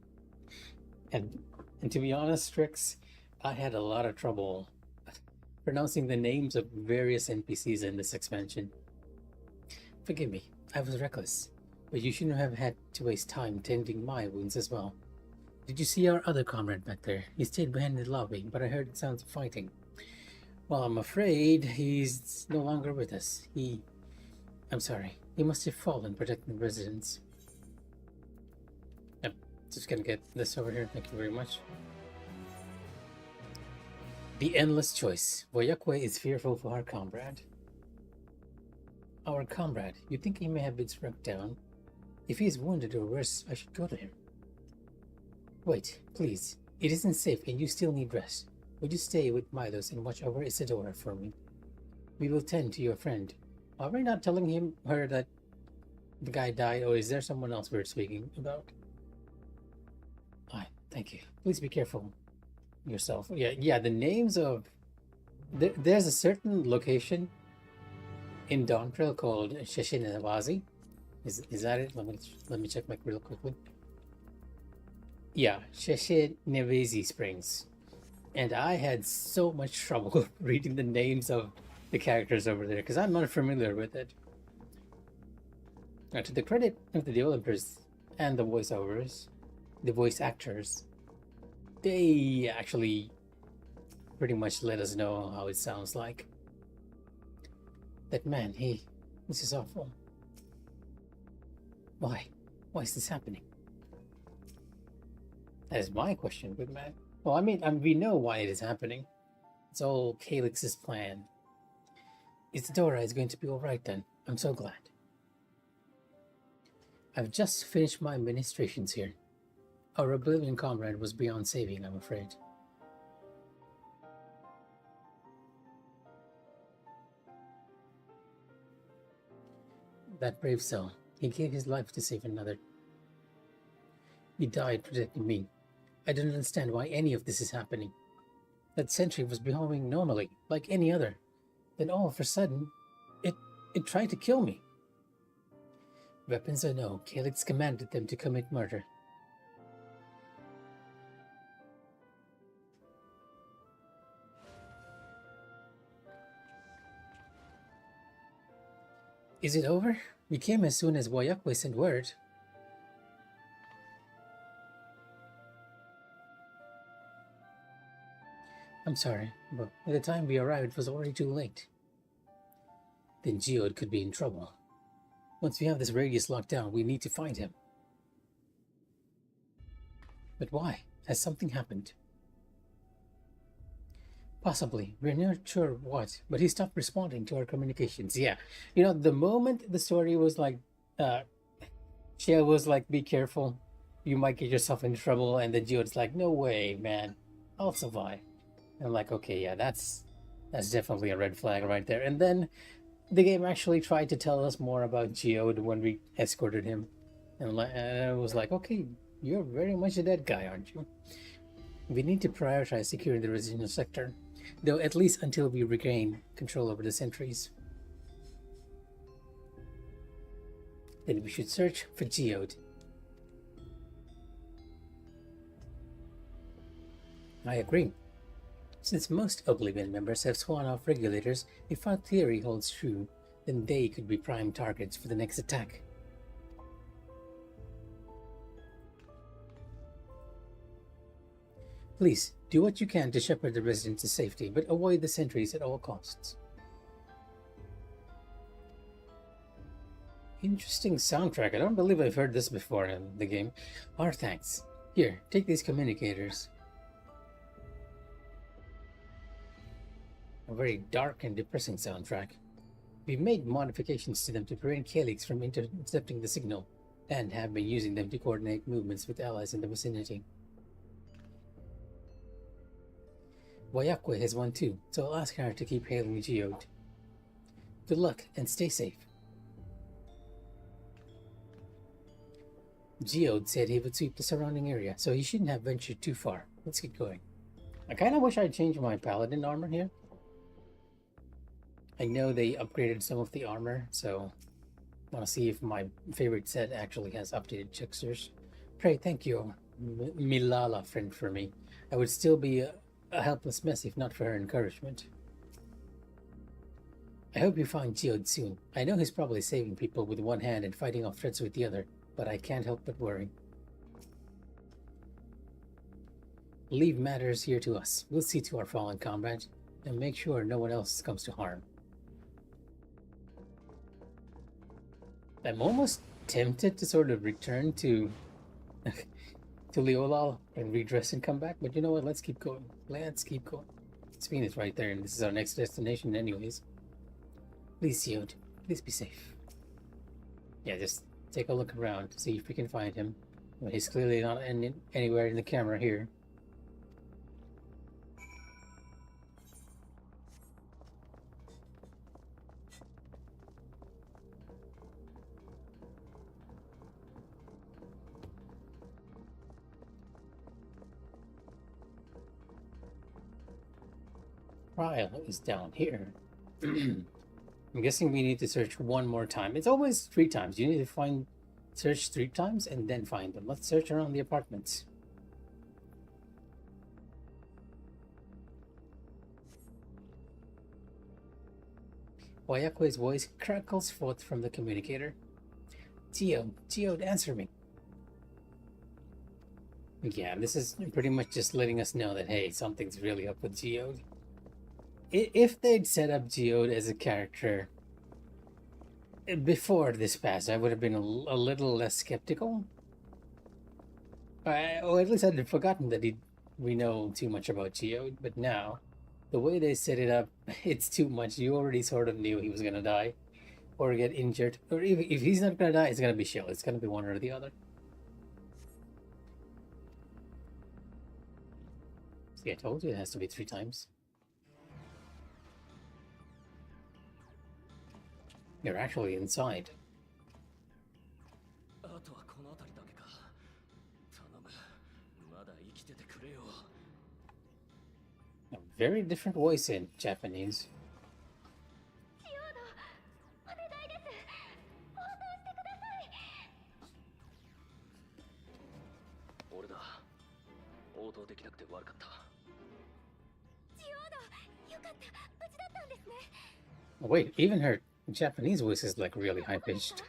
And to be honest, Strix, I had a lot of trouble pronouncing the names of various NPCs in this expansion. Forgive me, I was reckless, but you shouldn't have had to waste time tending my wounds as well. Did you see our other comrade back there? He stayed behind in the lobby, but I heard sounds of fighting. Well, I'm afraid he's no longer with us. I'm sorry. He must have fallen protecting the residents. Yep, just gonna get this over here. Thank you very much. The endless choice. Woyakwe is fearful for our comrade. Our comrade. You think he may have been struck down? If he is wounded or worse, I should go to him. Wait, please. It isn't safe and you still need rest. Would you stay with Milos and watch over Isadora for me? We will tend to your friend. Are we not telling her that the guy died, or is there someone else we're speaking about? Aye, thank you. Please be careful yourself. Yeah, the names of... There's a certain location in Dawntrail called Sheshinawazi. Is that it? Let me check real quickly. Yeah, Sheshinawazi Springs. And I had so much trouble reading the names of the characters over there because I'm not familiar with it. Now, to the credit of the developers and the voiceovers, the voice actors, they actually pretty much let us know how it sounds like. That man, this is awful. Why? Why is this happening? That is my question, good man. Well, I mean, we know why it is happening. It's all Calyx's plan. Isadora is going to be alright then. I'm so glad. I've just finished my ministrations here. Our Oblivion comrade was beyond saving, I'm afraid. That brave soul, he gave his life to save another. He died protecting me. I don't understand why any of this is happening. That sentry was behaving normally, like any other. Then all of a sudden, it tried to kill me. Weapons or no, Calyx commanded them to commit murder. Is it over? We came as soon as Woyakwe sent word. I'm sorry, but by the time we arrived, it was already too late. Then Geode could be in trouble. Once we have this radius locked down, we need to find him. But why? Has something happened? Possibly. We're not sure what, but he stopped responding to our communications. Yeah. You know, the moment the story was like, Shea was like, be careful, you might get yourself in trouble, and then Geode's like, no way, man, I'll survive. And I'm like, okay, yeah, that's definitely a red flag right there. And then the game actually tried to tell us more about Geode when we escorted him. And I was like, okay, you're very much a dead guy, aren't you? We need to prioritize securing the residential sector, though at least until we regain control over the sentries. Then we should search for Geode. I agree. Since most Oblivion members have sworn off regulators, if our theory holds true, then they could be prime targets for the next attack. Please, do what you can to shepherd the residents to safety, but avoid the sentries at all costs. Interesting soundtrack. I don't believe I've heard this before in the game. Our thanks. Here, take these communicators. A very dark and depressing soundtrack. We've made modifications to them to prevent Calyx from intercepting the signal, and have been using them to coordinate movements with allies in the vicinity. Wayakwe has one too, so I'll ask her to keep hailing Geode. Good luck, and stay safe. Geode said he would sweep the surrounding area, so he shouldn't have ventured too far. Let's get going. I kinda wish I'd changed my paladin armor here. I know they upgraded some of the armor, so I want to see if my favorite set actually has updated textures. Pray, thank you, Milala, friend, for me. I would still be a helpless mess if not for her encouragement. I hope you find Geode soon. I know he's probably saving people with one hand and fighting off threats with the other, but I can't help but worry. Leave matters here to us. We'll see to our fallen comrade, and make sure no one else comes to harm. I'm almost tempted to sort of return to Leolal and redress and come back, but you know what? Let's keep going. Let's keep going. Spain is right there, and this is our next destination anyways. Please, Geode. Please be safe. Yeah, just take a look around, see if we can find him. Well, he's clearly not anywhere in the camera here. Trial is down here. I'm guessing we need to search one more time. It's always 3 times. You need to search 3 times and then find them. Let's search around the apartments. Wayakwe's voice crackles forth from the communicator. Geode, answer me. Yeah, this is pretty much just letting us know that, hey, something's really up with Geode. If they'd set up Geode as a character before this pass, I would have been a little less skeptical. Or at least I'd forgotten that we know too much about Geode, but now, the way they set it up, it's too much. You already sort of knew he was gonna die, or get injured, or if he's not gonna die, it's gonna be Shill. It's gonna be one or the other. See, I told you it has to be 3 times. You're actually inside. A very different voice in Japanese. Wait, even her Japanese voice is like really high pitched.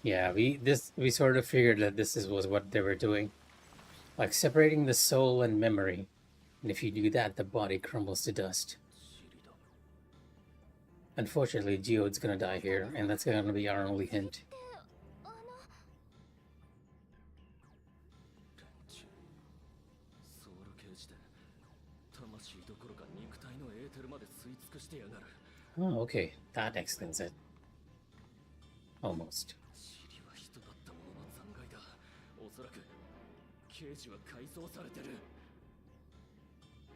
Yeah, we sort of figured that this was what they were doing. Like separating the soul and memory. And if you do that, the body crumbles to dust. Unfortunately, Geode's gonna die here, and that's gonna be our only hint. Oh, okay. That explains it. Almost.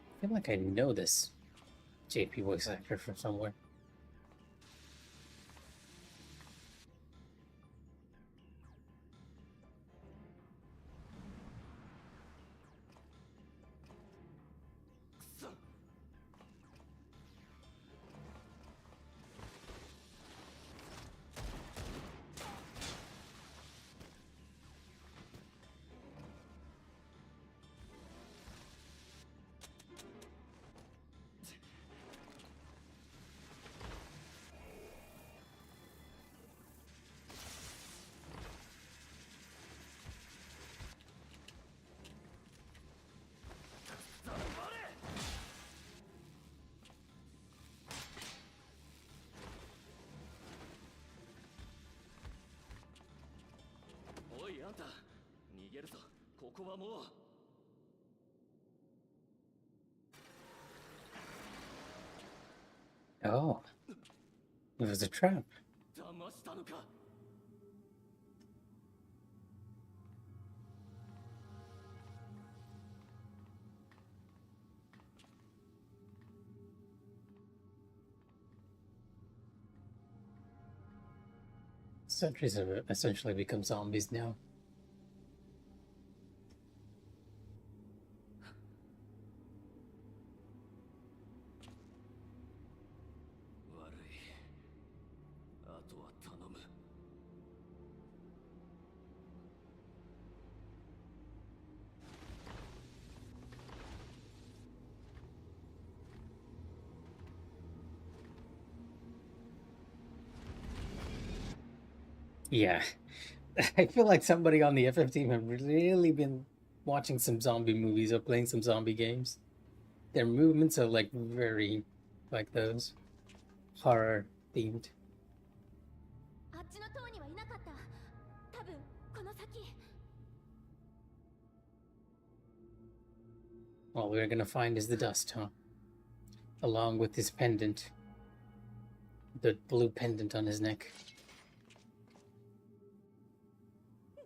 I feel like I know this. JP voice actor from somewhere. Oh, it was a trap. Sentries have essentially become zombies now. Yeah, I feel like somebody on the FF team have really been watching some zombie movies or playing some zombie games. Their movements are like very like those horror themed. あっちの塔にはいなかった。多分この先。All we're gonna find is the dust, huh? Along with his pendant. The blue pendant on his neck.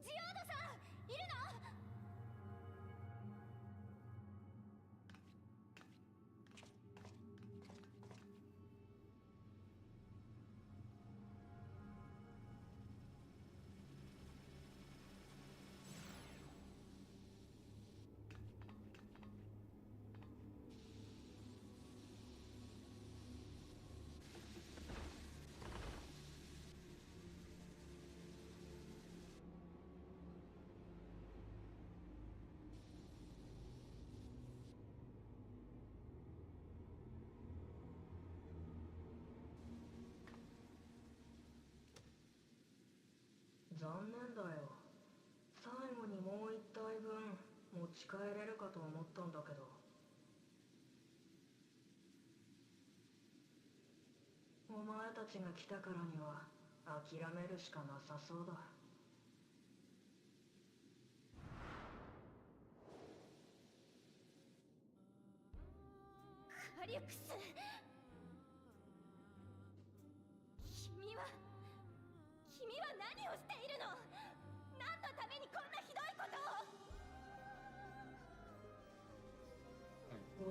ジオードさん、いるの？ 残念だよ。最後にもう一体分持ち帰れるかと思ったんだけど。お前たちが来たからには諦めるしかなさそうだ。カリュクス。君は何をしているの？何のためにこんなひどいことを。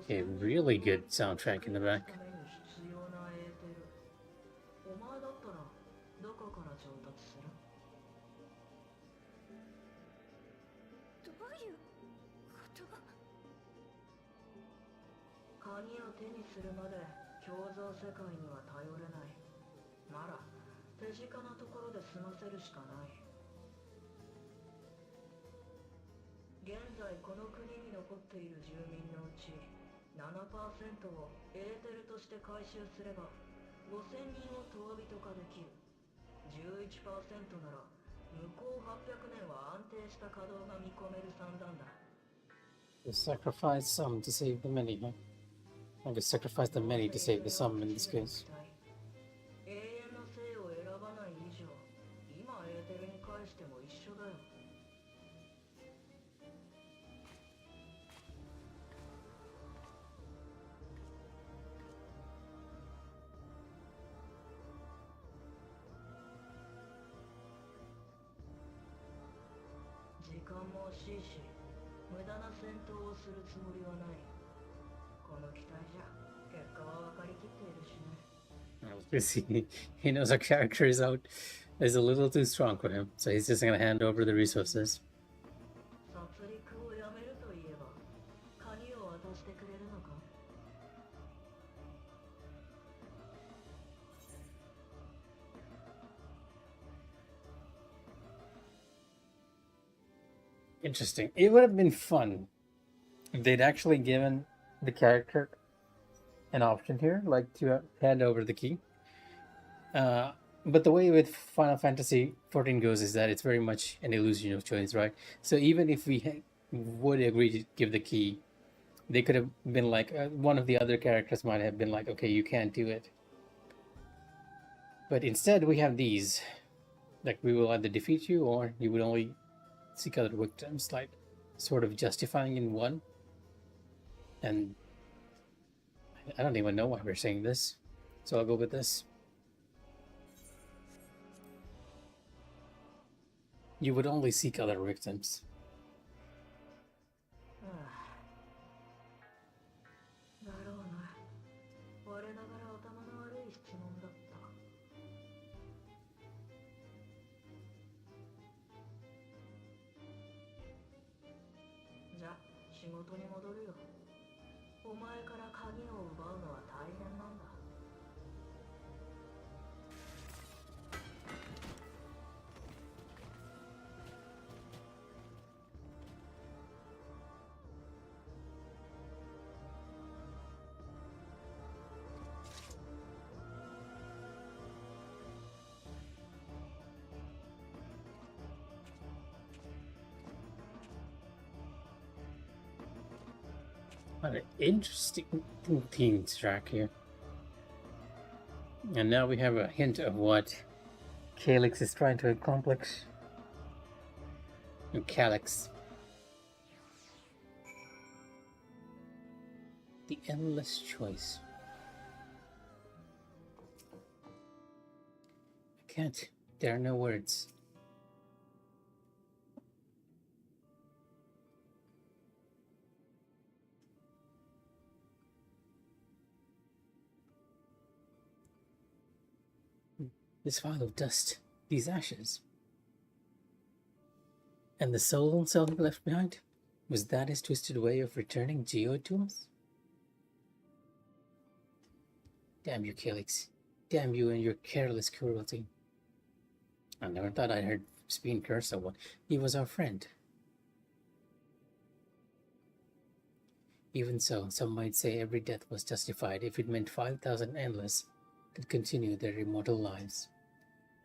A really good soundtrack in the back. お前だったらどこから調達する？どういうこと？鍵を手にするまで共造世界には頼れない。なら手近なところで済ませるしかない。現在この国に残っている住民のうち 7% をエーテルとして回収すれば5000人を遠人化できる。 11% なら向こう800年は安定した稼働が見込める算段だ。 You sacrifice some to save the many, huh? I guess sacrifice the many to save the some in this case. 永遠の生を選ばない以上、今エーテルに返しても一緒だよ。時間も惜しいし、無駄な戦闘をするつもりはない。この機体じゃ結果は分かりきっているしね。Because he knows our character is a little too strong for him, so he's just gonna hand over the resources. 殺戮をやめると言えば鍵を渡してくれるのか？ Interesting. It would have been fun if they'd actually given the character an option here, like to hand over the key. But the way with Final Fantasy XIV goes is that it's very much an illusion of choice, right? So even if we would agree to give the key, they could have been like, one of the other characters might have been like, okay, you can't do it. But instead, we have these. Like, we will either defeat you or you would only seek other victims, like sort of justifying in one. And I don't even know why we're saying this, so I'll go with this. You would only seek other victims. だろうな。我ながら頭の悪い質問だった。じゃ、仕事に戻るよ。お前から鍵を奪うのは大変なんだ。What an interesting theme track here. And now we have a hint of what Calyx is trying to accomplish. Calyx. The endless choice. I can't. There are no words. This pile of dust, these ashes. And the soul Selden left behind? Was that his twisted way of returning Geode to us? Damn you, Calyx. Damn you and your careless cruelty. I never thought I'd heard Speen curse someone. He was our friend. Even so, some might say every death was justified if it meant 5,000 endless could continue their immortal lives.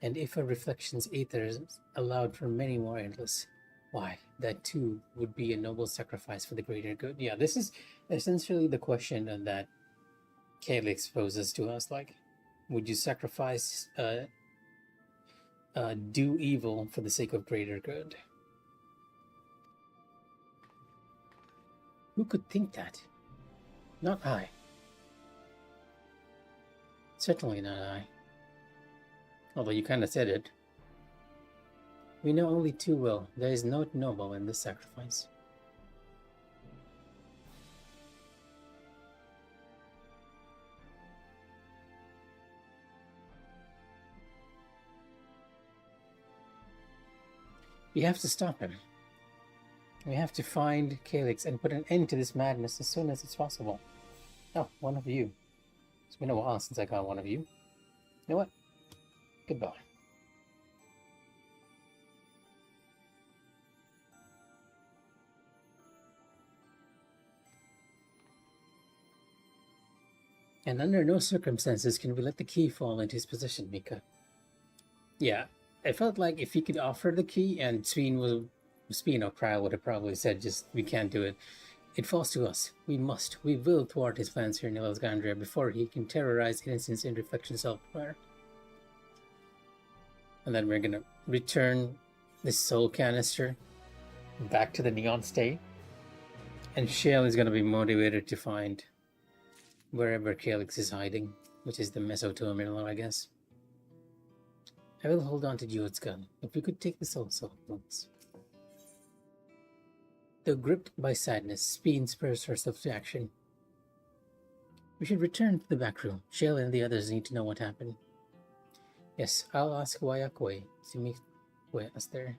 And if a reflection's aethers allowed for many more endless, why, that too would be a noble sacrifice for the greater good. Yeah, this is essentially the question that Calyx poses to us. Like, would you sacrifice, do evil for the sake of greater good? Who could think that? Not I. Certainly not I. Although you kind of said it. We know only too well there is no noble in this sacrifice. We have to stop him. We have to find Calyx and put an end to this madness as soon as it's possible. Oh, one of you. It's been a while since I got one of you. You know what? Goodbye. And under no circumstances can we let the key fall into his possession, Mikh'a. Yeah, I felt like if he could offer the key and Speen or Krile would have probably said, just, we can't do it. It falls to us. We will thwart his plans here in Alexandria before he can terrorize innocents in Reflection's elsewhere. And then we're gonna return this soul canister back to the Neon State. And Shale is gonna be motivated to find wherever Calyx is hiding, which is the Meso Terminal, I guess. I will hold on to Geode's gun, if we could take the soul once. Though gripped by sadness, Speen spurs herself to action. We should return to the back room. Shale and the others need to know what happened. Yes, I'll ask Wayakwe to meet us there.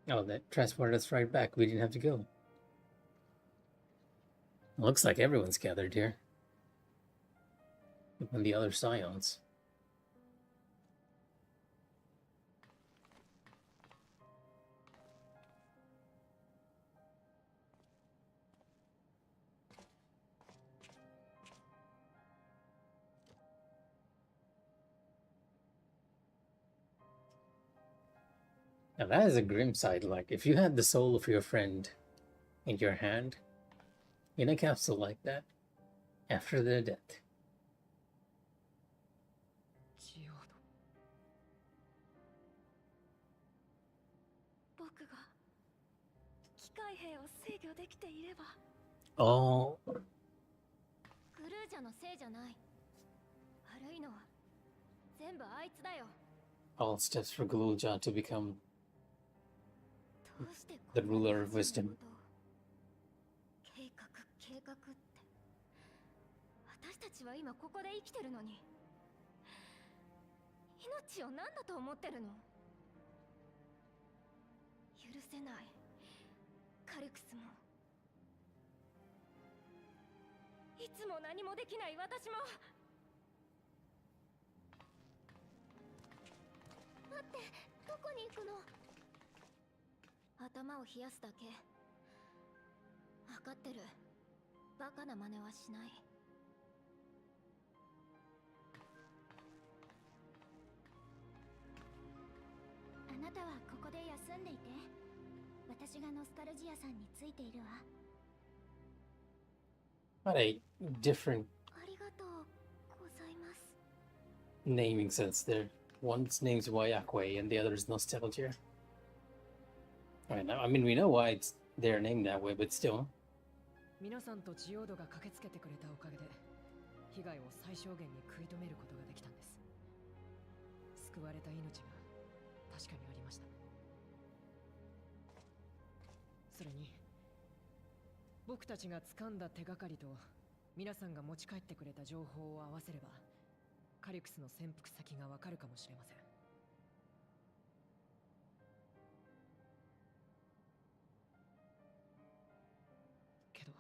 Oh, that transported us right back. We didn't have to go. Looks like everyone's gathered here. Even the other scions. Now that is a grim sight. Like, if you had the soul of your friend in your hand, in a capsule like that, after their death. 僕が機械兵を制御できていれば。 Oh. グルージャのせいじゃない。悪いのは全部あいつだよ。 All steps for Gluja to become どうして the ruler of wisdom. 計画って私たちは今ここで生きてるのに命を何だと思ってるの。許せない。カルクスもいつも何もできない私も。待って、どこに行くの。頭を冷やすだけ。分かってる。バカな真似はしない。あなたはここで休んでいて。私がノスタルジアさんについているわ。 What a different ありがとうございます。 naming sense there. One's name's Wayakwe and the other's Nostalgia. I mean, we know why they're named that way, but still. 皆さんとジオードが駆けつけてくれたおかげで被害を最小限に食い止めることができたんです。救われた命が確かにありました。それに僕たちが掴んだ手がかりと皆さんが持ち帰ってくれた情報を合わせればカリクスの潜伏先がわかるかもしれません。けど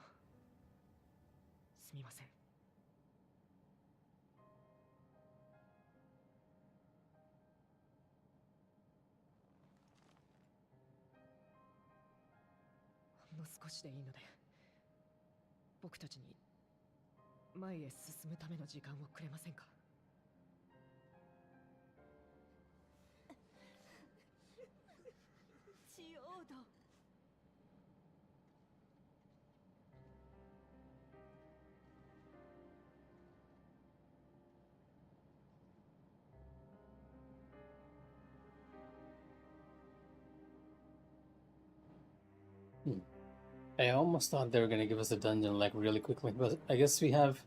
すみません。ほんの少しでいいので僕たちに前へ進むための時間をくれませんか。ジオード。 I almost thought they were gonna give us a dungeon like really quickly, but I guess we have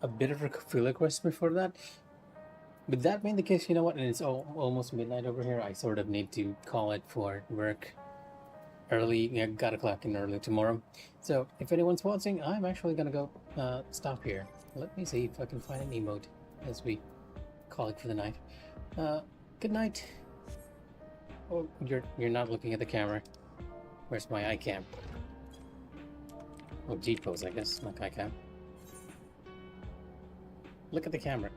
a bit of a filler quest before that. With that being the case, you know what? And it's almost midnight over here. I sort of need to call it for work early. Yeah, gotta clock in early tomorrow. So if anyone's watching, I'm actually gonna go stop here. Let me see if I can find an emote as we call it for the night. Good night. Oh, you're not looking at the camera. Where's my iCam? Oh, G pose, I guess, not iCam. Look at the camera.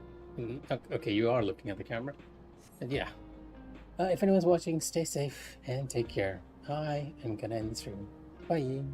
Okay, you are looking at the camera. And yeah. If anyone's watching, stay safe and take care. I am gonna end the stream. Bye.